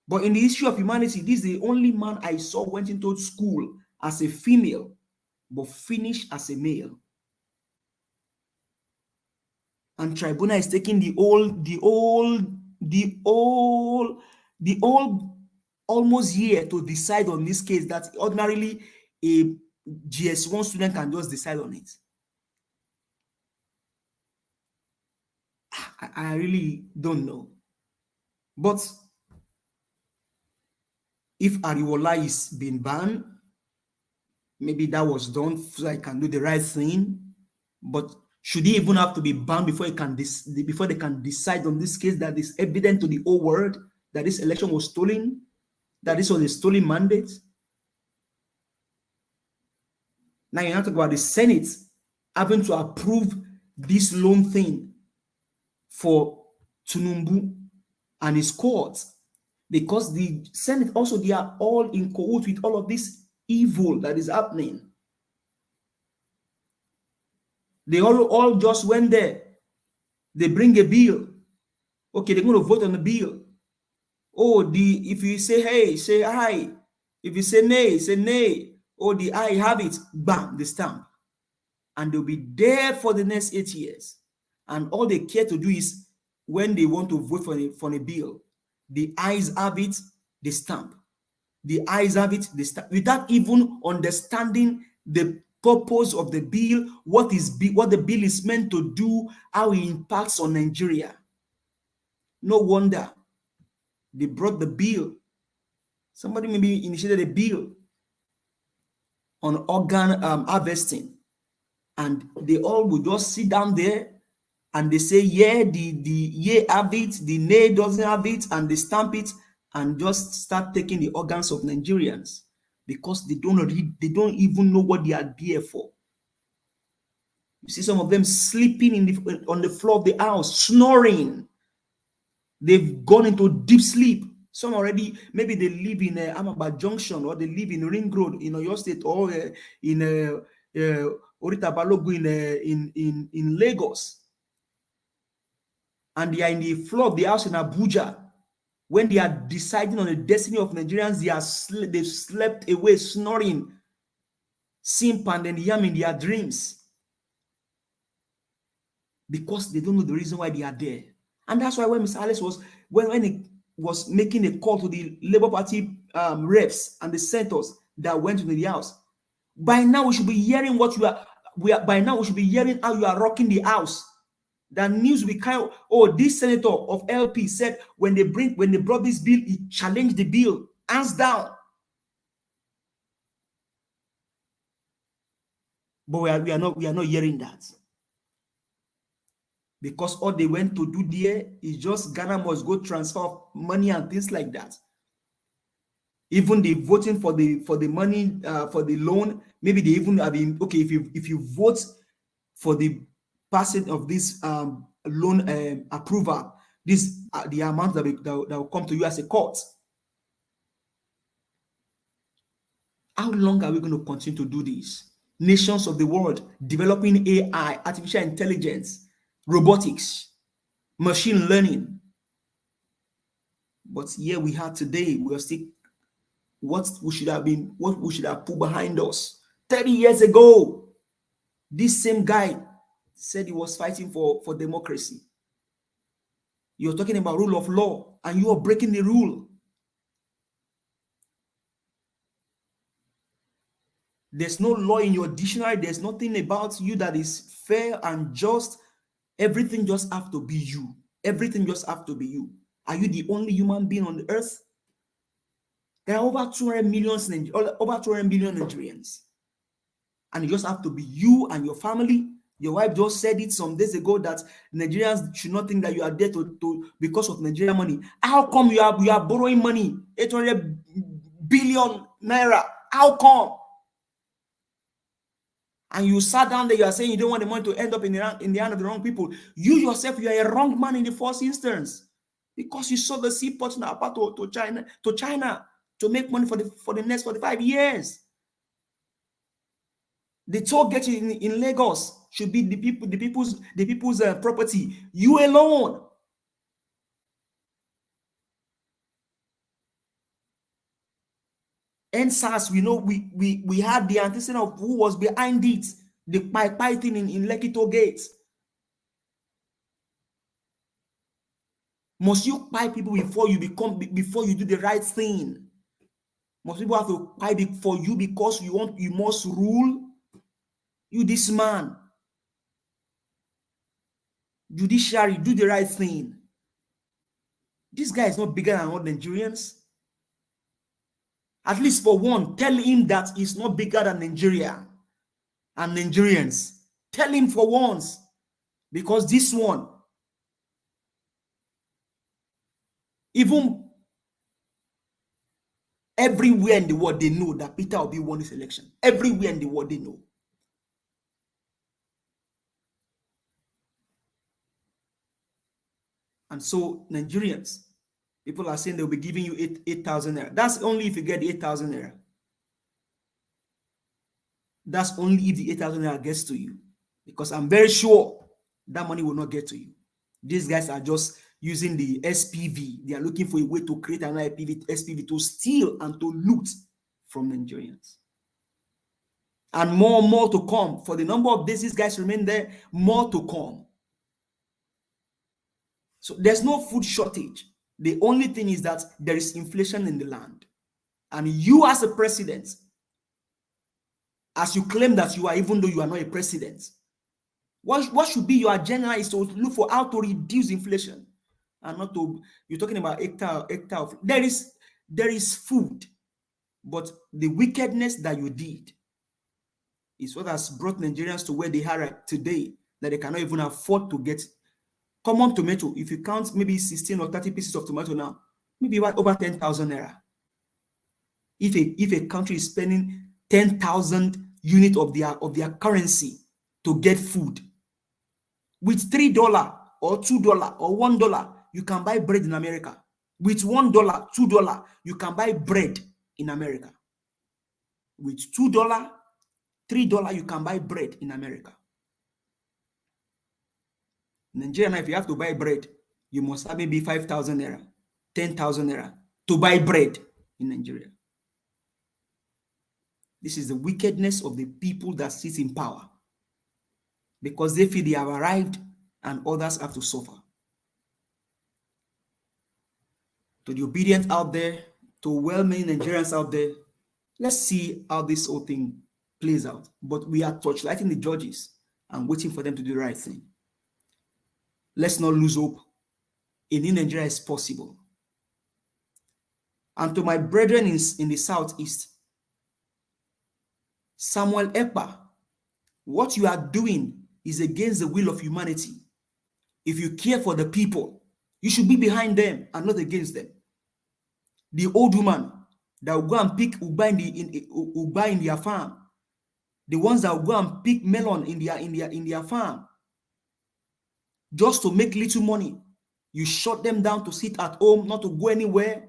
But in the issue of humanity, this is the only man I saw went into school as a female, but finished as a male. And tribunal is taking the old almost year to decide on this case that ordinarily a GS1 student can just decide on it. I really don't know. But if Ariwola is being banned, maybe that was done so I can do the right thing. But should he even have to be banned before they can decide on this case that is evident to the whole world that this election was stolen, that this was a stolen mandate? Now you have to talk about the Senate having to approve this loan thing for Tinubu and his courts, because the Senate also, they are all in cahoots with all of this evil that is happening. They all just went there. They bring a bill. Okay, they're going to vote on the bill. Oh, if you say hey, say aye. If you say nay, say nay. Oh, the aye have it. Bam, the stamp. And they'll be there for the next 8 years. And all they care to do is when they want to vote for a bill, the ayes have it, they stamp. The ayes have it, they stamp. Without even understanding the purpose of the bill, what the bill is meant to do, how it impacts on Nigeria. No wonder they brought the bill. Somebody maybe initiated a bill on organ harvesting, and they all would just sit down there and they say, yeah, the yay have it, the nay doesn't have it, and they stamp it and just start taking the organs of Nigerians because they don't even know what they are there for. You see some of them sleeping on the floor of the house, snoring. They've gone into deep sleep Some already, maybe they live in Amaba Junction, or they live in Ring Road in Oyo State, or in Orita Balogu in Lagos. And they are in the floor of the house in Abuja. When they are deciding on the destiny of Nigerians, they've slept away, snoring, simp and yam in their dreams. Because they don't know the reason why they are there. And that's why when Mr. Alex was, when he was making a call to the Labour Party reps and the senators that went to the house, by now we should be hearing what by now we should be hearing how you are rocking the house. That news we kind of, oh, this senator of LP said when they brought this bill, he challenged the bill, hands down. But we are not hearing that. Because all they went to do there is just Ghana must go transfer money and things like that. Even they voting for the money for the loan, maybe they even have been okay if you vote for the passing of this loan approval, this the amount that will come to you as a court. How long are we going to continue to do this? Nations of the world developing AI, artificial intelligence, robotics, machine learning. But here we are today, we are still what we should have put behind us. 30 years ago, this same guy said he was fighting for democracy. You're talking about rule of law, and you are breaking the rule. There's no law in your dictionary. There's nothing about you that is fair and just. Everything just have to be you. Everything just have to be you. Are you the only human being on the earth? There are over 200 million Nigerians. And you just have to be you and your family. Your wife just said it some days ago that Nigerians should not think that you are there to because of Nigerian money. How come you are borrowing money? 800 billion naira. How come? And you sat down there, you are saying you don't want the money to end up in the hand of the wrong people. You yourself, you are a wrong man in the first instance. Because you sold the seaport to China to make money for the next 45 years. The toll gate in Lagos should be the people's property. You alone. NSAS, we know we had the antecedent of who was behind it, the thing in Lekki toll gate. Must you buy people before you do the right thing? Most people have to buy for you because you must rule. You, this man. Judiciary, do the right thing. This guy is not bigger than all Nigerians. At least for one, tell him that he's not bigger than Nigeria and Nigerians. Tell him for once. Because this one, even everywhere in the world, they know that Peter Obi won this election. Everywhere in the world, they know. And so, Nigerians, people are saying they'll be giving you 8,000 naira. That's only if you get the 8,000 naira. That's only if the 8,000 naira gets to you. Because I'm very sure that money will not get to you. These guys are just using the SPV. They are looking for a way to create an SPV to steal and to loot from Nigerians. And more to come. For the number of days these guys remain there, more to come. So there's no food shortage. The only thing is that there is inflation in the land. And you as a president, as you claim that you are, even though you are not a president, what should be your agenda is to look for how to reduce inflation. And not to, you're talking about hectare of, there is food, but the wickedness that you did is what has brought Nigerians to where they are today, that they cannot even afford to get common tomato. If you count maybe 16 or 30 pieces of tomato now, maybe over 10,000 naira. If a country is spending 10,000 units of their currency to get food, with $3 or $2 or $1, you can buy bread in America. With $1, $2, you can buy bread in America. With $2, $3, you can buy bread in America. In Nigeria, if you have to buy bread, you must have maybe 5,000 naira, 10,000 naira to buy bread in Nigeria. This is the wickedness of the people that sit in power, because they feel they have arrived and others have to suffer. To the obedient out there, to well-meaning Nigerians out there, let's see how this whole thing plays out. But we are torchlighting the judges and waiting for them to do the right thing. Let's not lose hope. A new Nigeria is possible. And to my brethren in the Southeast, Samuel Ekpa, what you are doing is against the will of humanity. If you care for the people, you should be behind them and not against them. The old woman that will go and pick Uba in their farm, the ones that will go and pick melon in their farm, just to make little money, you shut them down to sit at home, not to go anywhere.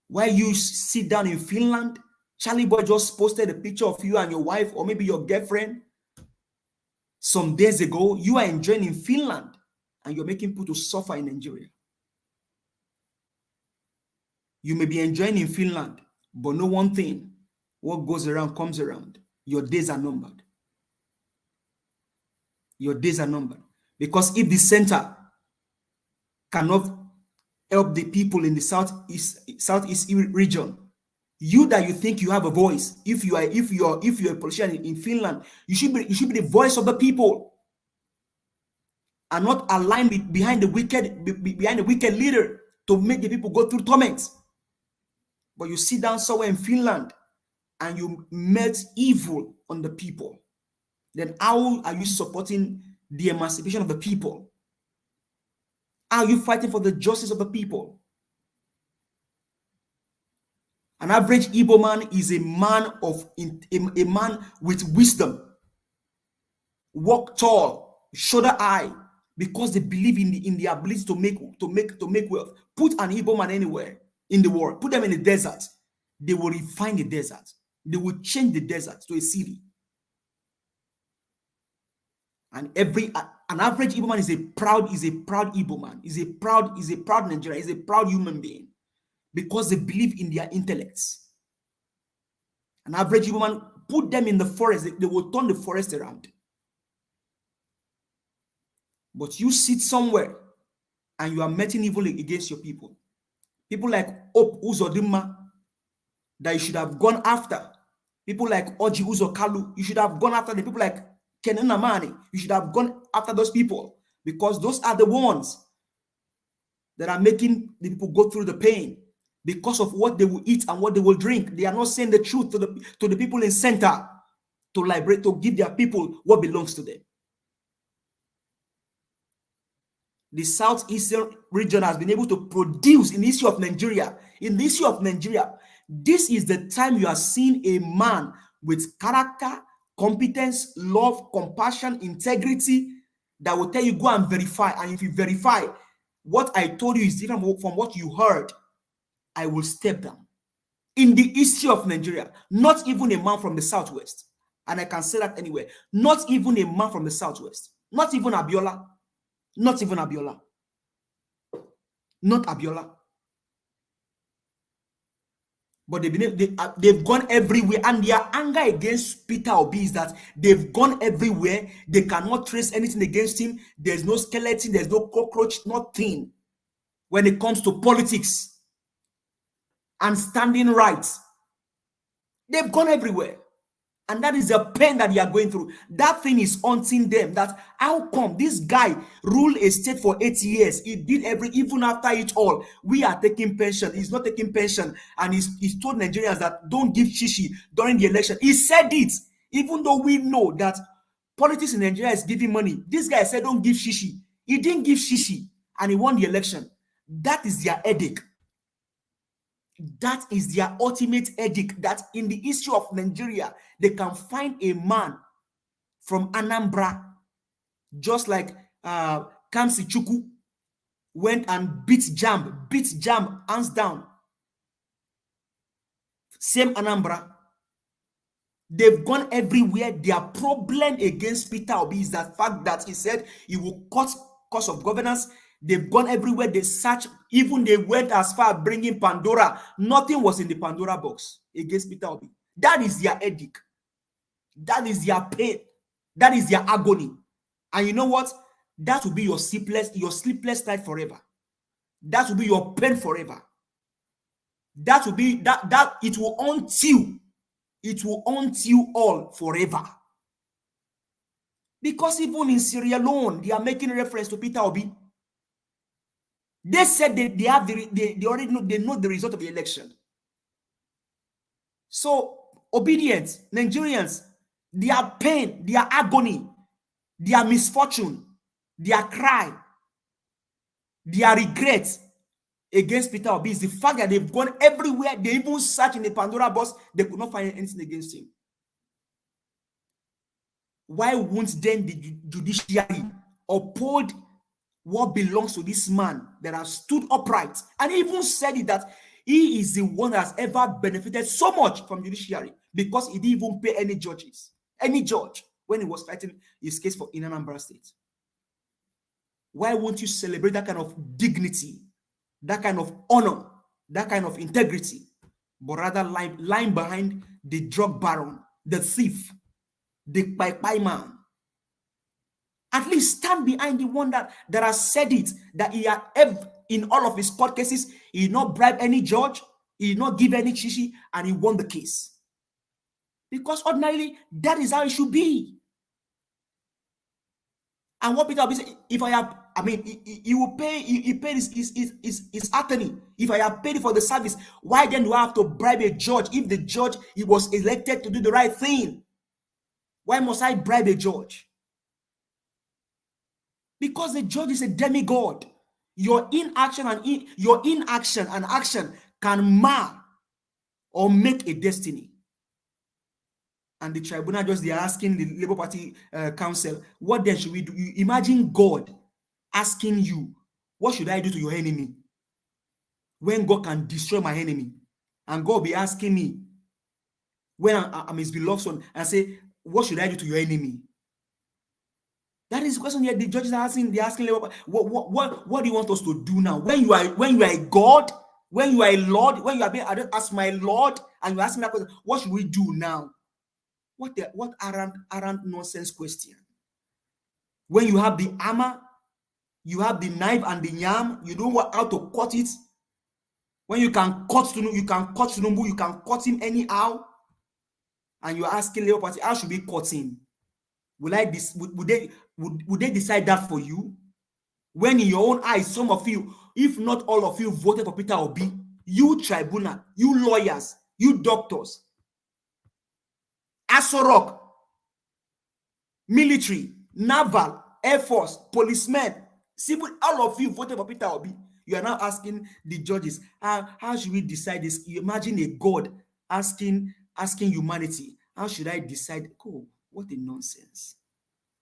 While you sit down in Finland, Charlie Boy just posted a picture of you and your wife, or maybe your girlfriend, some days ago. You are enjoying in Finland, and you're making people to suffer in Nigeria. You may be enjoying in Finland, but know one thing: what goes around comes around. Your days are numbered. Your days are numbered. Because if the center cannot help the people in the southeast region, you that you think you have a voice, if you're a politician in Finland, you should be the voice of the people, and not aligned behind the wicked leader to make the people go through torments. But you sit down somewhere in Finland and you melt evil on the people. Then how are you supporting the emancipation of the people? How are you fighting for the justice of the people? An average Igbo man is a man with wisdom. Walk tall, shoulder high, because they believe in the ability to make wealth. Put an Igbo man anywhere in the world, put them in the desert, they will refine the desert. They will change the desert to a city. And an average Igbo man is a proud Igbo man, is a proud Nigerian, is a proud human being, because they believe in their intellects. An average Igbo man, put them in the forest, they will turn the forest around. But you sit somewhere and you are meting evil against your people. People like Hope Uzodinma, that you should have gone after. People like Oji Uzokalu, you should have gone after them. People like Kenan Amani, you should have gone after those people, because those are the ones that are making the people go through the pain because of what they will eat and what they will drink. They are not saying the truth to the people in center to liberate, to give their people what belongs to them. The southeastern region has been able to produce in the issue of Nigeria. In the issue of Nigeria, this is the time you are seeing a man with character, competence, love, compassion, integrity, that will tell you, go and verify. And if you verify what I told you is different from what you heard, I will step down. In the history of Nigeria, not even a man from the southwest, and I can say that anywhere, not even a man from the southwest, not even Abiola. Not even Abiola. Not Abiola. But they've gone everywhere, and their anger against Peter Obi is that they've gone everywhere. They cannot trace anything against him. There's no skeleton, there's no cockroach, nothing when it comes to politics and standing rights. They've gone everywhere. And that is the pain that they are going through. That thing is haunting them. That how come this guy ruled a state for 8 years? He did even after it all. We are taking pension. He's not taking pension. And he's told Nigerians that don't give shishi during the election. He said it. Even though we know that politics in Nigeria is giving money. This guy said don't give shishi. He didn't give shishi. And he won the election. That is their headache. That is their ultimate headache, that in the history of Nigeria, they can find a man from Anambra, just like Kamsi Chukwu, went and beat Jam, hands down. Same Anambra. They've gone everywhere. Their problem against Peter Obi is the fact that he said he will cut cost of governance. They've gone everywhere. They search. Even they went as far as bringing Pandora. Nothing was in the Pandora box against Peter Obi. That is their headache. That is their pain. That is their agony. And you know what? That will be your sleepless night forever. That will be your pain forever. That will be that it will haunt you. It will haunt you all forever. Because even in Syria alone, they are making reference to Peter Obi. They said that they already know the result of the election. So obedience, Nigerians, their pain, their agony, their misfortune, their cry, their regret against Peter Obi is the fact that they've gone everywhere. They even searched in the Pandora box. They could not find anything against him. Why won't then the judiciary uphold what belongs to this man that has stood upright and even said it that he is the one that has ever benefited so much from judiciary because he didn't even pay any judge when he was fighting his case for in Anambra State? Why won't you celebrate that kind of dignity, that kind of honor, that kind of integrity, but rather lying behind the drug baron, the thief, the pie man? At least stand behind the one that has said it, that he had in all of his court cases, he did not bribe any judge, he did not give any chichi, and he won the case. Because ordinarily, that is how it should be. And what Peter Obi said, if I have, I mean, he will pay, he paid his attorney. If I have paid for the service, why then do I have to bribe a judge if the judge, he was elected to do the right thing? Why must I bribe a judge? Because the judge is a demigod. Your inaction and action can mar or make a destiny. And the tribunal they are asking the Labour Party council, what then should we do? You imagine God asking you, what should I do to your enemy? When God can destroy my enemy. And God will be asking me, when I'm his beloved son, and say, what should I do to your enemy? That is the question here. The judges are asking. They're asking, what do you want us to do now? When you are a God, when you are a Lord, when you are being asked my Lord, and you ask me that question, what should we do now? What arrant nonsense question? When you have the hammer, you have the knife and the yam, you don't know how to cut it. When you can cut Tinubu, you can cut him anyhow, and you're asking Labour Party, how should we cut him? Would they decide that for you? When in your own eyes, some of you, if not all of you, voted for Peter Obi, you tribunal, you lawyers, you doctors, Asorok, military, naval, air force, policemen, civil, all of you voted for Peter Obi. You are now asking the judges, how should we decide this? You imagine a God asking humanity, how should I decide? Oh, what a nonsense.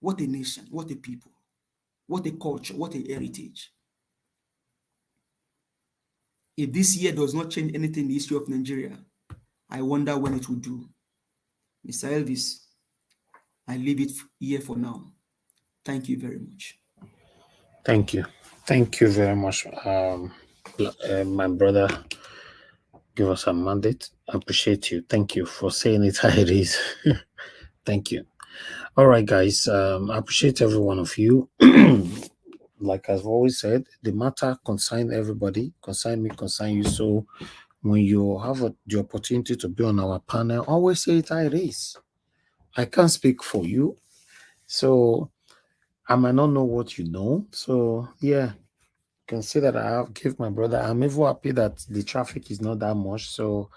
What a nation, what a people, what a culture, what a heritage. If this year does not change anything in the history of Nigeria, I wonder when it will do. Mr. Elvis, I leave it here for now. Thank you very much. Thank you. Thank you very much, my brother. Give us a mandate. I appreciate you. Thank you for saying it how it is. Thank you. All right, guys. I appreciate every one of you. Like I've always said, the matter concern everybody, concern me, concern you. So when you have the opportunity to be on our panel, always say it how it is. I can't speak for you, so I might not know what you know. So yeah, you can see that I have give my brother. I'm even happy that the traffic is not that much. So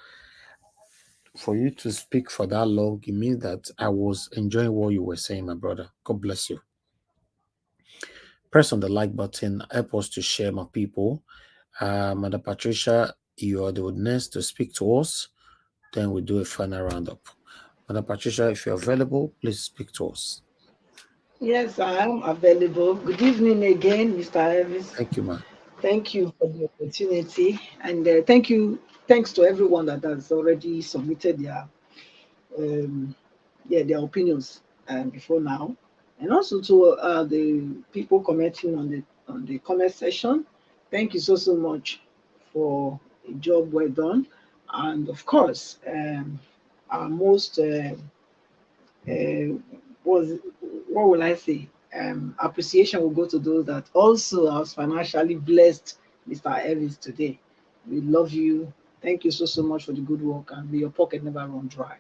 for you to speak for that long, it means that I was enjoying what you were saying, my brother. God bless you. Press on the like button. Help us to share, my people. Madam Patricia, you are the next to speak to us. Then we'll do a final roundup. Madam Patricia, if you're available, please speak to us. Yes, I am available. Good evening again, Mr. Elvis. Thank you, ma'am. Thank you for the opportunity, and thanks to everyone that has already submitted um, their opinions before now, and also to the people commenting on the comment section. Thank you so much for a job well done, and of course, our most uh, was what will I say? Appreciation will go to those that also are financially blessed, Mr. Ellis, today. We love you. Thank you so much for the good work, and may your pocket never run dry.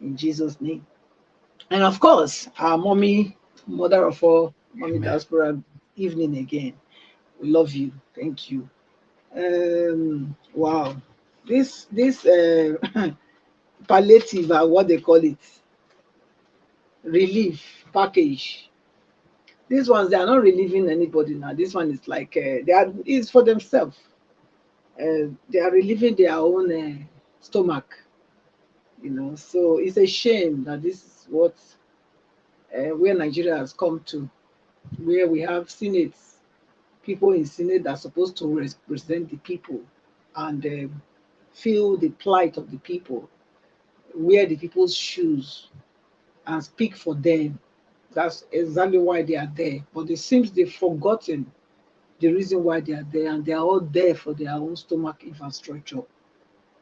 In Jesus' name. And of course, our mommy, mother of all, mommy Amen. diaspora, evening again. We love you. Thank you. Wow. This palliative, what they call it, relief package. These ones, they are not relieving anybody now. This one is like is for themselves. They are relieving their own stomach, So it's a shame that this is what where Nigeria has come to, where we have senates, people in senate that are supposed to represent the people and feel the plight of the people, wear the people's shoes, and speak for them. That's exactly why they are there. But it seems they've forgotten the reason why they are there, and they are all there for their own stomach infrastructure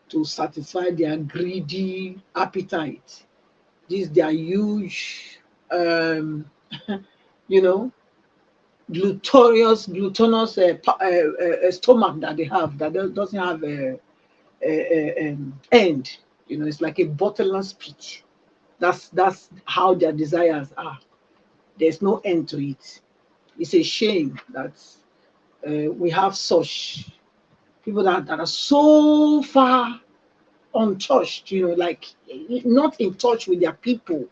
to satisfy their greedy appetite. This their huge, you know, glutinous stomach that they have that doesn't have a end. It's like a bottomless pit. That's how their desires are. There's no end to it. It's a shame that we have such people that are so far untouched, like not in touch with their people,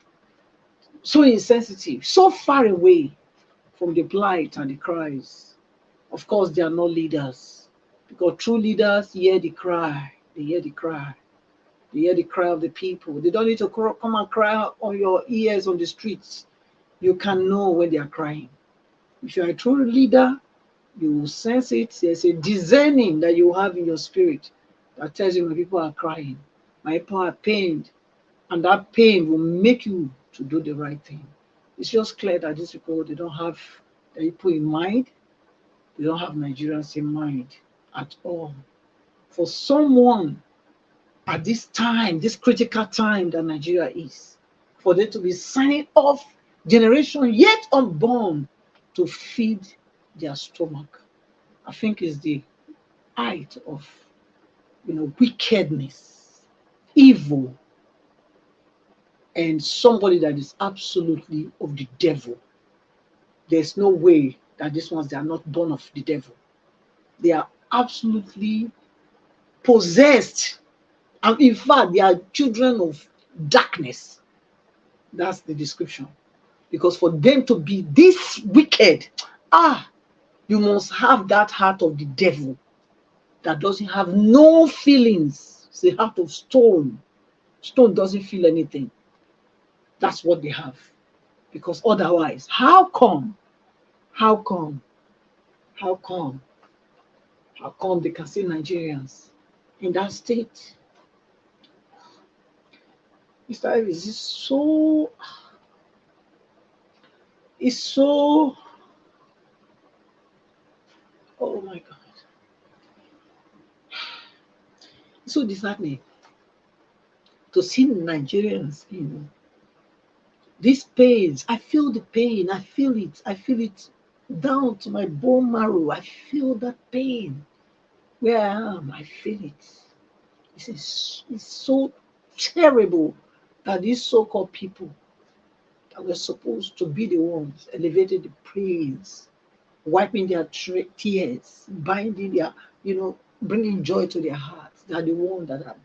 so insensitive, so far away from the plight and the cries. Of course, they are not leaders, because true leaders hear the cry. They hear the cry. They hear the cry of the people. They don't need to come and cry on your ears on the streets. You can know when they are crying. If you are a true leader, you will sense it. There's a discerning that you have in your spirit that tells you when people are crying, my people are pained, and that pain will make you to do the right thing. It's just clear that these people, they don't have the people in mind. They don't have Nigerians in mind at all. For someone at this time, this critical time that Nigeria is, for them to be signing off generation yet unborn to feed their stomach, I think is the height of wickedness, evil, and somebody that is absolutely of the devil. There's no way that these ones, they are not born of the devil. They are absolutely possessed, and in fact they are children of darkness. That's the description. Because for them to be this wicked, you must have that heart of the devil that doesn't have no feelings. It's a heart of stone. Stone doesn't feel anything. That's what they have. Because otherwise, how come how come they can see Nigerians in that state? Mr. Elvis, it's so, oh my God, it's so disheartening to see Nigerians in these pains. I feel the pain. I feel it down to my bone marrow. I feel that pain where I am. I feel it. It's so terrible that these so-called people that were supposed to be the ones elevated the praise, wiping their tears, binding their, bringing joy to their hearts. They are the ones that are,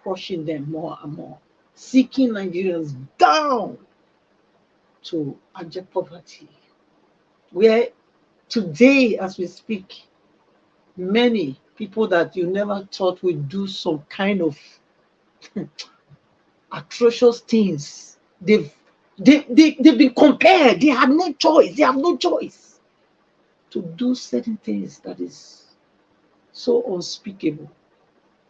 crushing them more and more, seeking Nigerians down to abject poverty. Where today, as we speak, many people that you never thought would do some kind of atrocious things, they've been compared. They have no choice. to do certain things that is so unspeakable.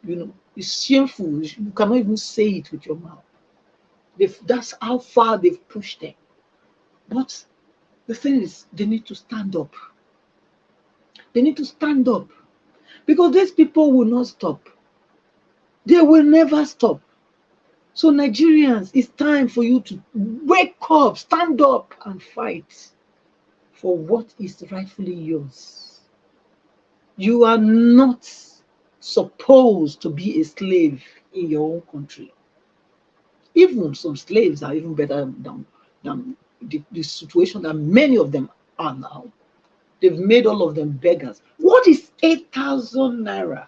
You know, it's shameful. You cannot even say it with your mouth. That's how far they've pushed them. But the thing is, they need to stand up. They need to stand up because these people will not stop. They will never stop. So Nigerians, it's time for you to wake up, stand up and fight for what is rightfully yours. You are not supposed to be a slave in your own country. Even some slaves are even better than the situation that many of them are now. They've made all of them beggars. What is 8,000 naira?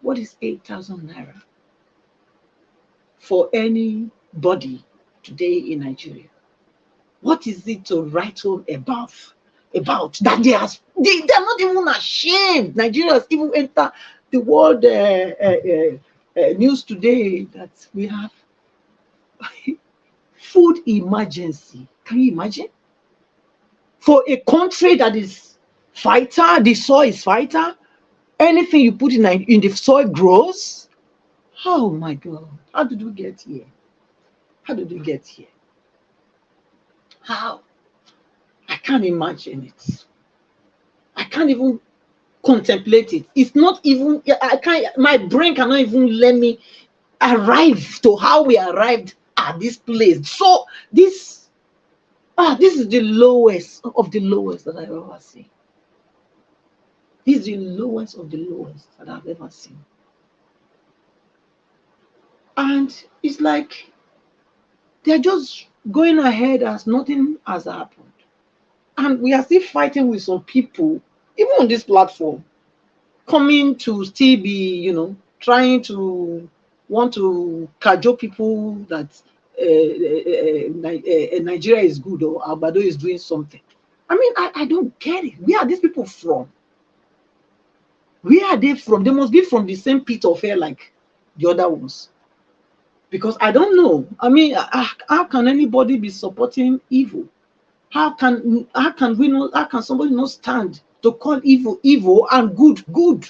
What is 8,000 naira for anybody today in Nigeria? What is it to write home about that they're not even ashamed? Nigerians even enter the world news today that we have food emergency. Can you imagine? For a country that is fighter, the soil is fighter, anything you put in the soil grows. Oh my God, how did we get here? How did we get here? How? I can't imagine it. I can't even contemplate it. It's not even, I can't, my brain cannot even let me arrive to how we arrived at this place. So this is the lowest of the lowest that I've ever seen. This is the lowest of the lowest that I've ever seen. And it's like they're just going ahead as nothing has happened. And we are still fighting with some people, even on this platform, coming to still be, you know, trying to want to cajole people that Nigeria is good or Albado is doing something. I mean, I don't get it. Where are these people from? Where are they from? They must be from the same pit of hell like the other ones. Because I don't know. I mean, how can anybody be supporting evil? How can we not? How can somebody not stand to call evil evil and good good?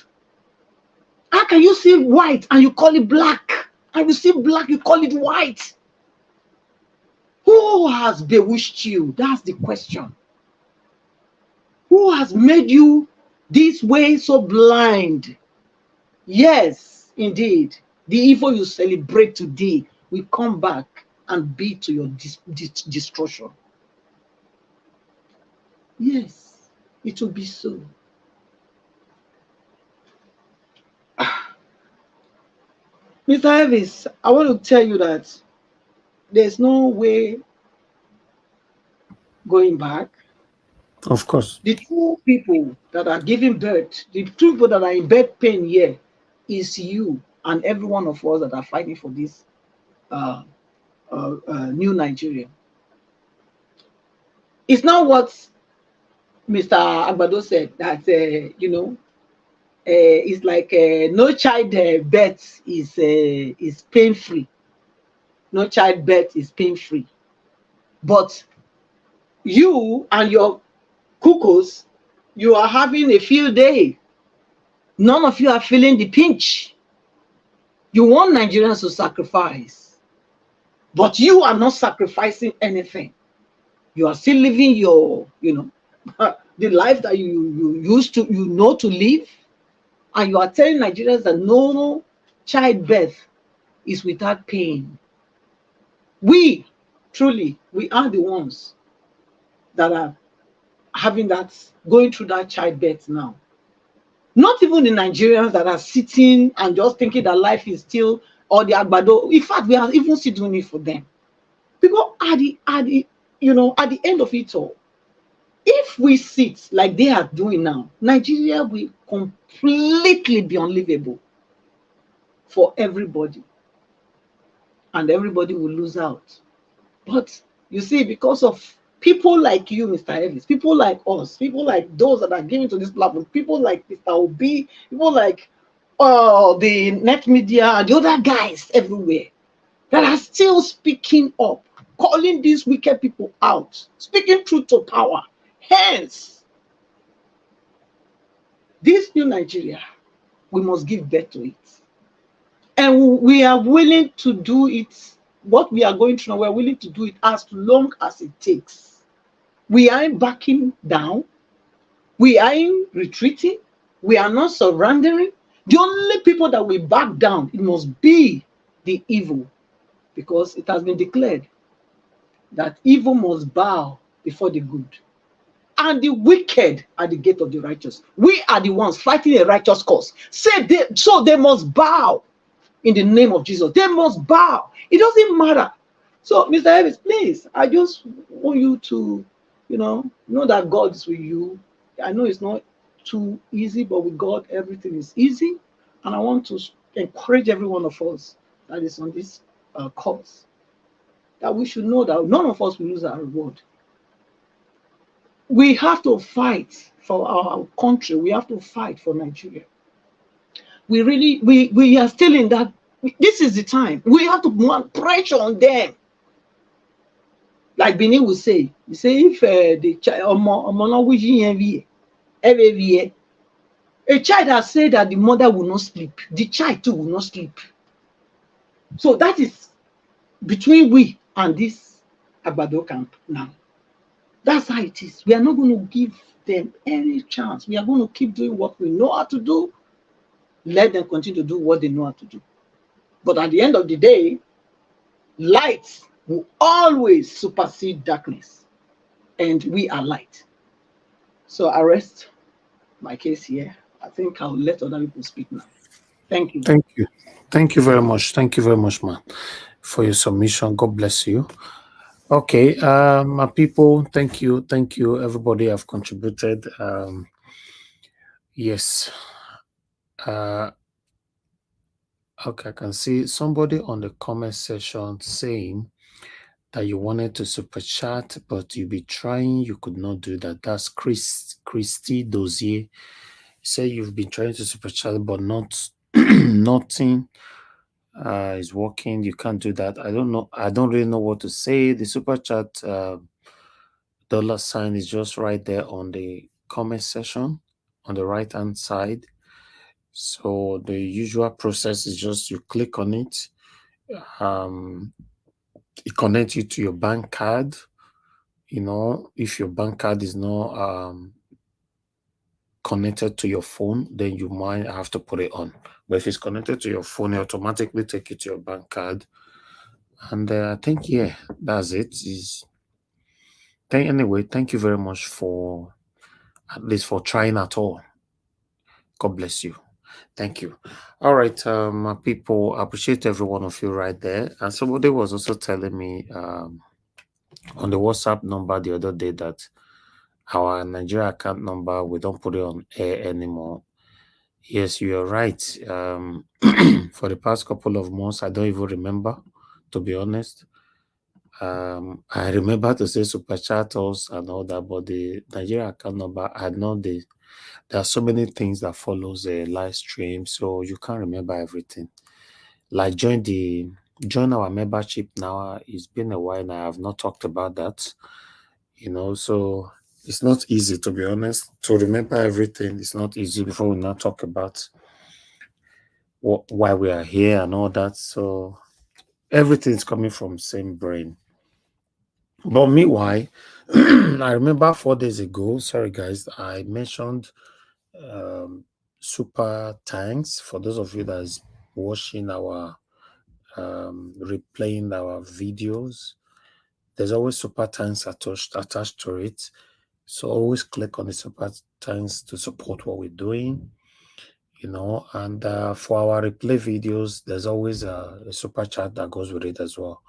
How can you see white and you call it black? And you see black, you call it white? Who has bewitched you? That's the question. Who has made you this way so blind? Yes, indeed. The evil you celebrate today will come back and be to your destruction. Yes, it will be so. Mr. Elvis, I want to tell you that there's no way going back. Of course. The two people that are giving birth, the two people that are in birth pain here is you and every one of us that are fighting for this new Nigeria. It's not what Mr. Agbado said that, you know, it's like no child birth is pain-free. No child birth is pain-free. But you and your cuckoos, you are having a field day. None of you are feeling the pinch. You want Nigerians to sacrifice, but you are not sacrificing anything. You are still living your, you know, the life that you used to, you know, to live. And you are telling Nigerians that no childbirth is without pain. We, truly, we are the ones that are having that, going through that childbirth now. Not even the Nigerians that are sitting and just thinking that life is still, or the Agbado. In fact, we are even still doing it for them. Because at the end of it all, if we sit like they are doing now, Nigeria will completely be unlivable for everybody. And everybody will lose out. But you see, because of people like you, Mr. Elvis, people like us, people like those that are giving to this platform, people like Mr. Obi, people like the net media and the other guys everywhere that are still speaking up, calling these wicked people out, speaking truth to power. Hence, This new Nigeria, we must give birth to it. And we are willing to do it, what we are going through, we're willing to do it as long as it takes. We aren't backing down. We aren't retreating. We are not surrendering. The only people that will back down, it must be the evil, because it has been declared that evil must bow before the good, and the wicked at the gate of the righteous. We are the ones fighting a righteous cause. So they must bow in the name of Jesus. They must bow. It doesn't matter. So, Mr. Evans, please, I just want you to, know that God is with you. I know it's not too easy, but with God, everything is easy. And I want to encourage every one of us that is on this course, that we should know that none of us will lose our reward. We have to fight for our country. We have to fight for Nigeria. We are still in that. This is the time. We have to put pressure on them. Like Bini will say, you say if the child, a child has said that the mother will not sleep, the child too will not sleep. So that is between we and this Agbado camp now. That's how it is. We are not going to give them any chance. We are going to keep doing what we know how to do. Let them continue to do what they know how to do. But at the end of the day, light will always supersede darkness. And we are light. So I rest my case here. I think I'll let other people speak now. Thank you. Thank you. Thank you very much. Thank you very much, man, for your submission. God bless you. Okay, my people, thank you. Thank you. Everybody have contributed. Yes. Okay, I can see somebody on the comment section saying that you wanted to super chat, but you be trying, you could not do that. That's Christy Dozier. You say you've been trying to super chat, but nothing is working. You can't do that. I don't know. I don't really know what to say. The super chat $sign is just right there on the comment section on the right hand side. So the usual process is just you click on it. It connects you to your bank card. If your bank card is not connected to your phone, then you might have to put it on. But if it's connected to your phone, it automatically take you to your bank card. And I think, yeah, that's it. Anyway, thank you very much for at least for trying at all. God bless you. Thank you. All right, people, I appreciate every one of you right there. And somebody was also telling me on the WhatsApp number the other day that our Nigeria account number, we don't put it on air anymore. Yes, you are right. For the past couple of months, I don't even remember, to be honest. I remember to say super chatters and all that, but the Nigeria account number, I know there are so many things that follows a live stream, so you can't remember everything. Like join our membership now. It's been a while now. I have not talked about that, so it's not easy, to be honest, to remember everything. It's not easy before we now talk about why we are here and all that. So everything's coming from same brain. But meanwhile, I remember 4 days ago, sorry guys, I mentioned super thanks for those of you that is watching our replaying our videos. There's always super thanks attached to it. So always click on the super thanks to support what we're doing. And for our replay videos, there's always a super chat that goes with it as well.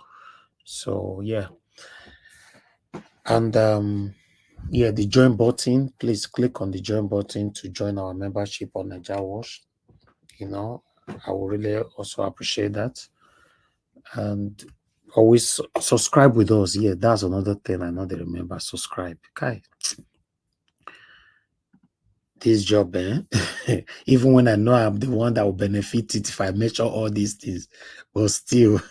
So yeah. And the join button, please click on the join button to join our membership on Nigeria Watch. I would really also appreciate that. And always subscribe with us. Yeah, that's another thing I know they remember. Subscribe. Okay. This job, even when I know I'm the one that will benefit it if I measure all these things, but still,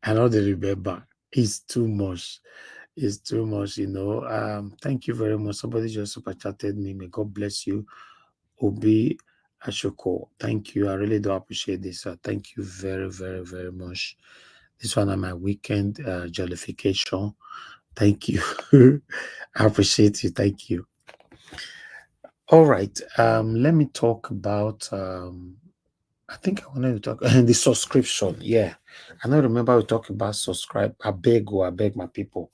I know they remember. It's too much. It's too much, Thank you very much. Somebody just super chatted me. May God bless you. Obi Ashoko, thank you. I really do appreciate this. Thank you very, very, very much. This one on my weekend jollification. Thank you. I appreciate you. Thank you. All right. Let me talk about I think I wanted to talk the subscription. Yeah. I don't remember we talking about subscribe. I beg my people.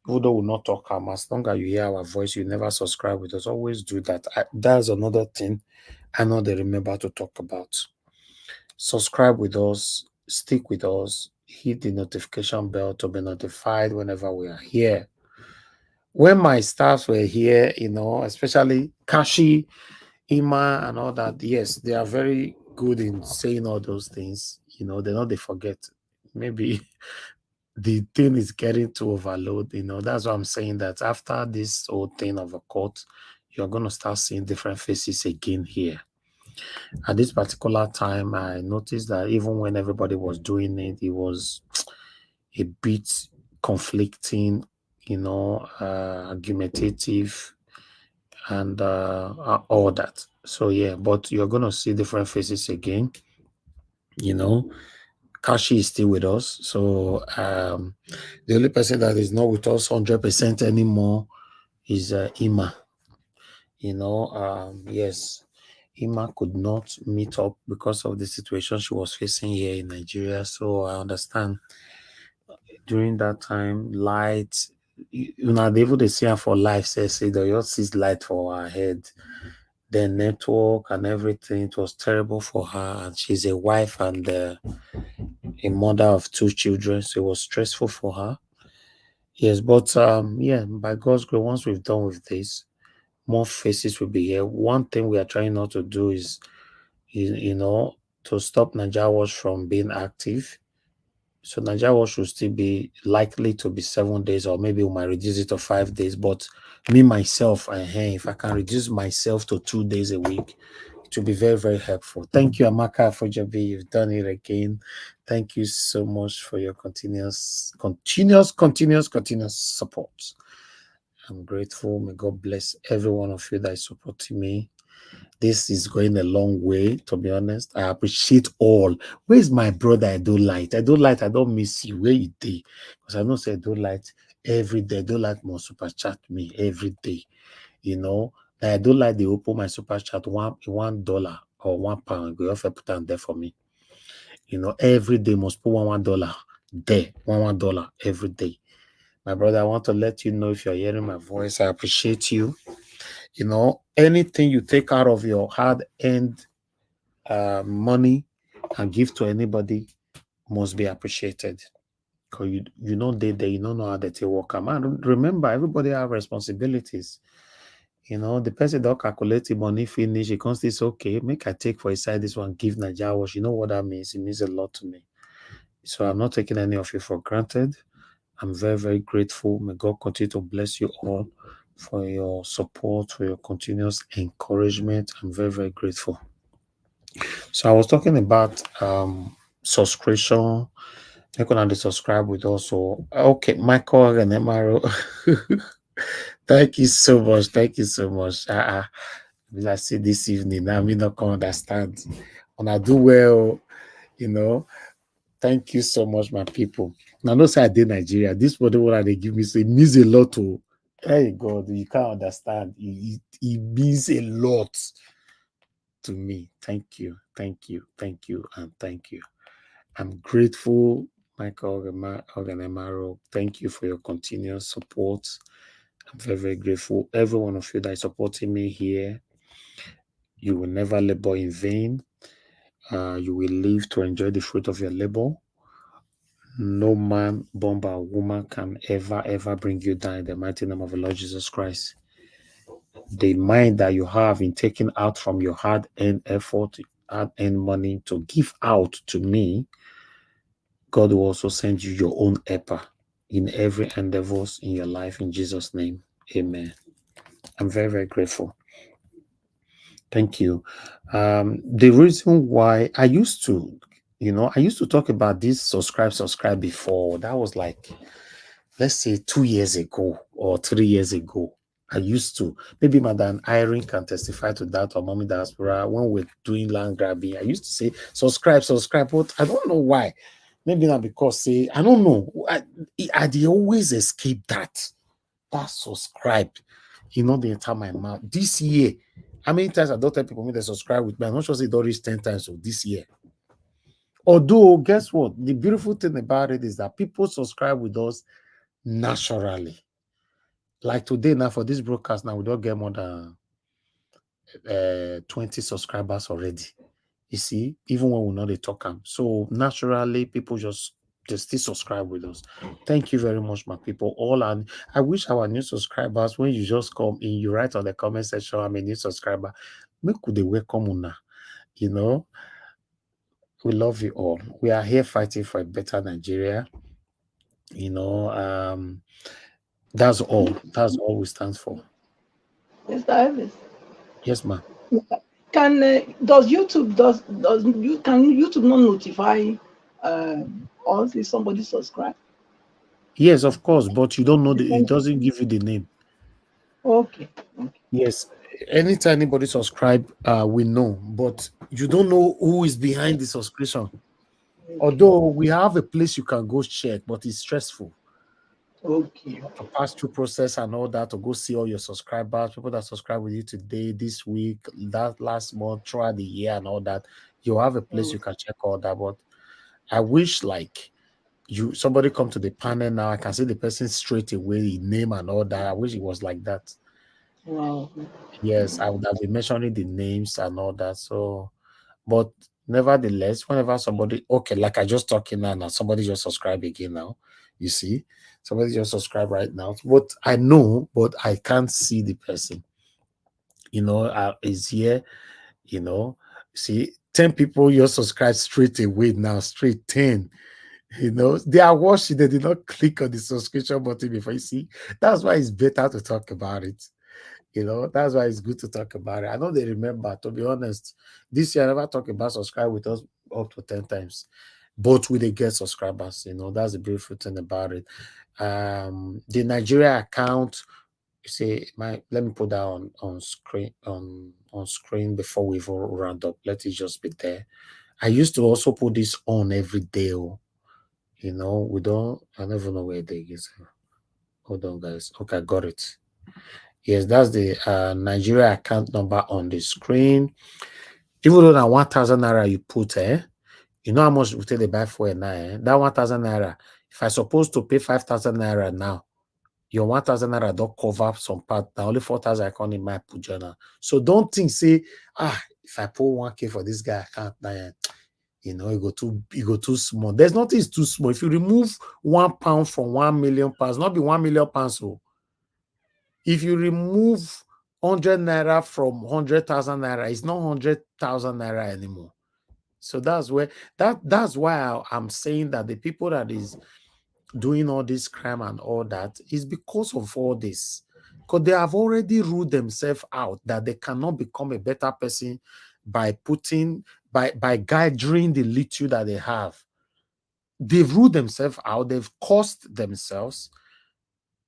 Even though we'll not talk as long as you hear our voice, you never subscribe with us. Always do that. That's another thing I know they remember to talk about. Subscribe with us, stick with us, hit the notification bell to be notified whenever we are here. When my staffs were here, especially Kashi, Ima, and all that, yes, they are very good in saying all those things. They know they forget. Maybe the thing is getting to overload. That's why I'm saying that after this whole thing of a court, you're going to start seeing different faces again here. At this particular time, I noticed that even when everybody was doing it, it was a bit conflicting, argumentative, and all that. So yeah, but you're gonna see different faces again. Kashi is still with us. So the only person that is not with us 100% anymore is Ima. Yes, Ima could not meet up because of the situation she was facing here in Nigeria. So I understand during that time, light, they able to see her for life, say they just see light for her head. The network and everything, it was terrible for her. And she's a wife and a mother of 2 children. So it was stressful for her. Yes, but yeah, by God's grace, once we've done with this, more faces will be here. One thing we are trying not to do is to stop Nigeria Watch from being active. So Nigeria Watch will still be likely to be 7 days, or maybe we might reduce it to 5 days. But me, myself, if I can reduce myself to 2 days a week, it will be very, very helpful. Thank you, Amaka Fojabi. You've done it again. Thank you so much for your continuous support. I'm grateful. May God bless every one of you that is supporting me. This is going a long way, to be honest. I appreciate all. Where's my brother? I don't miss you. Where you day? Because I know say I don't light every day. I don't like more super chat me every day. I don't like they open my super chat $1 or £1. Go off put on there for me. Every day must put $1 there. $1 every day. My brother, I want to let you know, if you're hearing my voice, I appreciate you. Anything you take out of your hard-earned money and give to anybody must be appreciated. Because you don't know how they work. Man, remember, everybody have responsibilities. The person that calculate the money finish, it comes this okay, make I take for a side this one, give Nigeria Watch. You know what that means? It means a lot to me. So I'm not taking any of you for granted. I'm very, very grateful. May God continue to bless you all for your support, for your continuous encouragement. I'm very, very grateful. So I was talking about subscription. You can subscribe with also. Okay, Michael and Emaro. Thank you so much. Thank you so much. I see this evening. I mean, not understand. When I do well, Thank you so much, my people. Now, no say I did Nigeria. This body what they give me, so it means a lot to. Hey God, you can't understand. It means a lot to me. Thank you, thank you, thank you, and thank you. I'm grateful, Michael Organemaro. Thank you for your continuous support. I'm very, very grateful. Every one of you that is supporting me here, you will never labor in vain. You will live to enjoy the fruit of your labor. No man, born by a woman, can ever bring you down in the mighty name of the Lord Jesus Christ. The mind that you have in taking out from your hard-earned effort, hard-earned money to give out to me, God will also send you your own helper in every endeavors in your life in Jesus' name. Amen. I'm very, very grateful. Thank you. The reason why I used to talk about this subscribe before. That was like, let's say 2 years ago or 3 years ago. I used to. Maybe Madam Irene can testify to that, or Mommy Diaspora. When we're doing land grabbing, I used to say, subscribe, subscribe. But I don't know why. Maybe not because, say, I don't know. I always escape that. That subscribe. They enter my mouth. This year, how many times I don't tell people they subscribe with me? I'm not sure they reach 10 times of this year. Although, guess what? The beautiful thing about it is that people subscribe with us naturally. Like today now for this broadcast now, we don't get more than 20 subscribers already. You see, even when we're not a talker. So naturally, people just still subscribe with us. Thank you very much, my people. All, and I wish our new subscribers, when you just come in, you write on the comment section, I'm a new subscriber. Make they welcome una. We love you all. We are here fighting for a better Nigeria. That's all. That's all we stand for. Mr. Elvis. Yes, ma'am. Can YouTube not notify us if somebody subscribe? Yes, of course, but you don't know it doesn't give you the name. Okay. Yes, anytime anybody subscribe, we know, but you don't know who is behind the subscription. Okay. Although we have a place you can go check, but it's stressful. Okay. To pass through process and all that, to go see all your subscribers, people that subscribe with you today, this week, that last month, throughout the year and all that. You have a place you can check all that. But I wish like somebody come to the panel now, I can see the person straight away, the name and all that. I wish it was like that. Wow. Yes, I would have been mentioning the names and all that. So, but nevertheless, whenever somebody, okay, like I just talking now, somebody just subscribe again now. You see, somebody just subscribe right now. But I know, but I can't see the person. Is here. See, 10 people just subscribe straight away now, straight 10. They are watching, they did not click on the subscription button before. You see, that's why it's better to talk about it. That's why it's good to talk about it. I know they remember, to be honest, this year I never talked about subscribe with us up to 10 times, but we get subscribers. That's the beautiful thing about it. The Nigeria account, you see, let me put that on screen on screen before we round up. Let it just be there. I used to also put this on every day. I don't even know where they is. Hold on, guys. Okay, I got it. Yes, that's the Nigeria account number on the screen. Even though that 1,000 naira you put, you know how much we take the buy for now, that 1,000 naira. If I supposed to pay 5,000 naira now, your 1,000 naira don't cover some part. Now only 4,000 I can't in my put journal. So don't think, say, if I put 1K for this guy account now, it go too small. There's nothing is too small. If you remove £1 from 1 million pounds, not be 1 million pounds. So if you remove 100 naira from 100,000 naira, it's not 100,000 naira anymore. So that's why I'm saying that the people that is doing all this crime and all that is because of all this. Because they have already ruled themselves out that they cannot become a better person by gathering the little that they have. They've ruled themselves out, they've cost themselves.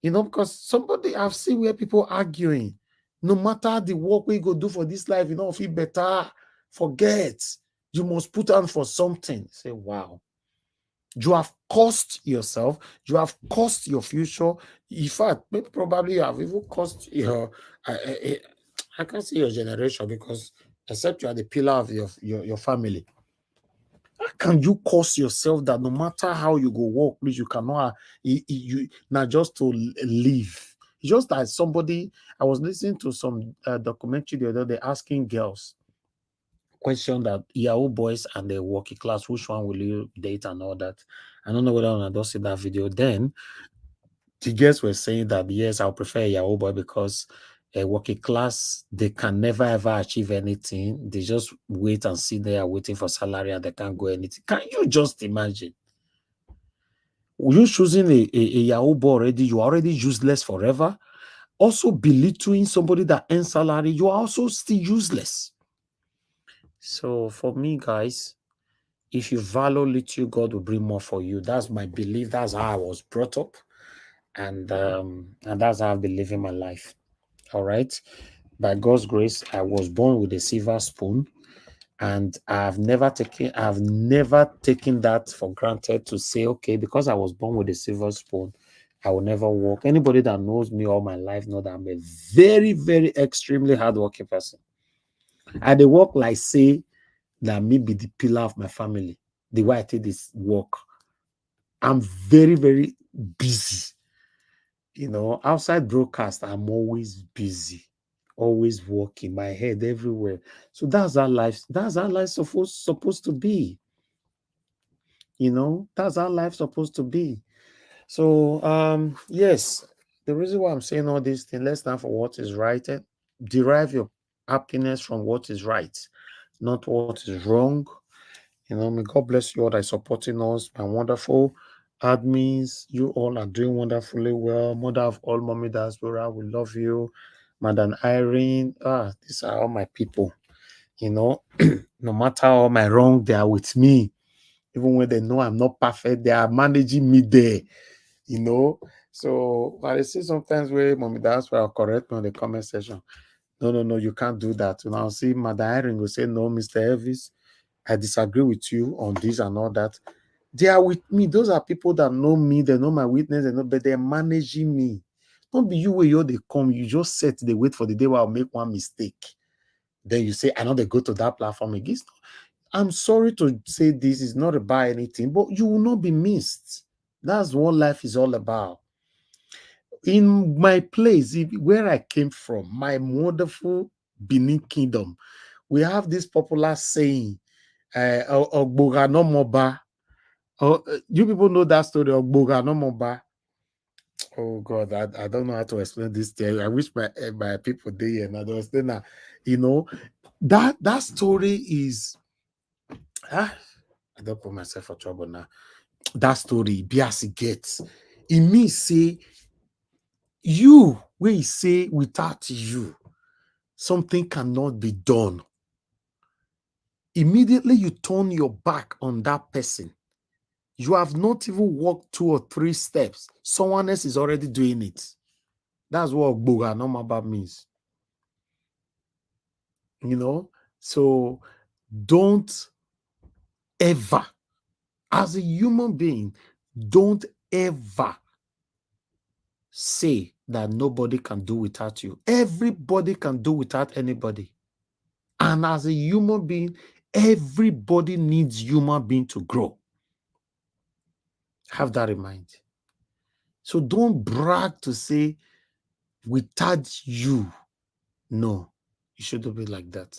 Because I've seen where people arguing, no matter the work we go do for this life, feel better, forget. You must put on for something. Say, wow. You have cost yourself. You have cost your future. In fact, maybe probably you have even cost your, I can't say your generation, because except you are the pillar of your family. How can you cost yourself that no matter how you go work, please, you cannot, not just to live? It's just that somebody, I was listening to some documentary the other day asking girls question that Yahoo boys and the working class, which one will you date and all that? I don't know whether I don't see that video. Then the girls were saying that yes, I'll prefer a Yahoo boy because a working class, they can never ever achieve anything. They just wait and sit there waiting for salary and they can't go anything. Can you just imagine? You choosing a Yahoo boy already, you are already useless forever. Also belittling somebody that earns salary, you are also still useless. So for me, guys, if you value little, God will bring more for you. That's my belief. That's how I was brought up. And that's how I've been living my life. All right. By God's grace, I was born with a silver spoon, and I've never taken that for granted to say, okay, because I was born with a silver spoon, I will never work. Anybody that knows me all my life know that I'm a very, very extremely hardworking person. I dey work like say that me be the pillar of my family. The way I take this work, I'm very, very busy. Outside broadcast, I'm always busy, always working, my head everywhere. So that's how life. That's how life supposed to be. That's how life's supposed to be. So, yes, the reason why I'm saying all these things, let's stand for what is right. Derive your happiness from what is right, not what is wrong. May God bless you all that are supporting us. My wonderful admins, you all are doing wonderfully well. Mother of all, Mommy Diaspora, we love you. Madam Irene, these are all my people. No matter all my wrong, they are with me. Even when they know I'm not perfect, they are managing me there. So I see sometimes where Mommy Diaspora correct me on the comment section. No, you can't do that. I'll see Madam Irene will say, no, Mr. Elvis, I disagree with you on this and all that. They are with me. Those are people that know me. They know my weakness. But they're managing me. Don't be you where they come. You just set the wait for the day where I'll make one mistake. Then you say, I know they go to that platform again. I'm sorry to say this is not about anything, but you will not be missed. That's what life is all about. In my place, where I came from, my wonderful Benin Kingdom, we have this popular saying, Ogboga no moba. You people know that story, Ogboga no moba. Oh God, I don't know how to explain this thing. I wish my people did and I don't understand that. That story is I don't put myself for trouble now. That story, Biasi gets. It means say you, where you say without you, something cannot be done. Immediately you turn your back on that person. You have not even walked 2 or 3 steps. Someone else is already doing it. That's what Ogboga no maba means. So don't ever, as a human being, don't ever say that nobody can do without you. Everybody can do without anybody. And as a human being, everybody needs human being to grow. Have that in mind. So don't brag to say, without you. No, it shouldn't be like that.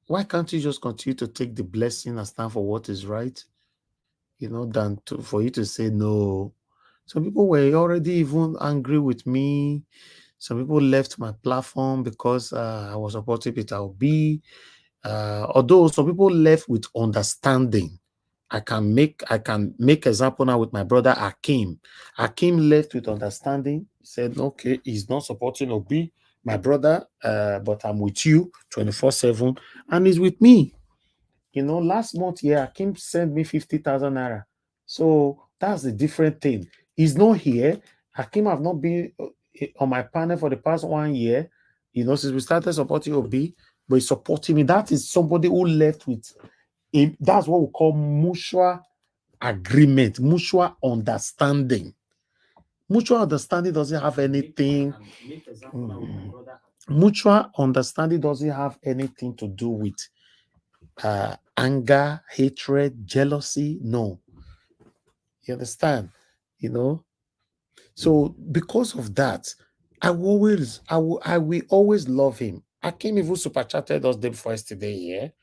Why can't you just continue to take the blessing and stand for what is right? Than for you to say no. Some people were already even angry with me. Some people left my platform because I was supporting Peter Obi. Although some people left with understanding. I can make example now with my brother Akim. Akim left with understanding. He said, okay, he's not supporting Obi, my brother, but I'm with you 24/7, and he's with me. Last month, Akim sent me 50,000 naira. So that's a different thing. He's not here. Akim have not been on my panel for the past 1 year, since we started supporting Obi, but he's supporting me. That is somebody who left with him. That's what we call mutual agreement, mutual understanding. Mutual understanding doesn't have anything. Mutual understanding doesn't have anything to do with anger, hatred, jealousy. No. You understand? So because of that, I will always love him. Akim even super chatted us day before yesterday here.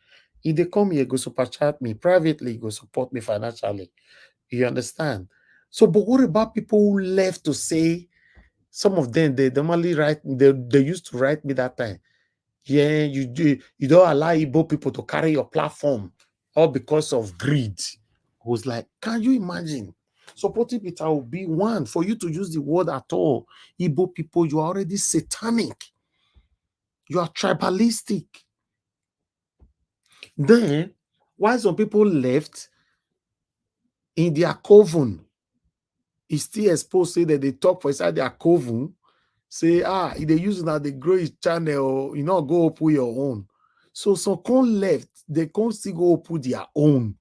If they come here, go super chat me privately, go support me financially. You understand? So, but what about people who left to say, some of them, they normally write, they used to write me that time. Yeah, you don't allow Igbo people to carry your platform, all because of greed. I was like, can you imagine? Supporting Peter will be one for you to use the word at all. Igbo people, you are already satanic. You are tribalistic. Then, why some people left in their coven, is still exposed, say that they talk for inside their coven, say, they use now they grow his channel, go open your own. So some come left, they can't still go open their own.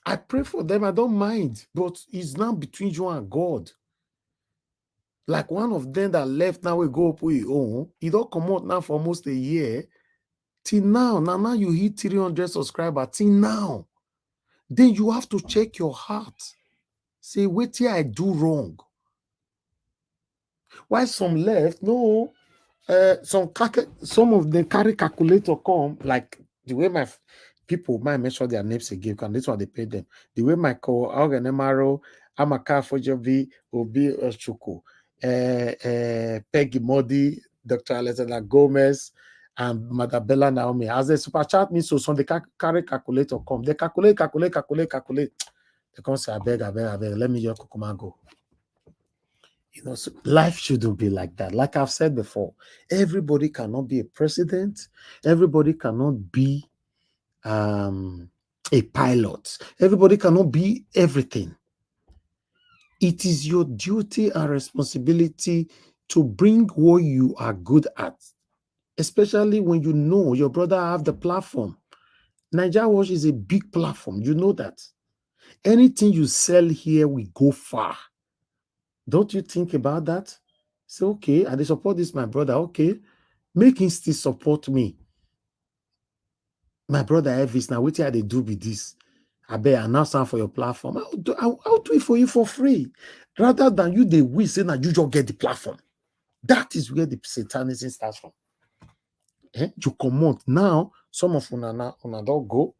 I pray for them, I don't mind, but it's now between you and God. Like one of them that left now will go open his own. He don't come out now for almost a year. Till now you hit 300 subscribers. Till now. Then you have to check your heart. Say, wait till I do wrong. Why some left? No. Some of them carry calculator come, like the way my people might mention their names again, because this one they pay them. The way my co-organemaro, Amaka Fojobi, Obi Oshuku, Peggy Modi, Dr. Alexander Gomez, and Madabella Naomi. As they super chat me, so some they carry calculator come. They calculate. They come say, I beg, let me just go. So life shouldn't be like that. Like I've said before, everybody cannot be a president. Everybody cannot be a pilot. Everybody cannot be everything. It is your duty and responsibility to bring what you are good at, especially when you know your brother have the platform. Nigeria Watch is a big platform. You know that. Anything you sell here will go far. Don't you think about that? Say, okay, I support this, my brother. Okay, make him still support me. My brother Elvis, now what they do with this? I bet announce for your platform. I'll do it for you for free. Rather than you, they will say that you just get the platform. That is where the satanism starts from. You come out. Now, some of you don't go.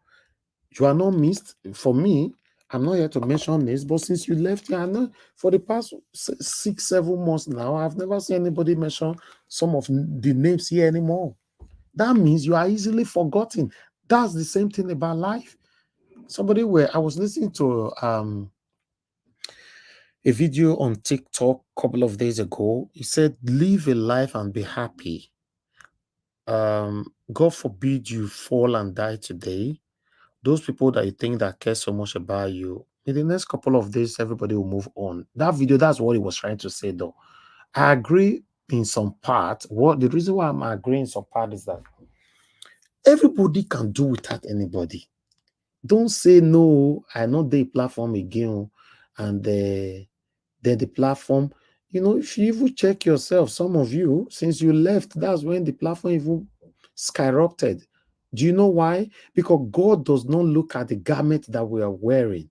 You are not missed. For me, I'm not here to mention this, but since you left here, for the past 6-7 months now, I've never seen anybody mention some of the names here anymore. That means you are easily forgotten. That's the same thing about life. I was listening to a video on TikTok a couple of days ago. He said, live a life and be happy. God forbid you fall and die today. Those people that you think that care so much about you, in the next couple of days, everybody will move on. That video, that's what he was trying to say, though. I agree in some part. The reason why I'm agreeing in some part is that everybody can do without anybody. Don't say, no, I know the platform again, and then the platform, if you even check yourself, some of you, since you left, that's when the platform even skyrocketed. Do you know why? Because God does not look at the garment that we are wearing.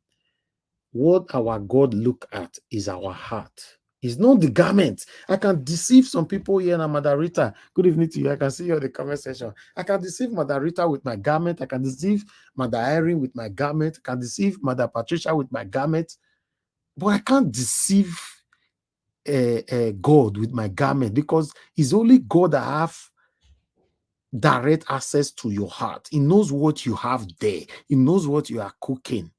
What our God look at is our heart. It's not the garment. I can deceive some people here in Madarita. Good evening to you. I can see you in the comment section. I can deceive Madarita with my garment. I can deceive Mother Irene with my garment. I can deceive Mother Patricia with my garment. But I can't deceive God with my garment, because it's only God that have direct access to your heart. He knows what you have there. He knows what you are cooking.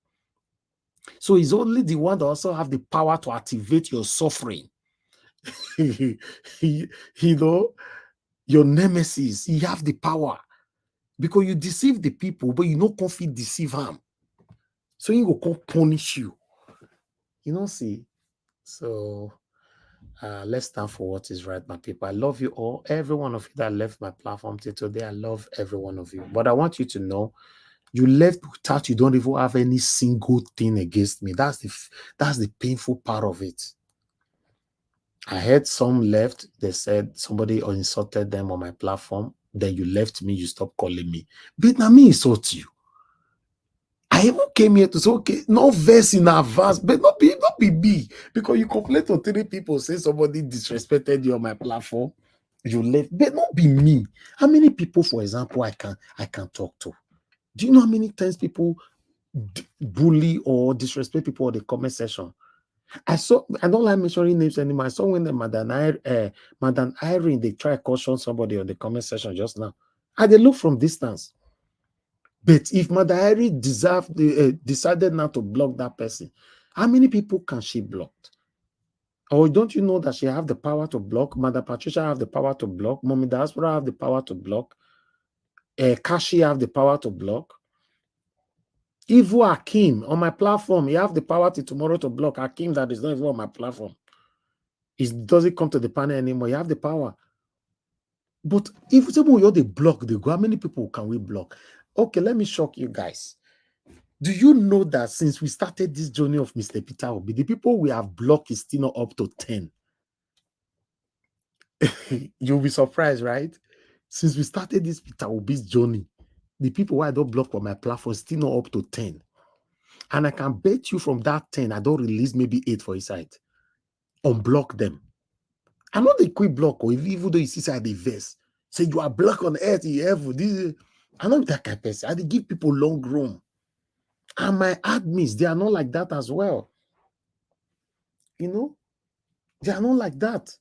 So he's only the one that also have the power to activate your suffering. Your nemesis, he have the power. Because you deceive the people, but you can't fit deceive him. So he will come punish you. See? So let's stand for what is right, my people. I love you all. Every one of you that left my platform till today, I love every one of you. But I want you to know, you left without you don't even have any single thing against me. That's the painful part of it. I heard some left. They said somebody insulted them on my platform. Then you left me. You stopped calling me. But now me insult you. I even came here to say, okay, no verse in advance, but not be me. Because you complain to 3 people, say somebody disrespected you on my platform. You left, but not be me. How many people, for example, I can talk to? Do you know how many times people bully or disrespect people in the comment section? I don't like mentioning names anymore. I saw when the Madam Irene, they try to caution somebody on the comment section just now. They look from distance. But if Madam Irene decided not to block that person, how many people can she block? Or don't you know that she have the power to block? Madam Patricia have the power to block. Mommy Diaspora have the power to block. Kashi have the power to block. Even Hakim on my platform, you have the power to tomorrow to block Hakim that is not even on my platform. It doesn't come to the panel anymore. You have the power. But if someone you're the block, they go, how many people can we block? Okay, let me shock you guys. Do you know that since we started this journey of Mr. Peter Obi, the people we have blocked is still not up to 10? You'll be surprised, right? Since we started this Peter Obi's journey, the people who I don't block on my platform is still not up to 10. And I can bet you from that 10, I don't release maybe 8 for his side. Unblock them. I'm not a quick block, or even though you see side the verse, say you are black on earth, you have this. I'm not that kind of person. I give people long room. And my admins, they are not like that as well. You know, they are not like that.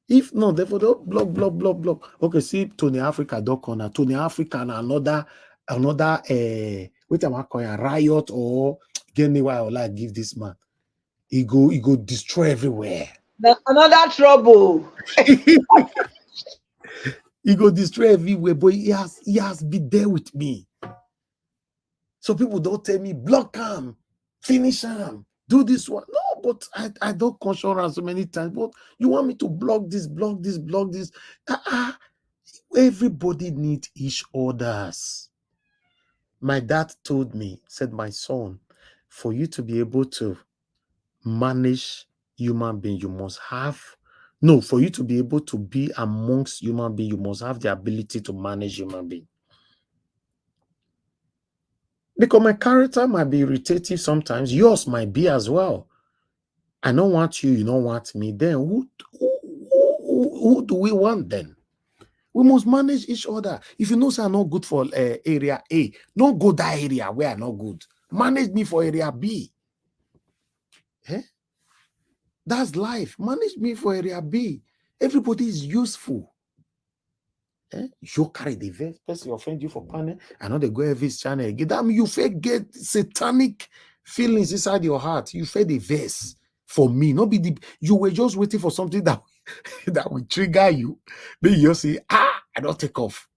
If not, therefore, block. Okay, see, Tony Africa, corner. Tony Africa and another, what am I calling a riot or get me why I like give this man. He go destroy everywhere. That's another trouble. He go destroy everywhere, but he has been there with me. So people don't tell me, block him, finish him, do this one. No, but I don't caution her so many times. But you want me to block this. Everybody needs each other's. My dad told me, said, my son, for you to be able to manage human being, you must have, no, for you to be able to be amongst human being, you must have the ability to manage human being. Because my character might be irritative sometimes, yours might be as well. I don't want you, you don't want me. Then who do we want then? We must manage each other. If you know say I'm not good for area A, don't go that area where I'm not good. Manage me for area B. Eh? That's life. Manage me for area B. Everybody is useful. You carry the verse, person offend you for panel. I know they go every channel again. That means you get satanic feelings inside your heart. You fed the verse for me. Not be you were just waiting for something that that will trigger you. Then you say, I don't take off.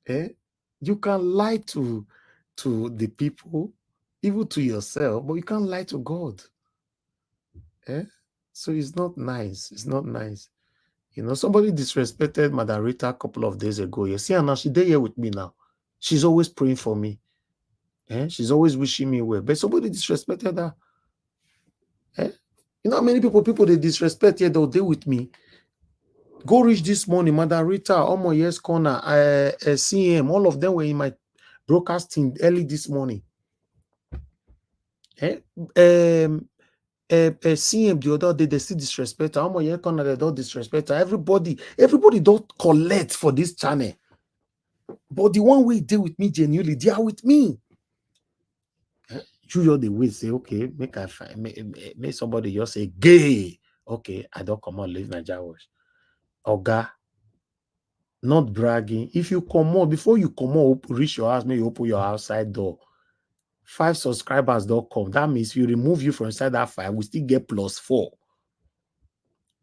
You can lie to the people, even to yourself, but you can't lie to God. So it's not nice. It's not nice. You know, somebody disrespected Mother Rita a couple of days ago. You see, and now she's there here with me now. She's always praying for me. She's always wishing me well. But somebody disrespected her. You know how many people they disrespect here, they'll deal with me. Go reach this morning, Mother Rita, Omo Yes Corner, CM, all of them were in my broadcasting early this morning. CM the other day, they still disrespect her. Omo Yes Corner, they don't disrespect her. Everybody don't collect for this channel. But the one way deal with me genuinely, they are with me. You the way say, okay, make somebody just say gay. Okay, I don't come on, leave Nigerian. Oga, not bragging. If you come on, before you come on, reach your house, maybe you open your outside door. 5 subscribers don't come. That means if you remove you from inside that 5, we still get +4.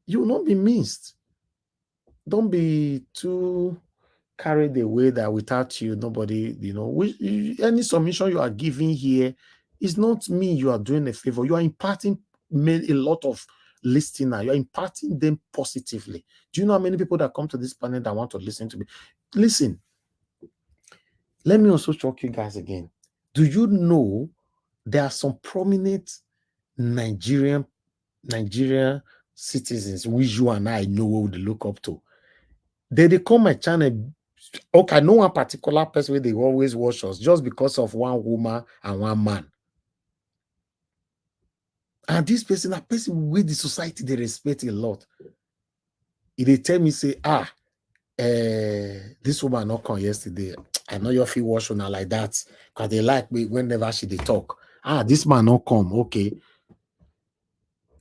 You will not be missed. Don't be too carried away that without you, nobody, any submission you are giving here is not me. You are doing a favor. You are imparting a lot of listeners. You are imparting them positively. Do you know how many people that come to this panel that want to listen to me? Listen, let me also shock you guys again. Do you know there are some prominent Nigerian citizens which you and I know what they look up to? They come my channel. Okay, I know one particular person where they always watch us just because of one woman and one man. And this person, a person with the society, they respect a lot. If they tell me, say, this woman not come yesterday. I know your feet wash on her like that. Because they like me whenever they talk. This man not come. Okay.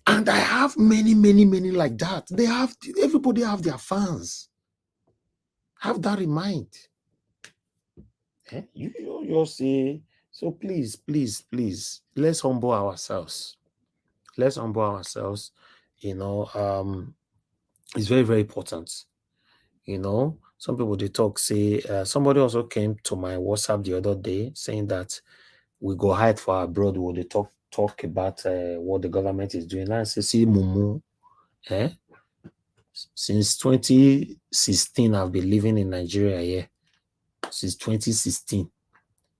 And I have many like that. Everybody have their fans. Have that in mind. You say, so please, let's humble ourselves. Let's humble ourselves. It's very, very important. Some people they talk, say, somebody also came to my WhatsApp the other day saying that we go hide for abroad. Will they talk about what the government is doing? And I say, see, Mumu, Eh? Since 2016, I've been living in Nigeria here. Since 2016.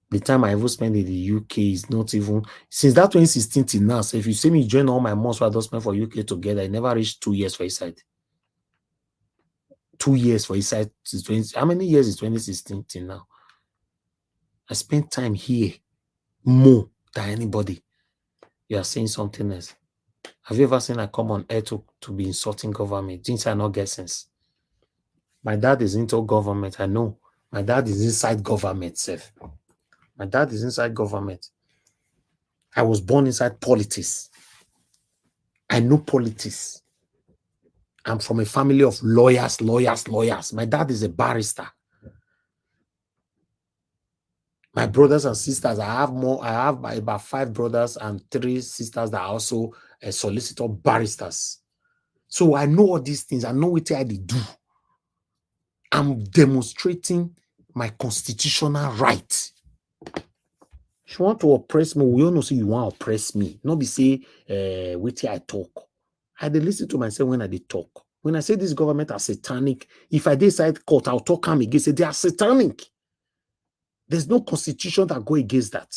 The time I even spent in the UK is not even since that 2016 till now. So if you see me join all my months I don't spend for UK together, I never reached 2 years for each side. 2 years for each side. How many years is 2016 till now? I spent time here more than anybody. You are saying something else. Have you ever seen I come on air to be insulting government? Didn't I not get sense? My dad is into government. I know. My dad is inside government, Seth. My dad is inside government. I was born inside politics. I know politics. I'm from a family of lawyers. My dad is a barrister. My brothers and sisters, I have about 5 brothers and 3 sisters that are also a solicitor barristers. So I know all these things. I know what I do. I'm demonstrating my constitutional right. If you want to oppress me, we all know say you want to oppress me. Not be say, wait till I talk. I dey listen to myself when I dey talk. When I say this government are satanic, if I decide court, I'll talk them against it. They are satanic. There's no constitution that go against that.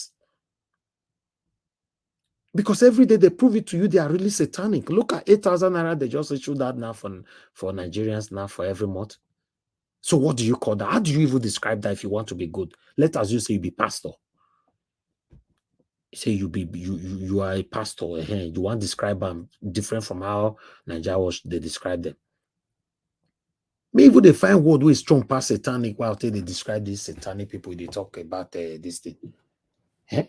Because every day they prove it to you, they are really satanic. Look at 8,000 naira, they just issued that now for Nigerians now for every month. So what do you call that? How do you even describe that if you want to be good? Let us just say you be pastor. Say you are a pastor. You want to describe them different from how Nigerians they describe them. Maybe they find word with strong past satanic while they describe these satanic people. They talk about this thing. Eh?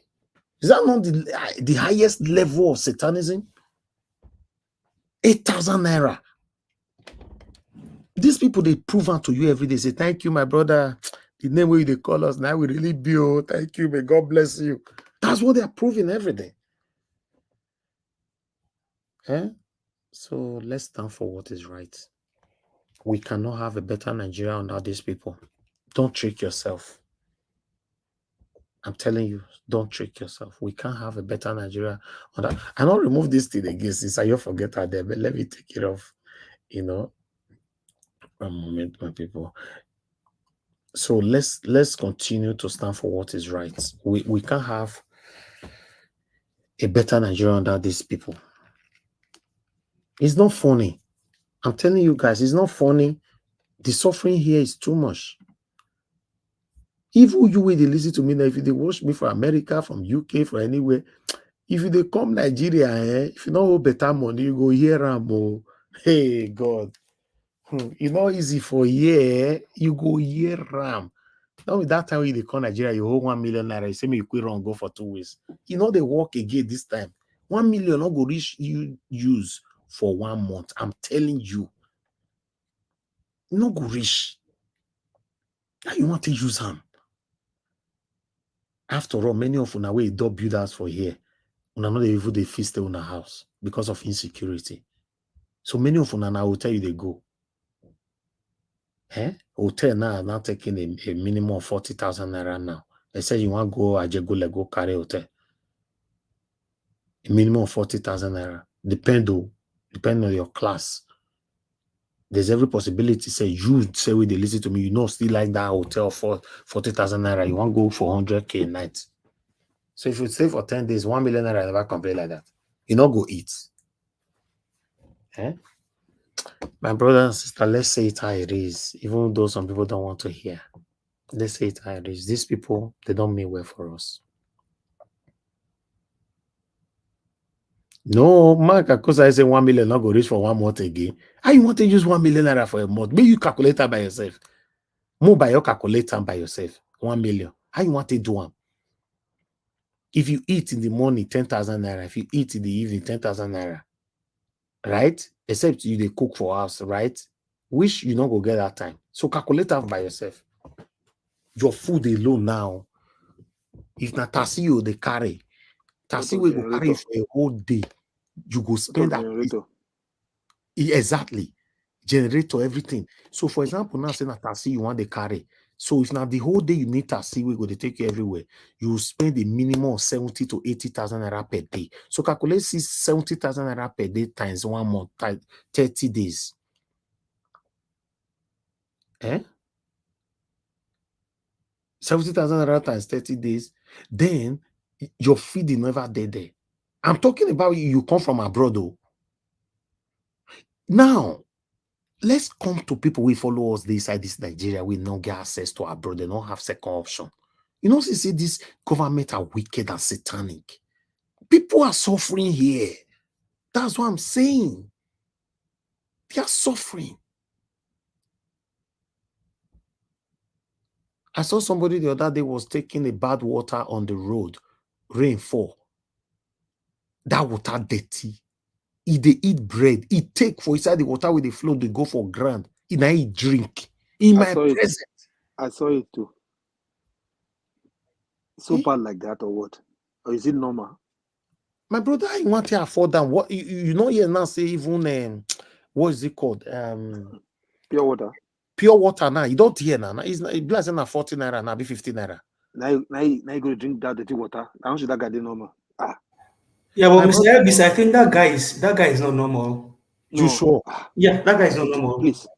Is that not the highest level of satanism? 8,000 naira. These people, they prove out to you every day. Say, thank you, my brother. The name where they call us now, we really be. Oh, thank you. May God bless you. That's what they are proving every day. Eh? So let's stand for what is right. We cannot have a better Nigeria under these people. Don't trick yourself. I'm telling you, don't trick yourself. We can't have a better Nigeria under. I don't remove this thing again since I forget her there, but let me take it off. You know, one moment, my people. So let's continue to stand for what is right. We can't have a better Nigeria under these people. It's not funny. I'm telling you guys, it's not funny. The suffering here is too much. Even you will listen to me now, if they watch me from America, from UK, from anywhere, if they come Nigeria, if you don't hold better money, you go hear them. Hey God. It's not easy for here. You go hear them. Now that time when they come Nigeria, you hold 1 million naira. You say me you quit run go for 2 weeks. You know they work again this time. 1 million not go reach you use for 1 month. I'm telling you. No go reach. Now you want to use them. After all, many of you now we don't build house for here. Una know even they feast in a house because of insecurity. So many of you now will tell you they go. Hotel now taking a minimum of 40,000 naira now. They say you want to go go carry hotel. A minimum of 40,000 naira. Depend on your class. There's every possibility. Say you say when they listen to me, you know still like that hotel for 40,000 naira. You want to go for 100K a night. So if you stay for 10 days, 1 million naira never complain like that. You not go eat. My brother and sister, let's say it how it is. Even though some people don't want to hear. Let's say it how it is. These people, they don't mean well for us. No, Mark, because I say 1 million not go reach for 1 month again. How you want to use 1 million naira for a month? Maybe you calculate that by yourself. Move by your calculator by yourself. 1 million. How you want to do one? If you eat in the morning, 10,000 naira. If you eat in the evening, 10,000 naira. Right? Except you they cook for us, right? Which you not go get that time. So calculate that by yourself. Your food alone now. If not taxi you they carry. Taxi will go carry for a whole day. You go spend that. Exactly. Generator, everything. So for example, now say na taxi you want to carry. So if now the whole day you need taxi, we go to take you everywhere. You spend a minimum of 70 to 80,000 naira per day. So calculate 70,000 naira per day times 1 month, 30 days. 70,000 naira times 30 days. Then your feeding never there. I'm talking about you come from abroad though. Now, let's come to people who follow us inside this Nigeria. We don't get access to abroad. They don't have second option. You know, see this government are wicked and satanic. People are suffering here. That's what I'm saying. They are suffering. I saw somebody the other day was taking a bad water on the road. Rainfall. That water dirty. If they eat bread, it take for inside the water with the flow, they go for ground. And I eat drink. In my presence. I saw it too. So bad like that or what? Or is it normal? My brother, I want to afford them. What you know here now say even what is it called? Pure water. Pure water now. You don't hear now. It's not it 40 naira now, be 50 naira. Now you go to drink that dirty water. I don't see that guy normal. Yeah, but Mr. Elvis, I think that guy is not normal. You sure? Yeah, that guy is not normal. Please.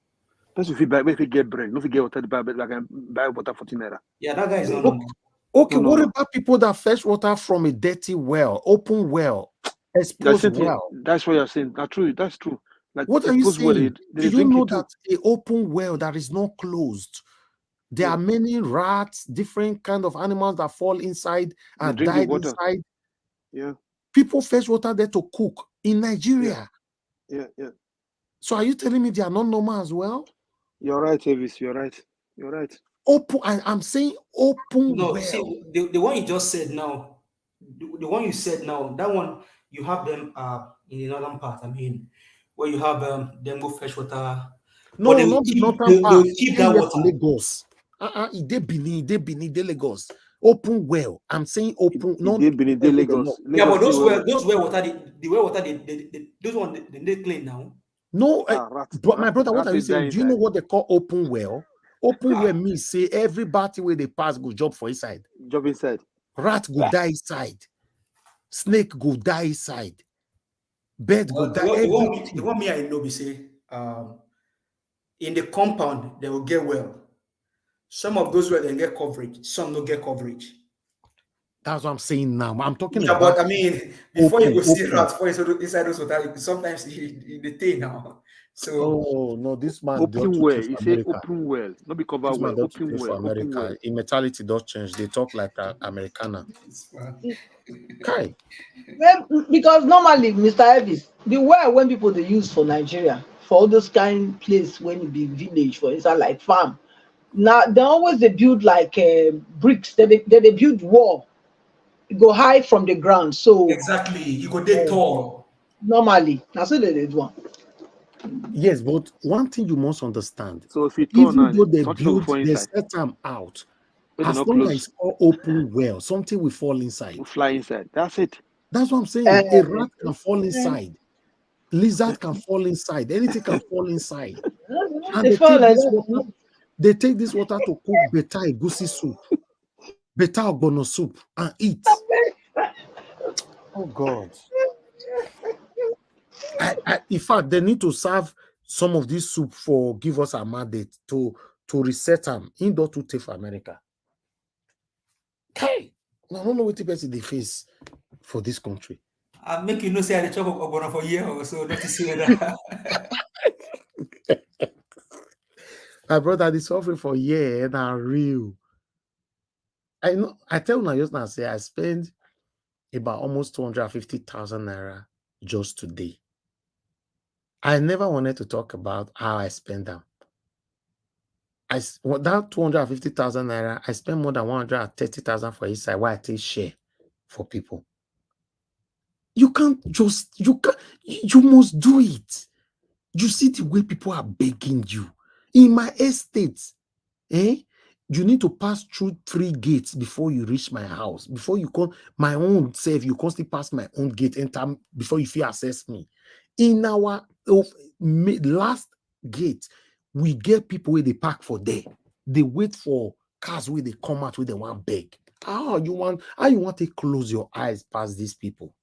That's if you get bread. No, if you get water, buy water 14 naira. Yeah, that guy is not normal. Okay, what about people that fetch water from a dirty well, open well, exposed well? That's what you're saying. That's true. That's true. Like, what are you saying? Do you know that an open well that is not closed, there are many rats, different kind of animals that fall inside and die inside. Yeah. People fetch water there to cook in Nigeria. Yeah. So are you telling me they are not normal as well? You're right, Elvis. You're right. Open. I'm saying open. No, well. see, the one you just said now, the one you said now, that one you have them in the northern part. I mean, where you have them go fetch water. No, they not the northern part. They keep that water. Lagos. They Benin, Lagos. Open well. I'm saying open. No, Benin, Lagos. Yeah, but those well water, the well water, those ones they clean now. No, but my brother, what are you saying? Do you know what they call open well? Open well means say everybody where they pass go job for inside. Job inside. Rat go die inside. Snake go die inside. Bird go die. The one me I know, we say, in the compound they will get well. Some of those well they get coverage. Some don't get coverage. That's what I'm saying now. I'm talking about. But I mean, before you go see rats, inside those water, sometimes the thing now. So no, this man open well. You say open well, not be covered well. Open well. America. Open well. In mentality does change. They talk like Americana. Okay. Because normally, Mr. Elvis, the well when people they use for Nigeria for all those kind place when it be village for inside like farm. Now they always they build like bricks. They build wall. It go high from the ground. So exactly, you go there tall. Normally, that's what they do. Yes, but one thing you must understand. So if even though they build, they set them out. As long as it's all open well, something will fall inside. Will fly inside. That's it. That's what I'm saying. A rat can fall inside. Lizard can fall inside. Anything can fall inside. And they take this water to cook better egusi soup, better ogbono soup, and eat. Oh God. In fact, they need to serve some of this soup for give us a mandate to reset them indoor to take for America. Okay. I don't know what the person they face for this country. I make you know say I chop ogbono for a year or so, not to say that. My brother is suffering for a year and are real. I know. I tell you just now, say I spend about almost 250,000 naira just today. I never wanted to talk about how I spend them. That 250,000 naira, I spend more than 130,000 for each side. Why I take share for people? You must do it. You see the way people are begging you. In my estate, you need to pass through 3 gates before you reach my house. Before you come, my own self, you constantly pass my own gate enter before you feel access me. In our last gate, we get people where they park for there. They wait for cars where they come out with the one beg. How you want to close your eyes past these people?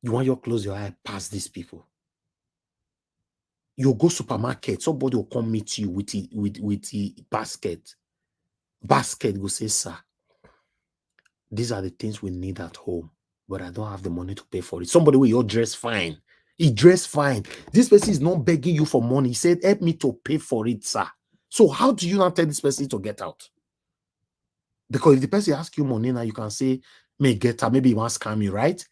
You want you close your eye past these people? You go supermarket, somebody will come meet you with the basket. Basket will say, sir, these are the things we need at home, but I don't have the money to pay for it. Somebody will dress fine. He dressed fine. This person is not begging you for money. He said, help me to pay for it, sir. So how do you not tell this person to get out? Because if the person asks you money now, you can say, may get out. Maybe he wants to scam you, right?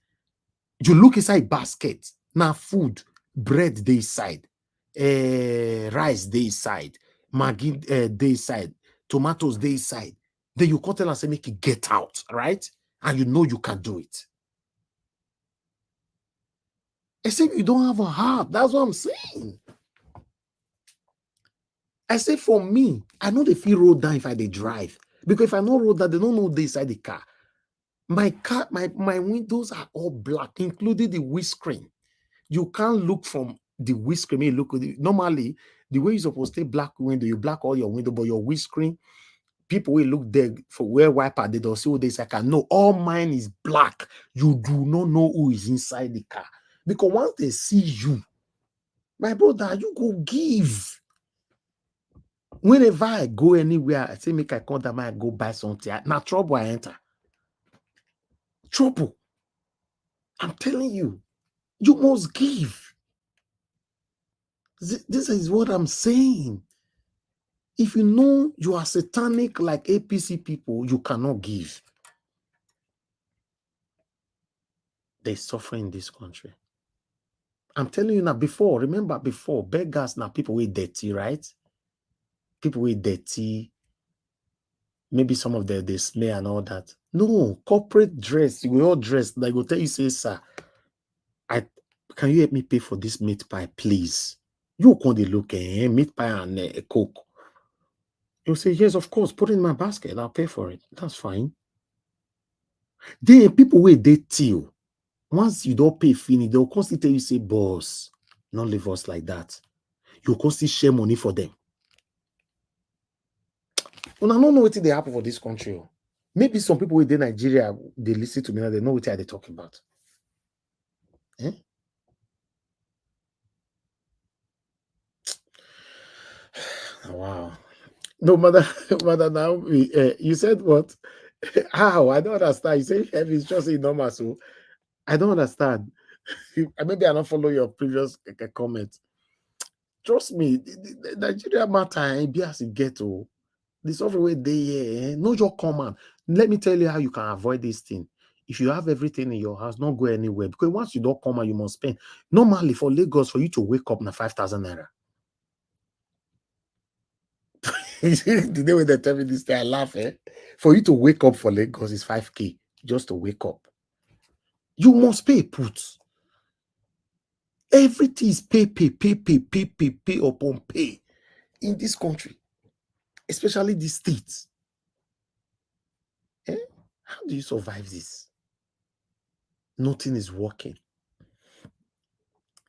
You look inside basket. Now food, bread they side, rice they side, Maggi they side, tomatoes they side. Then you come tell and say, make it get out, right? And you know you can do it. Except you don't have a heart. That's what I'm saying. I say for me, I know they feel road down if I they drive. Because if I know road down, they don't know they inside the car. My car, my windows are all black, including the windscreen. You can't look from the windscreen. You look normally the way you're supposed to black window, you black all your window, but your windscreen, people will look there for where wiper they don't see what they say. No, all mine is black. You do not know who is inside the car. Because once they see you, my brother, you go give. Whenever I go anywhere, I say, make I come down, I go buy something. Now trouble I enter. Trouble. I'm telling you, you must give. This is what I'm saying. If you know you are satanic like APC people, you cannot give. They suffer in this country. I'm telling you now, remember before, beggars now, people with dirty, right? People with dirty, maybe some of them, they smell and all that. No, corporate dress, we all dress. They go tell you, say, sir, can you help me pay for this meat pie, please? You can't look at meat pie and a Coke. You say, yes, of course, put it in my basket, I'll pay for it. That's fine. Then people wait, they till. Once you don't pay finish, they'll constantly tell you, say, boss, not leave us like that. You'll constantly share money for them. Well, I don't know what they happen for this country. Maybe some people within Nigeria, they listen to me now, they know what they're talking about. Eh? Wow. No, mother now, you said what? How? I don't understand. You say heavy is just normal, so I don't understand. Maybe I don't follow your previous comment. Trust me, the Nigeria matter be as it get to the software they know your command. Let me tell you how you can avoid this thing. If you have everything in your house, not go anywhere, because once you don't come out, you must spend. Normally for Lagos, for you to wake up na 5,000 naira. The day when they tell me this thing, I laugh. For you to wake up for Lagos is 5K just to wake up. You must pay put. Everything is pay upon pay in this country, especially the states. How do you survive this? Nothing is working.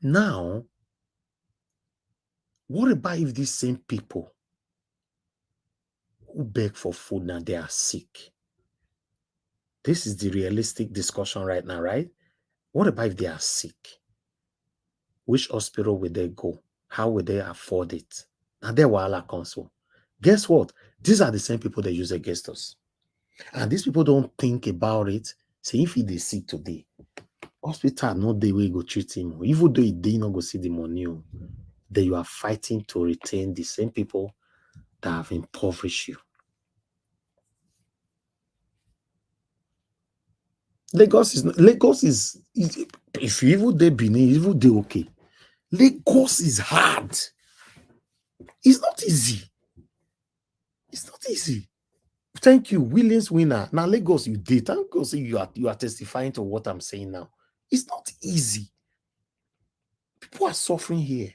Now, what about if these same people who beg for food now, they are sick? This is the realistic discussion right now, right? What about if they are sick? Which hospital will they go? How will they afford it? Now, they're Wahala Council. Guess what? These are the same people that use against us. And these people don't think about it. Say, if they sick today, hospital no day we go treat him. Even though they not go see the money, that you are fighting to retain the same people that have impoverished you. Lagos is if you even they Benin, even they okay. Lagos is hard. It's not easy. It's not easy. Thank you, Williams winner. Now Lagos, you did. Thank God, you are testifying to what I'm saying now. It's not easy. People are suffering here.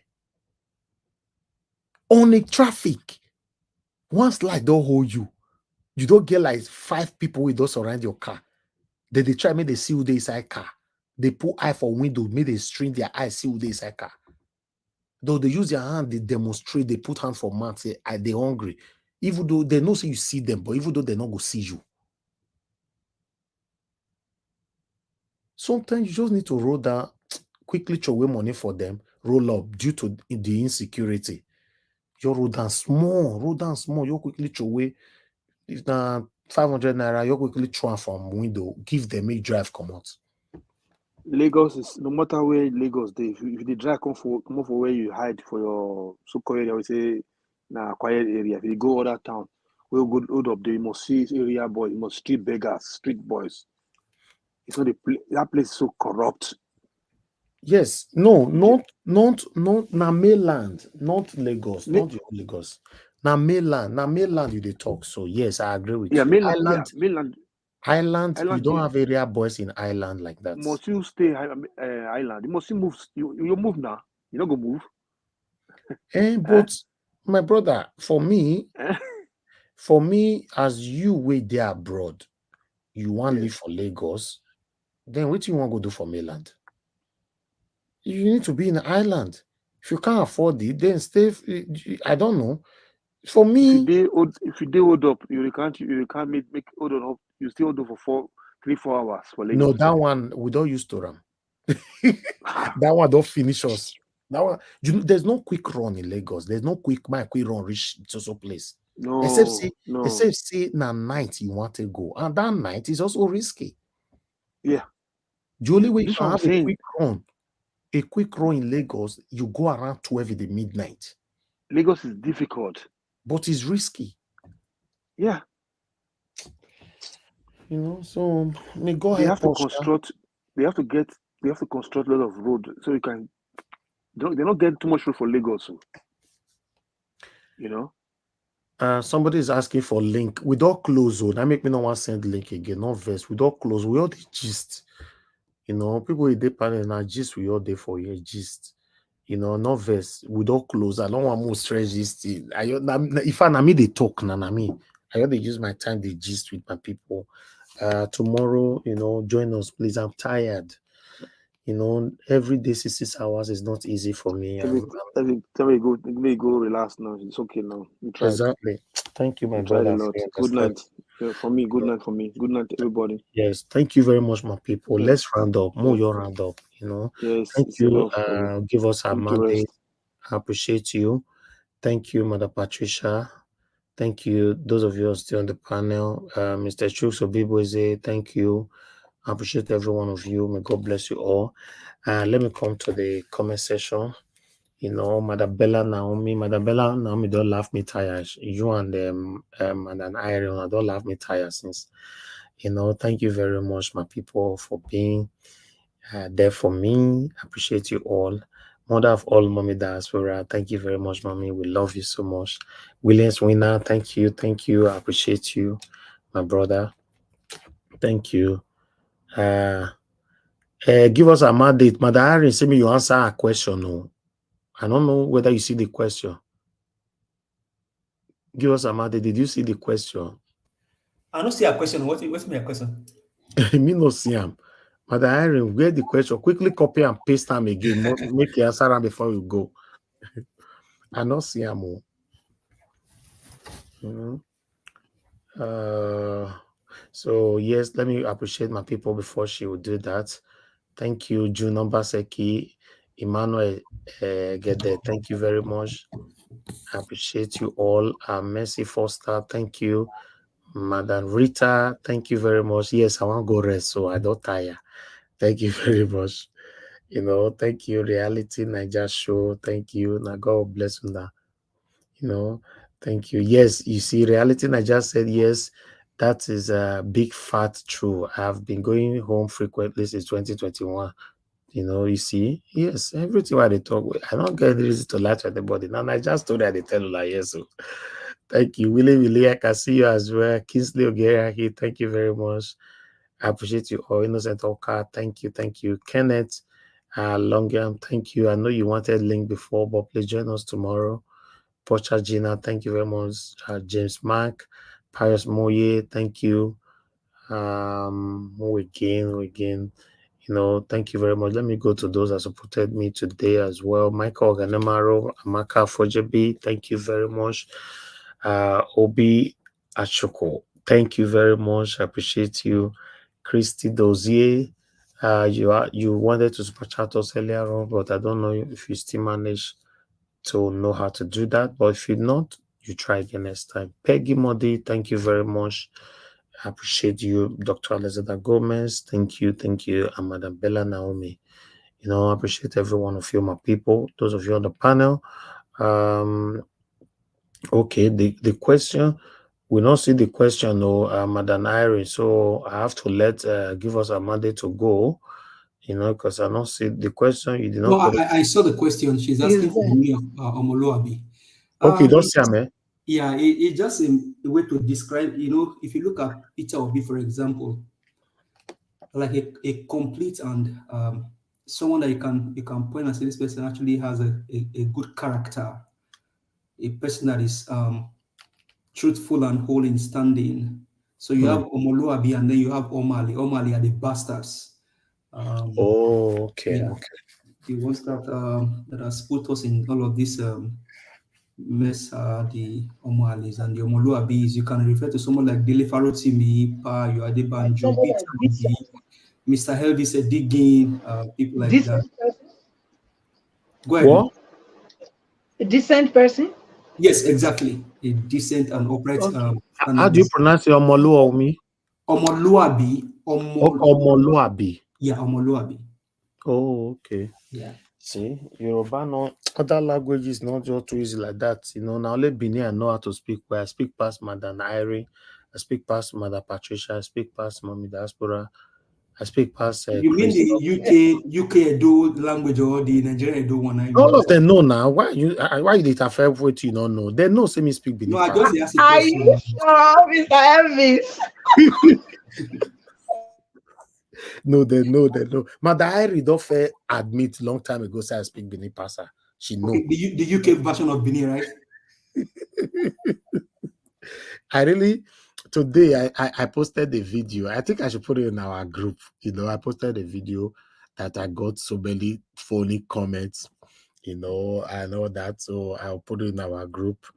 On a traffic, once light don't hold you, you don't get like 5 people with those around your car. Then they try make they see who they inside car. They put eye for window, make they strain their eyes, see who they inside car. Though they use their hand, they demonstrate, they put hand for mouth, say, are they hungry? Even though they know say you see them, but even though they not go see you. Sometimes you just need to roll down, quickly throw away money for them, roll up due to the insecurity. You roll down small, you quickly throw away. If na 500 naira, you quickly throw from window, give them a drive, come out. Lagos is, no matter where Lagos they, if they drive come for where you hide for your so-called area, we say na quiet area. If you go other town, we'll go hold up there, you must see area boys, you must street beggars, street boys. It's not that place is so corrupt. Yes, no, not na mainland, not Lagos, not your Lagos. Na mainland you dey talk. So yes, I agree with you. Mainland. Island, you don't have area boys in island like that. Must you stay island? You must you move. You move now. You not go move. But my brother, for me, as you wait there abroad, you want to live for Lagos, then what you want to go do for mainland? You need to be in an island. If you can't afford it, then stay. I don't know. For me, if you hold up, you can't make hold on up. You still hold up for 3-4 hours for Lagos. No, that one we don't use to run. That one don't finish us. That one, there's no quick run in Lagos. There's no quick run reach to place. No, except say na night you want to go, and that night is also risky. Yeah. The only way you can have a quick run in Lagos, you go around 12 in the midnight. Lagos is difficult, but it's risky. Yeah. You know, so may God they help have to us, construct. They have to construct a lot of road so you can. They're not getting too much road for Lagos, you know. Somebody is asking for link. We don't close. That make me not want to send link again. Not verse. We don't close. We all the gist. You know, people with the panel now gist. We all there for your gist. You know, not verse. We don't close. I don't want more stretch this thing. If I me they talk, na me. I got to use my time the gist with my people. Tomorrow, you know, join us, please. I'm tired. You know, every day 6 hours is not easy for me. Tell me go relax now. It's okay now. You tried. Exactly. Thank you, my you brother. Tried a lot. Good night. For me, good night for me. Good night to everybody. Yes, thank you very much, my people. Yeah. Let's round up. More your round up, you know. Yes, Thank it's you. enough for me. Give us our mandate. Rest. I appreciate you. Thank you, Mother Patricia. Thank you. Those of you who are still on the panel. Mr. Chooks Obiboze, thank you. I appreciate every one of you. May God bless you all. Let me come to the comment section. You know, Madam Bella Naomi don't laugh me tired. You and an Iron, I don't laugh me tired since. You know, thank you very much, my people, for being there for me. I appreciate you all. Mother of all, Mommy Diaspora, thank you very much, Mommy. We love you so much. Williams Winner, thank you. I appreciate you, my brother. Thank you. Give us a mandate. Mother Irene, send me you answer a question. No. I don't know whether you see the question. Give us a mandate. Did you see the question? I don't see a question. What's my question? Me no see him. Mother Irene, where the question? Quickly copy and paste them again. Make you answer them before you go. I don't see him. So yes, let me appreciate my people before she will do that. Thank you, June Seki, Emmanuel get there. Thank you very much. I appreciate you all. Mercy Foster, thank you. Madam Rita, thank you very much. Yes, I want to go rest, so I don't tire. Thank you very much. You know, thank you, Reality Niger Show. Thank you. Now God bless you. You know, thank you. Yes, you see, Reality Niger said yes. That is a big fat true. I've been going home frequently since 2021. You know, you see, yes, everything what they talk with. I don't get the reason to lie to anybody. Now I just told that they tell you like yes. So thank you. Willie, I can see you as well. Kingsley Ogeraki, thank you very much. I appreciate you all. Innocent Oka, thank you. Kenneth Longham, thank you. I know you wanted link before, but please join us tomorrow. Pocha Gina, thank you very much. James Mark, Pius Moye, thank you. Again. You know, thank you very much. Let me go to those that supported me today as well. Michael Ganemaro, Amaka Fojebi, thank you very much. Obi Achoko, thank you very much. I appreciate you. Christy Dozier, you wanted to super chat us earlier on, but I don't know if you still manage to know how to do that. But if you not, you try again next time. Peggy Modi, thank you very much. I appreciate you. Dr. Alexander Gomez, thank you. And Madam Bella Naomi. You know, I appreciate every one of you, my people, those of you on the panel. Okay, the question, we don't see the question, no, Madam Irene, so I have to let give us a mandate to go, you know, because I don't see the question. You did not No, put it. I saw the question. She's asking for the meaning of Omoluabi. Okay, don't say me. Yeah, it's just a way to describe, you know, if you look at Peter Obi, for example, like a complete and someone that you can point and say this person actually has a good character, a person that is truthful and whole in standing. So you have Omoluabi and then you have Omali. Omali are the bastards. Okay. Yeah, the ones that has put us in all of this mess are the Omalis and the Omoluabis. You can refer to someone like Dele Farotimi, Pa, Yoade Banjo, Peter Obi, Mr. Helvis Digging, people like that. Go ahead. What? A decent person? Yes, exactly. A decent and upright. Okay. How do you pronounce it? Omoluabi? Omoluabi. Omoluabi. Yeah, Omoluabi. Oh, okay. Yeah. See, Yoruba, no other languages not just too easy like that. You know, now only Benin I know how to speak. Where I speak past Madam Irene, I speak past Mother Patricia, I speak past Mommy Diaspora, I speak past. You mean the UK Edo language or the Nigerian Edo one? All of them know now. Why you did affair with you don't know? They know say me speak Benin. No, I just asked Are you sure, Mr. Elvis? No, they know. Mother Irene don't fair admit long time ago say I speak Benin Pasa. She know. Okay, the UK version of Benin, right? I really today I posted the video. I think I should put it in our group. You know, I posted a video that I got so many funny comments, you know, and all that. So I'll put it in our group.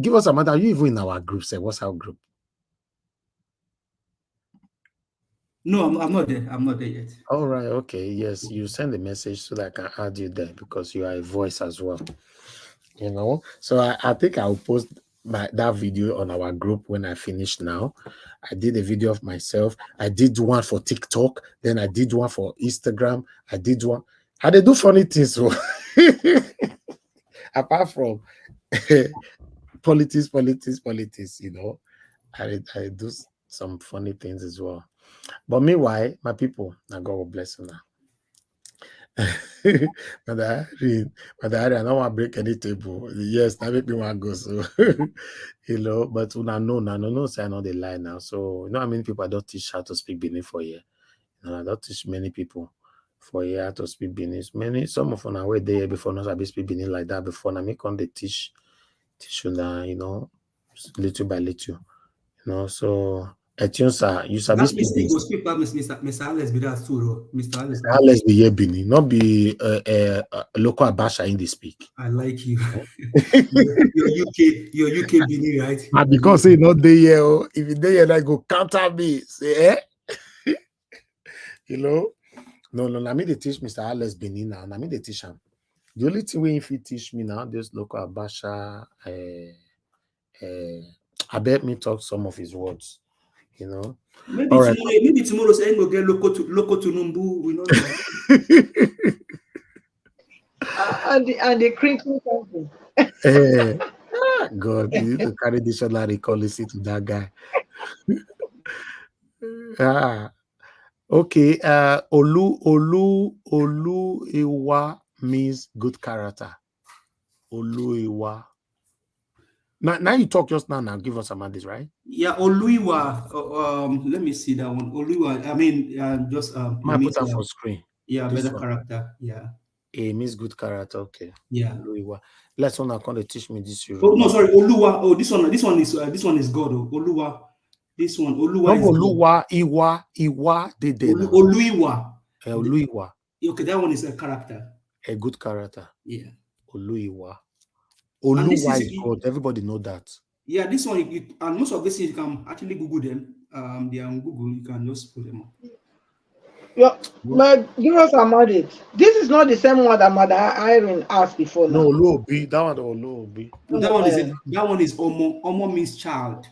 Give us a matter. Are you even in our group? Say, what's our group? No, I'm not there. I'm not there yet. All right. Okay. Yes, you send a message so that I can add you there because you are a voice as well. You know, so I think I'll post that video on our group when I finish now. I did a video of myself. I did one for TikTok. Then I did one for Instagram. I did one. How they do funny things. So apart from politics, you know, I do some funny things as well. But meanwhile, my people, now God will bless you now. Mother Irene, I don't want to break any table. Yes, that make me want to go. So, you know, but no, say I know the lie now. So, you know how many people I don't teach how to speak Benin for here. You know, I don't teach many people for here how to speak Benin. Some of them are way there before not I speak Benin like that before. Now, make on they teach you now, you know, little by little. You know, so you sabi speak Benin. Go speak about Mr. Alex be that too, Mr. Alex. Alex be here Benin, not be local Abasha in the speak. I like you. your UK Benin, right? And because he not there here, if you there here, like go counter me. Say, you know? No, I mean they teach Mr. Alex Benin now. I mean they teach him. The only thing we if he teach me now, this local Abasha, I bet me talk some of his words. You know, maybe tomorrow, maybe tomorrow say go get local Tinubu. We know that. and the crinkle something. God, you need to carry dictionary policy to that guy. Okay. Olu Iwa means good character. Olu Iwa. Now you talk just now. Give us some of this, right? Yeah, Oluiwa. Let me see that one. Oluiwa. I mean, just might put that for screen. Yeah, this better one. Character. Yeah. It means good character. Okay. Yeah. Oluiwa. Let's one come to teach me this. Oh no, sorry, Oluwa. Oh, this one is God. Oh, Oluwa. This one, Oluwa. Iwa Dedena. Oluiwa. Oluiwa. Okay, that one is a character. A good character. Yeah. Oluiwa. Oluwa is God. Everybody know that. Yeah, this one, and most of these things you can actually Google them. They are on Google. You can just put them up. Yeah, but give us a model. This is not the same one that Mother Irene asked before. No, Oluobi. That one, Oluobi. That one is Omo. Omo means child.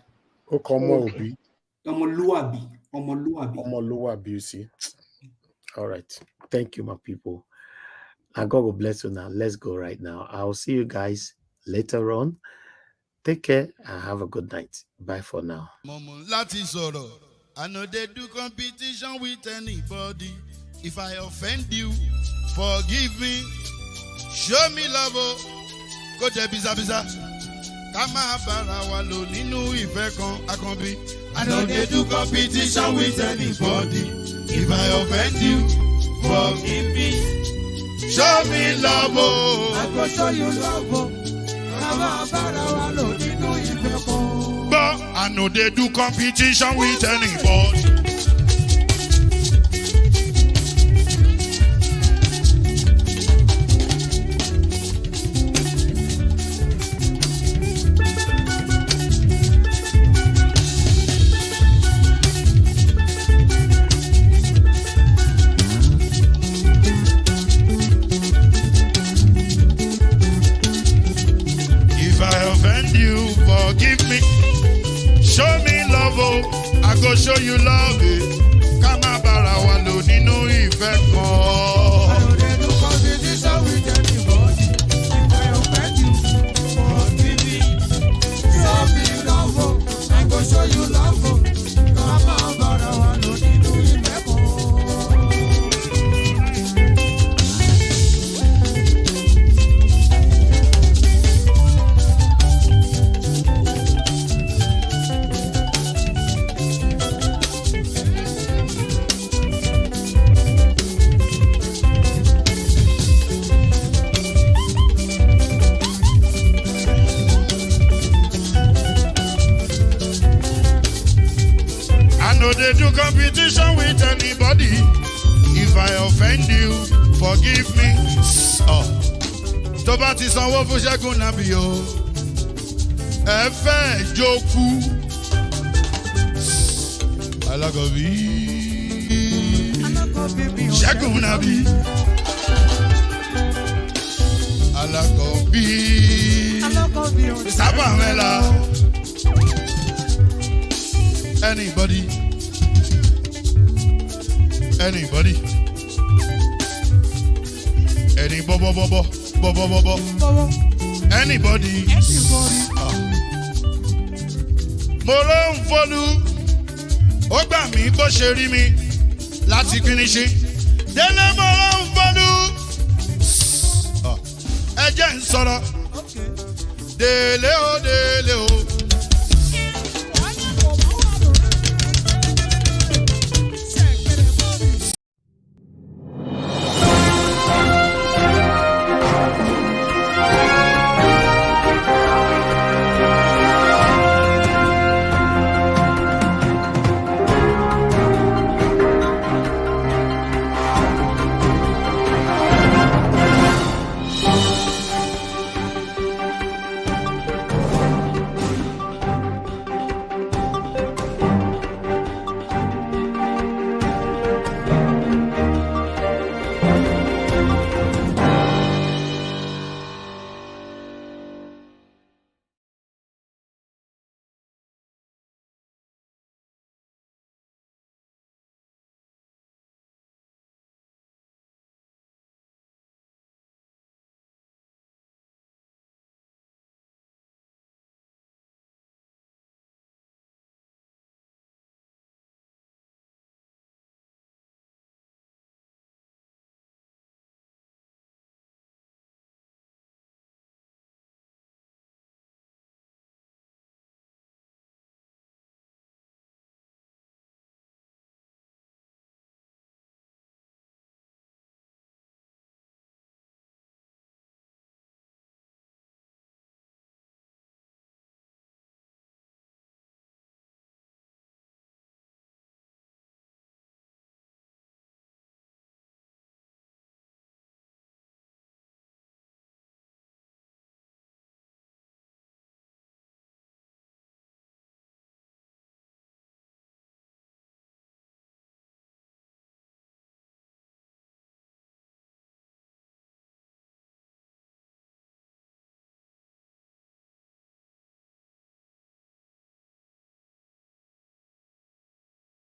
Obi. Omoluabi. Omoluabi, you see. All right. Thank you, my people. And God will bless you now. Let's go right now. I'll see you guys later on. Take care and have a good night. Bye for now. I know they do competition with anybody. If I offend you, forgive me. Show me love. Go there, biza. Kama bara wa lo ninu ife kan akanbi. I know they do competition with anybody. If I offend you, forgive me. Show me love. I go show you love. Kama bara wa lo ninu ife kan. But I know they do competition with anybody. If I offend you, forgive me. Show me love, oh, I go show you love, eh. Kama bara wa lo ninu ife kan. I know they do competition with anybody. If I offend you, forgive me. Show me love, oh, I go show you love, oh. Kama bara wa lo ninu ife kan. They do competition with anybody. If I offend you, forgive me. Tó bá ti sanwó fún Ṣẹ́gun nàbí o. Ẹ fẹ́ jókù. Alákọ̀bí. Ṣẹ́gun nàbí. Alákọ̀bí. Sábà mẹ́la. Anybody? Any bo. Anybody? Mo ló ń fọlú, ó gbà mí bó ṣe rí mi láti kíníṣí. Délé mo ló ń fọlú, ẹ jẹ́ ń sọ̀rọ̀. Délé o.